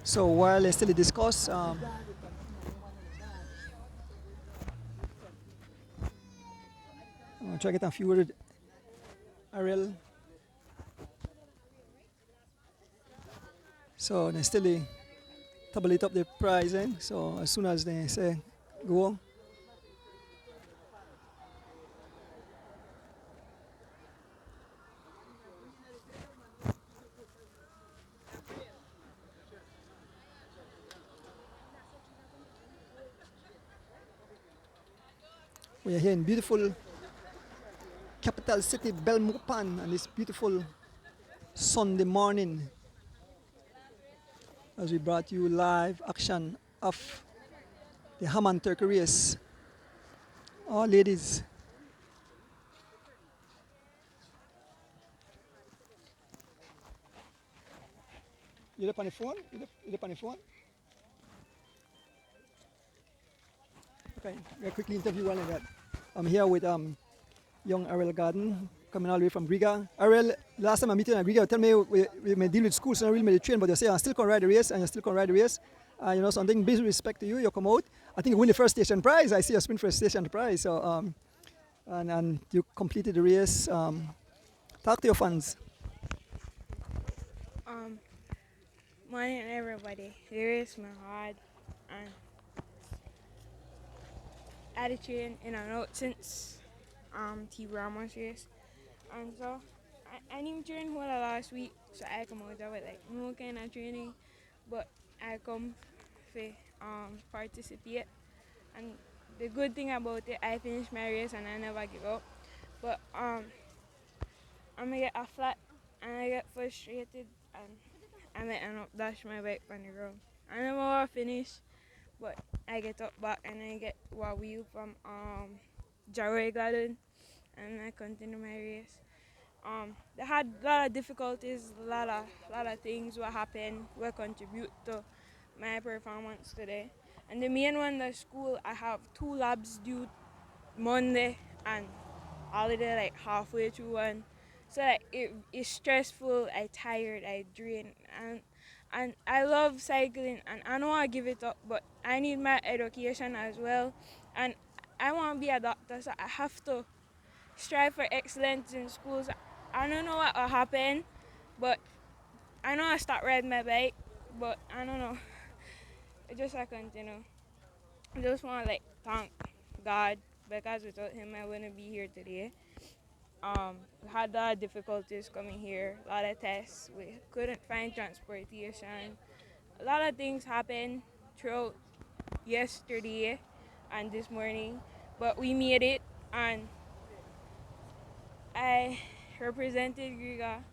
So while they still discuss, I'm going to try to get a few words. Ariel. So they still tabulate up the pricing. So as soon as they say go, we are here in beautiful capital city Belmopan on this beautiful Sunday morning as we brought you live action of the ham and turkey race. All ladies. You up on the phone? You up on the phone? Okay, we'll quickly interview one of that. I'm here with young Ariel Garden, coming all the way from Riga. Ariel, last time I met you in Riga, tell me we may deal with schools, so I really made the train, but you say I still can ride the race, and you still can ride the race. You know, something big respect to you. You come out. I think you win the first station prize. I see you sprint for a station prize. So, and you completed the race. Talk to your fans. Morning everybody. The race my hard and I had train in a note since T Ramos race. And so I didn't train whole last week, so I come out with like no kind of training. But I come for participate, and the good thing about it, I finished my race and I never give up. But I'm gonna get a flat and I get frustrated and I might end up dash my bike on the ground. I never want to finish, but I get up back and I get a wheel from Jarroy Garden and I continue my race. They had a lot of difficulties, a lot of things what happened, what contribute to my performance today. And the main one, the school, I have 2 labs due Monday and holiday like halfway through one. So like, it's stressful, I tired, I drained, and I love cycling and I don't want to give it up, but I need my education as well. And I want to be a doctor, so I have to strive for excellence in schools. I don't know what will happen, but I know I start riding my bike, but I don't know. I continue. I just want to like thank God because without him I wouldn't be here today. We had a lot of difficulties coming here, a lot of tests. We couldn't find transportation. A lot of things happened throughout yesterday and this morning, but we made it and I represented Riga.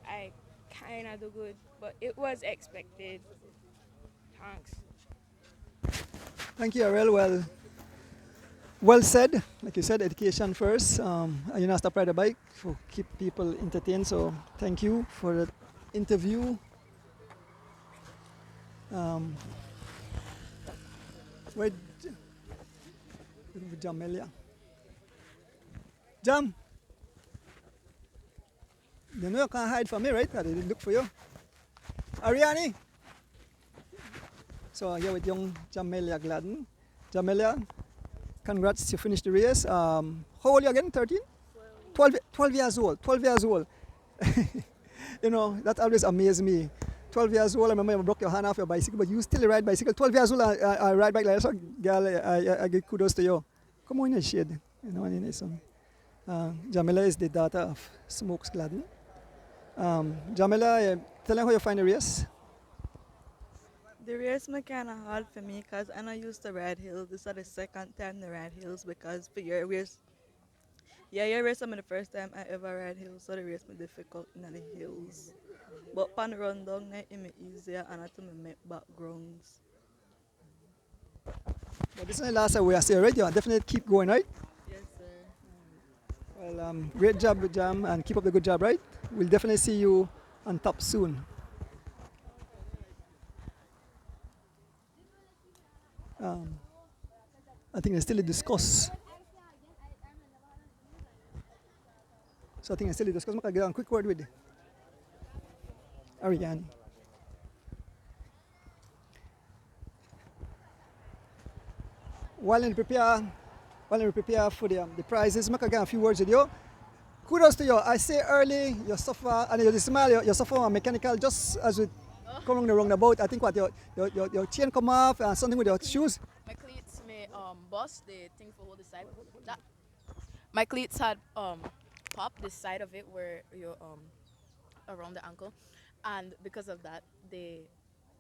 I kind of do good, but it was expected. Thanks. Thank you, Ariel. Well said. Like you said, education first. And you know, stop ride a bike to keep people entertained. So thank you for the interview. Where Jamelia? Jam. You know you can't hide from me, right? I didn't look for you. Ariani. So here with young Jamelia Gladden. Jamelia, congrats, you finished the race. How old are you again? 13? 12 years old. 12 years old. You know, that always amazed me. 12 years old, I remember you broke your hand off your bicycle, but you still ride bicycle. 12 years old, I ride bike like that. So, girl, I give kudos to you. Come on in the shade. You know, in the sun. Jamila is the daughter of Smokes Gladden. Jamila, tell them how you find the race. The race was kind of hard for me because I not used to ride hills. This is the second time to ride hills because for your race, your race was the first time I ever ride hills, so the race was difficult in the hills. But pan run down, it was easier and I to make backgrounds. But this is the last time we are here, right? You definitely keep going, right? Yes, sir. Well, great job, Jam, and keep up the good job, right? We'll definitely see you on top soon. I think they still discuss So I think I still discuss. I can get a quick word with Ariane. While we prepare for the prizes, I can get a few words with you. Kudos to you. I say early, you suffer, and you smile, you suffer a mechanical just as we come along the roundabout. I think what your chain come off and something with your shoes. My cleats may bust the thing for hold the side. That my cleats had popped the side of it where you around the ankle, and because of that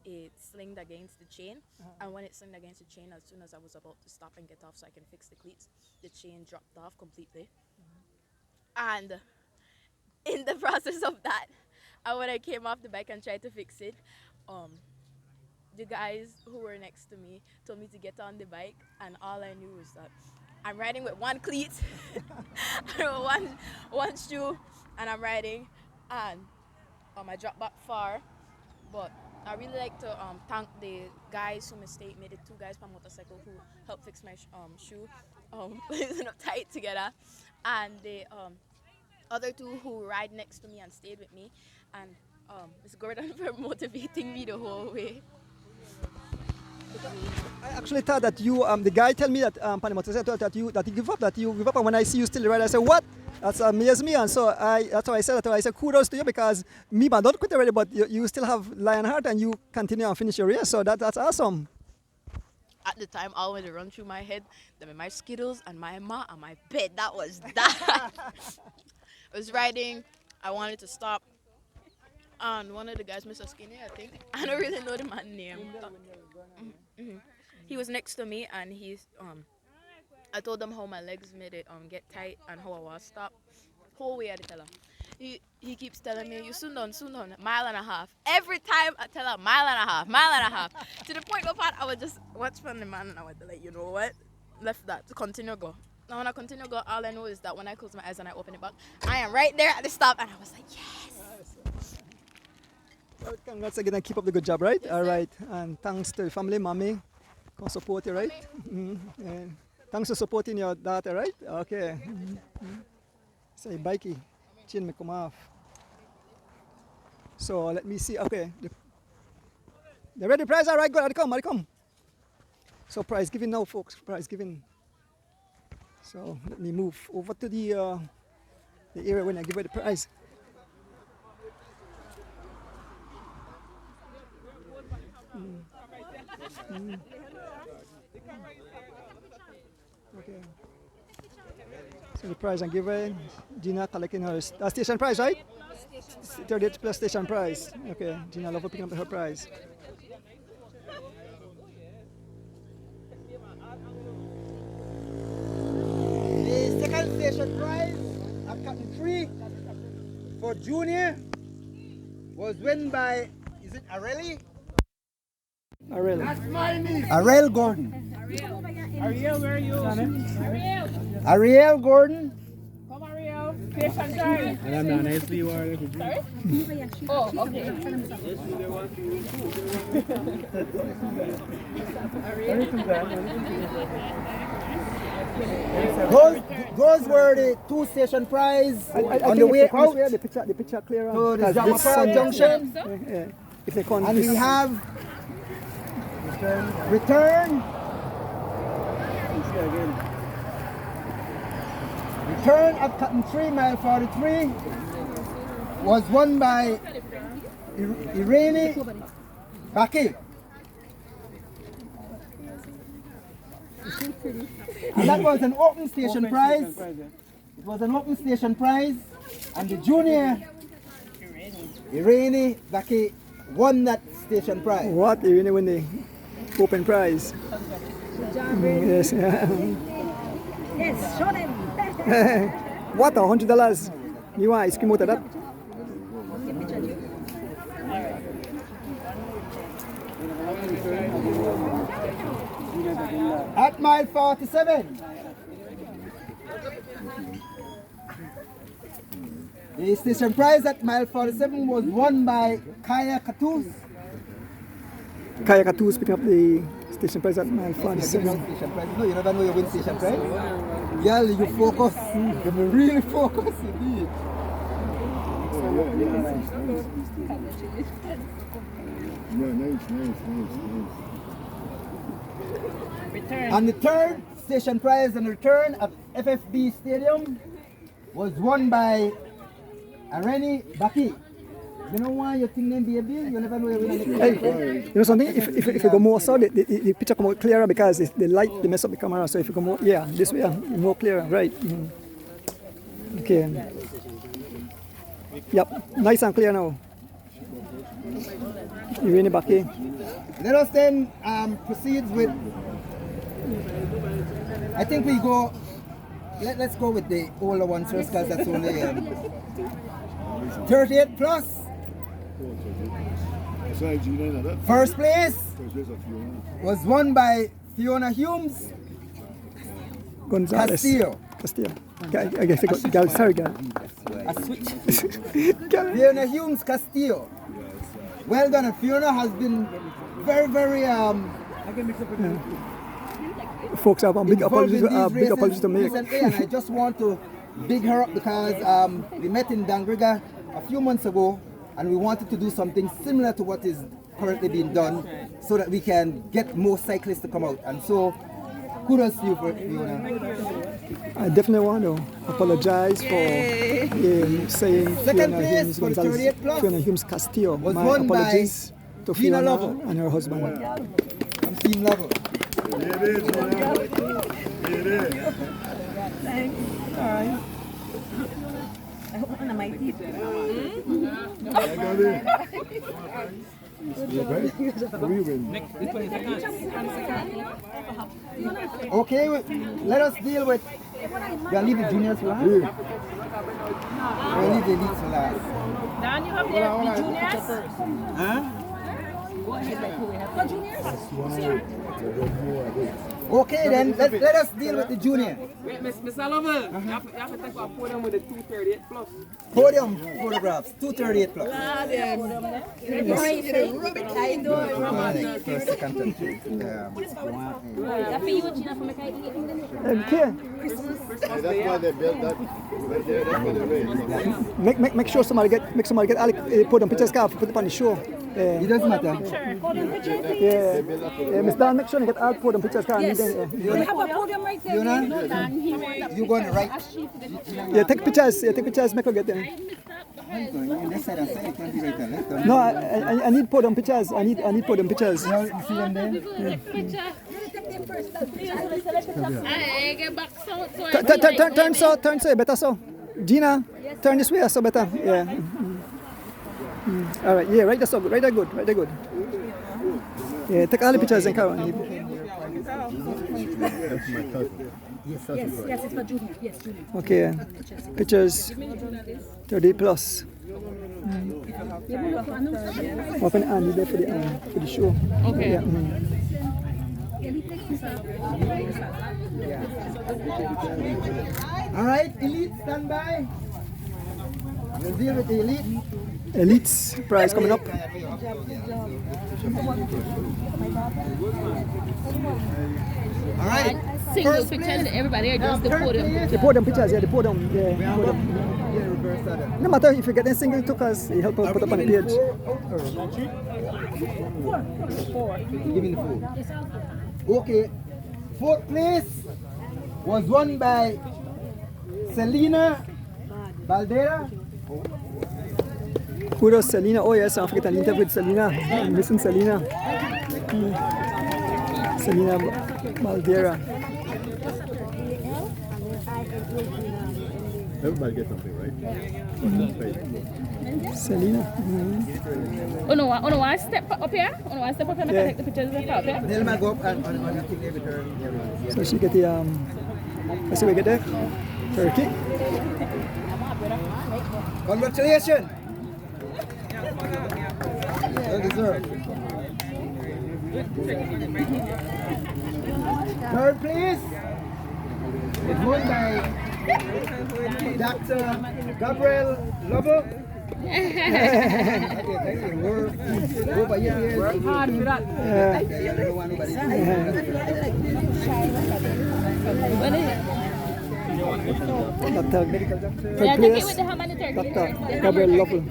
it slinged against the chain. And when it slinged against the chain, as soon as I was about to stop and get off so I can fix the cleats, the chain dropped off completely. And in the process of that, and when I came off the bike and tried to fix it, the guys who were next to me told me to get on the bike, and all I knew was that I'm riding with one cleat, one shoe, and I'm riding, and I dropped back far. But I really like to thank the guys who made it 2 guys per motorcycle who helped fix my shoe, placing up tight together, and the other 2 who ride next to me and stayed with me, and Ms. Gordon for motivating me the whole way. I actually thought that you, the guy tell me that that you give up, and when I see you still ride, I said, what? That's amazed me, and so that's why I said that. I said kudos to you, because me, man, don't quit already, but you still have lion heart and you continue and finish your race, so that's awesome. At the time, all went to run through my head, my Skittles and my ma and my bed. That was that. I was riding, I wanted to stop, and one of the guys, Mr. Skinny, I think, I don't really know the man's name. He was next to me, and I told him how my legs made it get tight and how I was stop. Whole way I tell him. He keeps telling me, you soon done, 1.5 miles. Every time I tell him 1.5 miles. To the point of I would just watch from the man, and I would be like, you know what? Left that to continue go. Now when I continue go, all I know is that when I close my eyes and I open it back, I am right there at the stop, and I was like, yes. Well, congrats again and keep up the good job, right? Yes, all right, and thanks to the family, mommy, can support you, right? And thanks for supporting your daughter, right? Okay. Say, bikey, chin may come off. So let me see. Okay, the ready prize. All right, good. I come. So prize giving now, folks. Prize giving. So let me move over to the area when I give away the prize. Okay. So the prize and giveaway, Gina collecting her station prize, right? 38 plus station prize. Okay, Gina love picking up her prize. The second station prize at Captain 3 for junior was won by, is it Areli? Arel. That's my name. Ariel Gordon. Ariel, where are you? Ariel Gordon. Come, Ariel. Station time. And I'm not nicely you are. Sorry? Oh, okay. Those were the 2 station prize on the way out the picture clear to the Zamapara Junction. Yeah. If they can't, and we have return at Cotton 3, mile 43 was won by Irene Baki. And that was an open station prize. It was an open station prize, and the junior Irene Baki won that station prize. What? Irene won the open prize. Good job, yes. Yes, show them. What? $100? You want ice cream out of that? At mile 47, the station prize at mile 47 was won by Kaya Katus. Kaya Katus picking up the station prize at mile 47. No, you never know you win station prize. Girl, you focus. You really focus indeed. And the third station prize and return at FFB Stadium was won by Areni Baki. You know why you think them baby? You never know you're going to Hey, you know something? If you go more so, the picture come out clearer because the light they mess up the camera. So if you go more, yeah, this way, more clearer, right? Okay. Yep, nice and clear now. You really back here. Let us then proceed with. I think we go. Let's go with the older ones first because that's only 38 plus. First place was won by Fiona Humes. Gonzalez. Castillo. I guess I got sorry, girl. A switch. Fiona Humes Castillo. Well done. And Fiona has been very folks have a big apologies to make. Recently, and I just want to big her up because we met in Dangriga a few months ago and we wanted to do something similar to what is currently being done so that we can get more cyclists to come out. And so, kudos to you for Fiona. I definitely want to apologize for saying Second Fiona place Humes for the Gonzalez, 38 plus Fiona Humes Castillo. was My won apologies by to Gina Fiona Lovell and her husband. from Team Level. Thanks. All right. I hope one of my teeth. Okay, let us deal with. We'll leave the juniors for last. We'll leave the elites for last. Dan, you have the juniors? Huh? Go ahead. For juniors? Okay, then let us deal with the junior. Wait, Mr. Lovell, you have to take a podium with the 238 plus. Podium photographs, 238 plus. First, second, and That's why they built that. Make sure somebody get Alec put on pictures card put it on the show. It doesn't matter. Yeah, Miss Dan, make sure you get Alec put on pictures card. Yes. We have a podium right there. You going to write? Yeah, take pictures. Yeah, take pictures. Make her get them. No, I need podium pictures. I need podium pictures. You see them there? Turn so, better so. Gina, turn this way so better. Yeah. All right, yeah, right there so good. Right there good. Yeah, take all the pictures and carry on. Yes, it's for junior. Yes, junior. Okay, pictures 30 plus. Open Andy there for the show. Okay. Yeah. All right, elite, stand by. We'll deal with the elite. Elites prize coming up. All right. Single pictures, everybody, or just the podium? The podium pictures, yeah, the podium. Yeah, no matter if you get a single took us, it help us put up on the page. Four. Give me the four. Okay. Fourth place was won by Selena Baldera. Kudos Selena. Oh yes, I forget an interview with Selena. I'm missing Selena. Selena Baldera. Everybody gets something, right? Selena. Oh no, I step up here? Oh no, I step up here and take the pictures and up here? They'll go up and on the thing with her. So she get the let's see we get there. Turkey. Congratulations. Well deserved. Third place is won by Dr. Gabriel Lobo. Work hard for that. Dr. Medical Doctor. Third Yeah, take it place, with the ham and the turkey. Dr. Gabriel Lovell.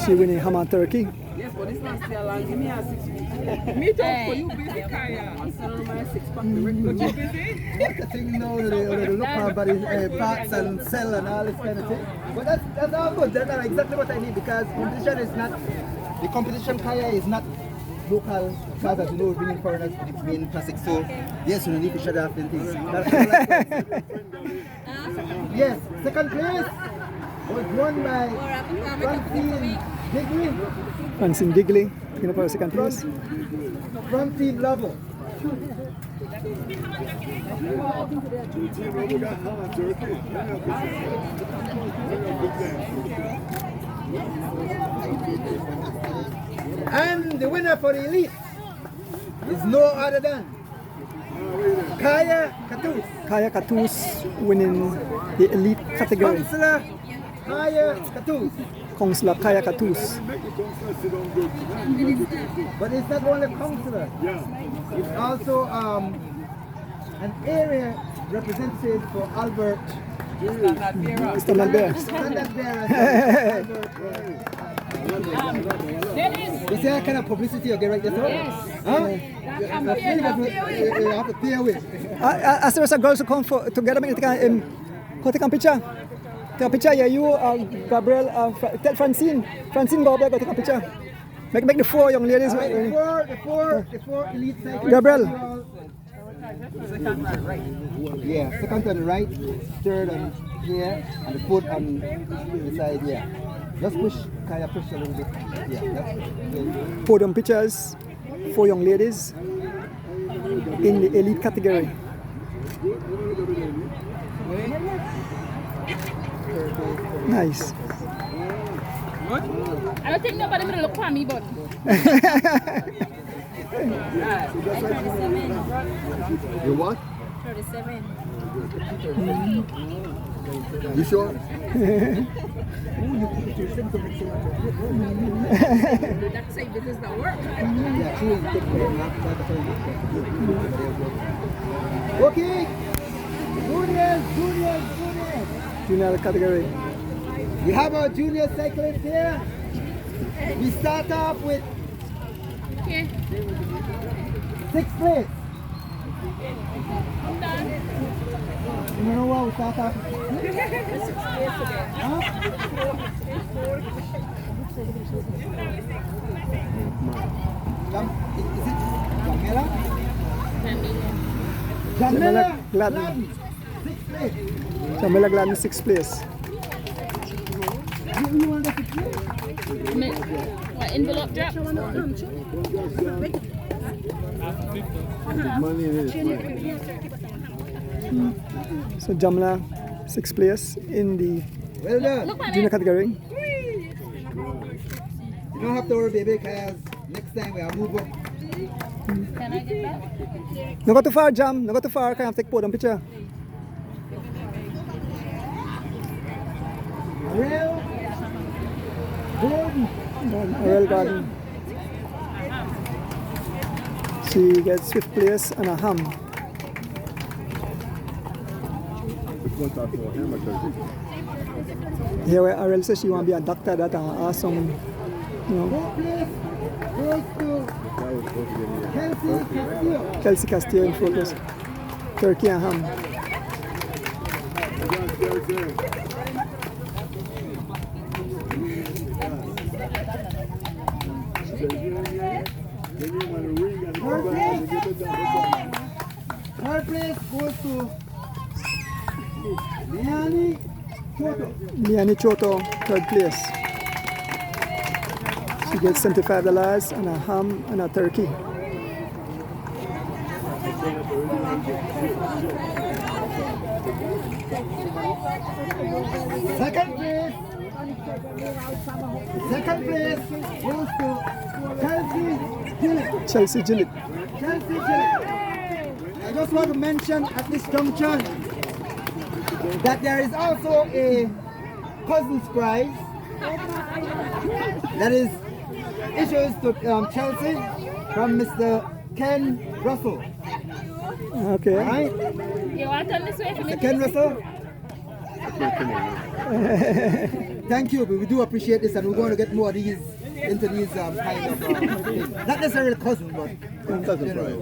She winning ham and turkey. Yes, but it's not still long. Give me a 6 weeks. Me too, for you busy, Kaya. I'm selling my 6 pack. But you busy? What's the thing now, they look at body parts and cell and all this kind of thing. But that's all good. That's not exactly what I need because competition is not, the competition Kaya is not local because as you know, we're bringing foreigners to being plastic. So, yes, you need to shut off and things. That's all I Yes, second place was won by Francine Digley. Francine Digley, picking up our second place. From Team Level. And the winner for the elite is no other than Kaya Katus. Kaya Katus winning the elite category. Councillor Kaya Katus. Councillor Kaya Katus. But it's not only councillor. It's also an area representative for Albert. Standard bearer. Standard bearer. You see that kind of publicity you get right there? Yes. Huh? You have to pay away. As there is a girls who come together, take a picture. Take a picture, yeah, you, Gabriel, tell Francine. Francine, go up there, go take a picture. Make the four young ladies. The four elite cyclists. Gabriel. Second on the right. Yeah, second on the right, third on here, and the fourth on the side here. Just push, Kaya push a little bit. Yeah, that's good. Podium pictures, four young ladies in the elite category. Nice. I don't think nobody will look for me, but. You what? 37. You sure? That's say this is the work. Okay. Juniors. Junior category. We have our junior cyclists here. We start off with 6th place. You know what we start off with? Huh? Is it Jamila? Jamila Gladden. 6th place. Jamila Gladden, 6th place. You want to get 6th place? What envelope drop? So Jamila, 6th place in the Well done. junior category. You don't have to worry, baby, because next time we are move up. Can I get back? No go too far, Jam. No go too far. Can I take podium picture? Real Gordon. Royal Garden. She gets 5th place and a ham. Here where Ariel says she want to be a doctor, that awesome, you know. Kelsey Castillo in focus. Turkey and ham. Third place goes to Liani Choto. Liani Choto, 3rd place. She gets $75 and a ham and a turkey. Second place goes to Chelsea Gillett. I just want to mention at this juncture that there is also a cousin's prize that is issued to Chelsea from Mr. Ken Russell. Okay. All right? You want to turn this way for me? Mr. Ken Russell. Thank you, but we do appreciate this, and we're going to get more of these into these kind of things. Not necessarily cousin, but Cousin prize.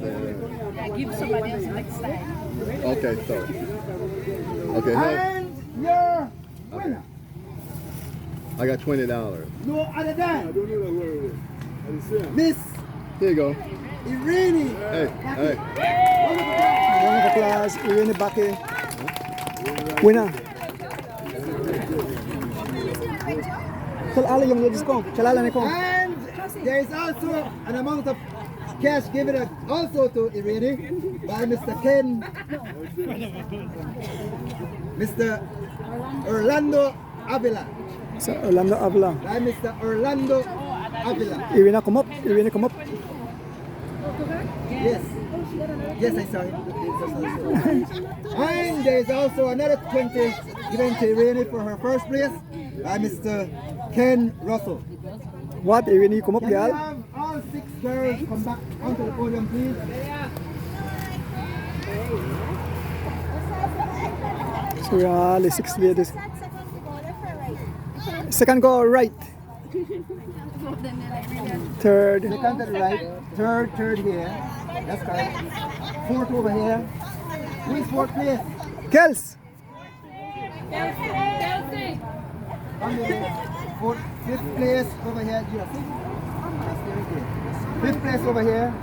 Yeah, give somebody else next time. Okay, so. Okay, now And your winner. I got $20. No other than Miss Here you go. Irene. Hey, hey. Round of applause, Irene Baki. Winner. Tell all the young ladies come. Tell all of them come. And there is also an amount of cash given also to Irene by Mr. Ken, Mr. Orlando Avila. So Orlando Avila. By Mr. Orlando Avila. Irene come up. Irene come up. Yes. Yes, I saw him. And there is also another 20 given to Irene for her first place by Mr. Ken Russell. What? Irene, you come up, Can we girl? have all 6 girls come back onto the podium, please? So we are all the 6 ladies. Second go right. Third. Second to the right. Third here. That's correct. Fourth over here. Who is fourth place? Kels. Fifth place over here. Fifth place over here.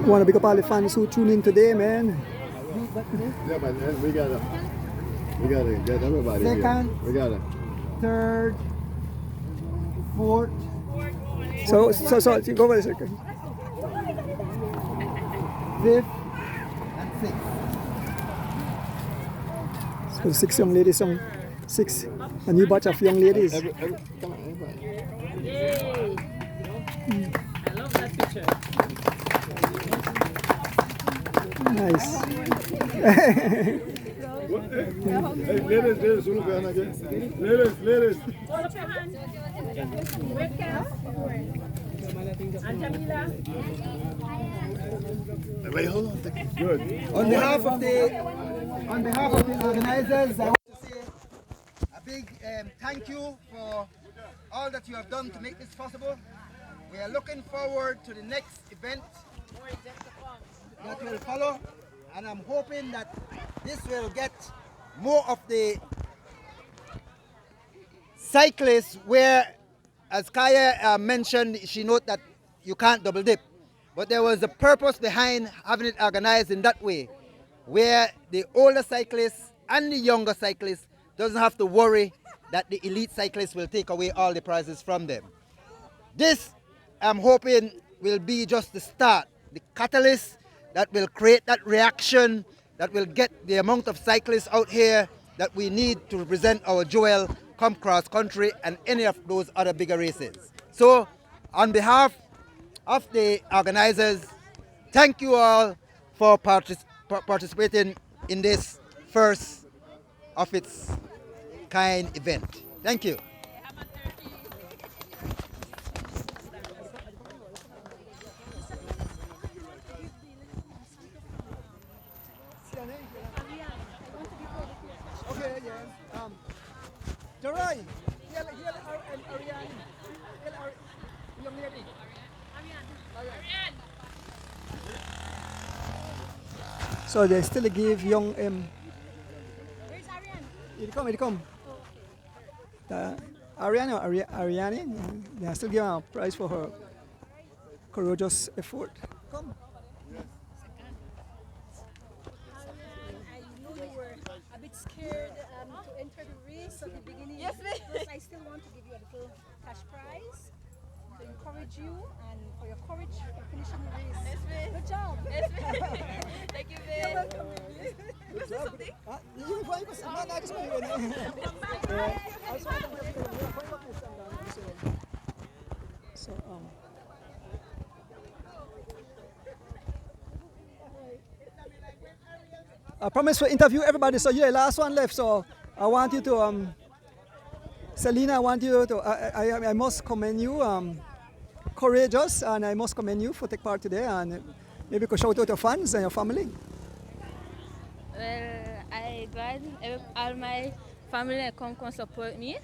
Want to pick up all the fans who tune in today, man. Yeah, but we gotta get everybody Second. here. We gotta. Third. Fourth. So go over a second. Fifth and sixth. So 6 young ladies, 6. A new batch of young ladies. Come on, everybody. Yay! I love that picture. Nice. Hey, ladies, look behind again. Ladies. Hold up your hand. Red cap. And Jamila. Wait, hold on. Good. On behalf of the organizers, I want to say a big thank you for all that you have done to make this possible. We are looking forward to the next event that will follow, and I'm hoping that this will get more of the cyclists where, as Kaya mentioned, she noted that you can't double dip. But there was a purpose behind having it organized in that way, where the older cyclists and the younger cyclists doesn't have to worry that the elite cyclists will take away all the prizes from them. This, I'm hoping, will be just the start, the catalyst that will create that reaction, that will get the amount of cyclists out here that we need to represent our jewel come cross country and any of those other bigger races. So, on behalf of the organizers, thank you all for participating in this first of its kind event. Thank you. Okay, yeah. Jorai, here Ariane. Young lady. So they still give young Where's Ariane? Here come. Ariane or Ariane, they still give her a prize for her courageous effort. Come. I know you were a bit scared to enter the race at the beginning. Yes, ma'am. Because I still want to give you a little cash prize to encourage you and for your courage for finishing the race. Yes, ma'am. Good job. Yes, ma'am. Thank you, ma'am. You're welcome. You say something? So, I promise to interview everybody, so yeah, last one left, so I want you to Selena, I want you to, I must commend you, courageous, and I must commend you for take part today, and maybe you could shout out your fans and your family. Well, I glad all my family come support me,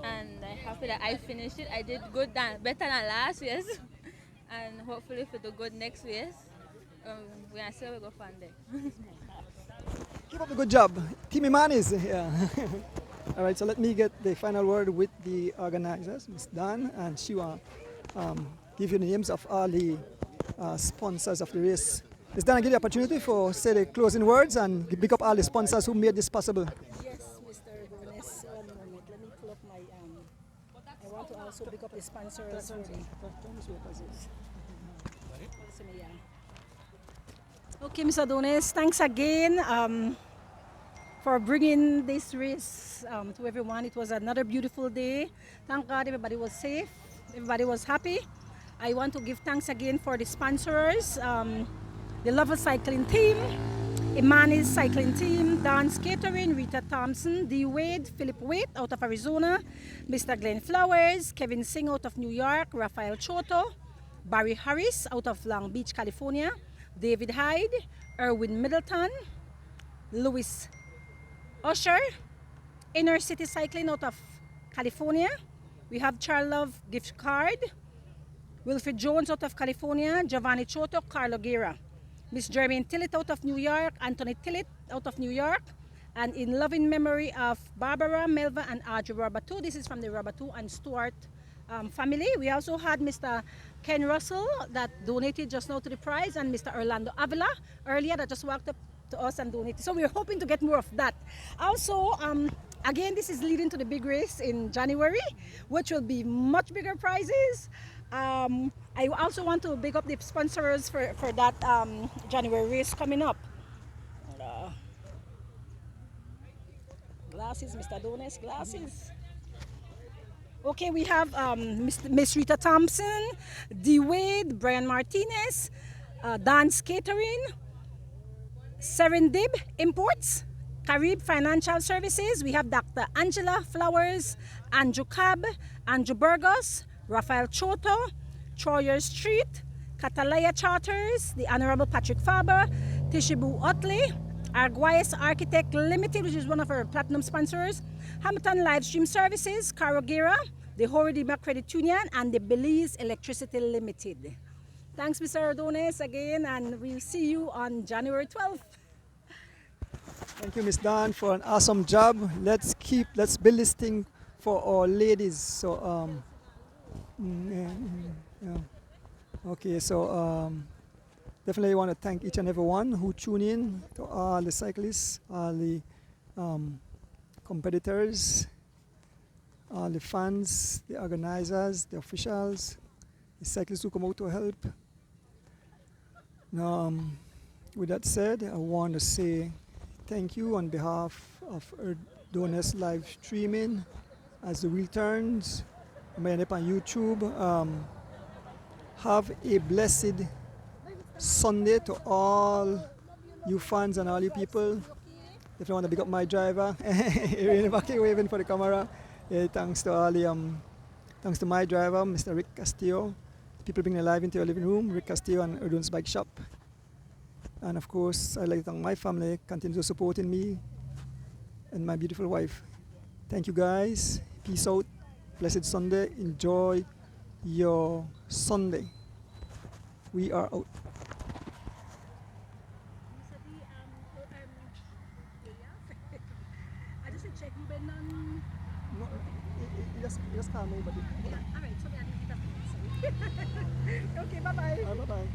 and I'm happy that I finished it. I did good better than last year's, and hopefully for the good next year's, we are still go from there. Keep up the good job. Team Iman is here. All right, so let me get the final word with the organizers, Ms. Dan, and she will give you the names of all the sponsors of the race. Ms. Dan, I give you the opportunity for say the closing words and pick up all the sponsors who made this possible. Yes, Mr. Gomez, one moment. Let me pull up my, I want to also pick up the sponsors for the... Okay, Mr. Adonis, thanks again for bringing this race to everyone. It was another beautiful day. Thank God everybody was safe, everybody was happy. I want to give thanks again for the sponsors, the Lover Cycling Team, Imani's Cycling Team, Dan's Catering, Rita Thompson, D. Wade, Philip Waite out of Arizona, Mr. Glenn Flowers, Kevin Singh out of New York, Rafael Choto, Barry Harris out of Long Beach, California, David Hyde, Erwin Middleton, Louis Usher, Inner City Cycling out of California. We have Charles Love gift card, Wilfred Jones out of California, Giovanni Choto, Carlo Guerra, Miss Jermaine Tillett out of New York, Anthony Tillett out of New York, and in loving memory of Barbara, Melva, and Audrey Rabatu. This is from the Rabatu and Stewart family. We also had Mr. Ken Russell that donated just now to the prize, and Mr. Orlando Avila earlier that just walked up to us and donated. So we're hoping to get more of that. Also, again, this is leading to the big race in January, which will be much bigger prizes. I also want to big up the sponsors for that January race coming up. Glasses, Mr. Adonis, glasses. Okay, we have Miss Rita Thompson, D. Wade, Brian Martinez, Dan's Catering, Serendib Imports, Carib Financial Services. We have Dr. Angela Flowers, Andrew Cab, Andrew Burgos, Rafael Choto, Troyer Street, Catalaya Charters, the Honorable Patrick Faber, Tishibu Otley, Arguayas Architect Limited, which is one of our platinum sponsors, Hamilton Livestream Services, Caro Guerra, the Horidima Credit Union, and the Belize Electricity Limited. Thanks, Mr. Adonis, again, and we'll see you on January 12th. Thank you, Ms. Dan, for an awesome job. Let's build this thing for our ladies. So, okay, so definitely want to thank each and everyone who tune in, to all the cyclists, all the competitors, all the fans, the organizers, the officials, the cyclists who come out to help. Now, with that said, I want to say thank you on behalf of Earth Donors live streaming as the wheel turns. I'm up on YouTube. Have a blessed Sunday to all you fans and all you people. If you want to pick up my driver, waving for the camera. Thanks to all the, thanks to my driver, Mr. Rick Castillo. People bring their life into your living room, Rick Castillo and Erdon's Bike Shop. And of course, I'd like to thank my family, continue supporting me and my beautiful wife. Thank you guys. Peace out. Blessed Sunday. Enjoy your Sunday. We are out. I just check you been on. No, just call me, but All right, so we are Okay, bye-bye. Bye-bye.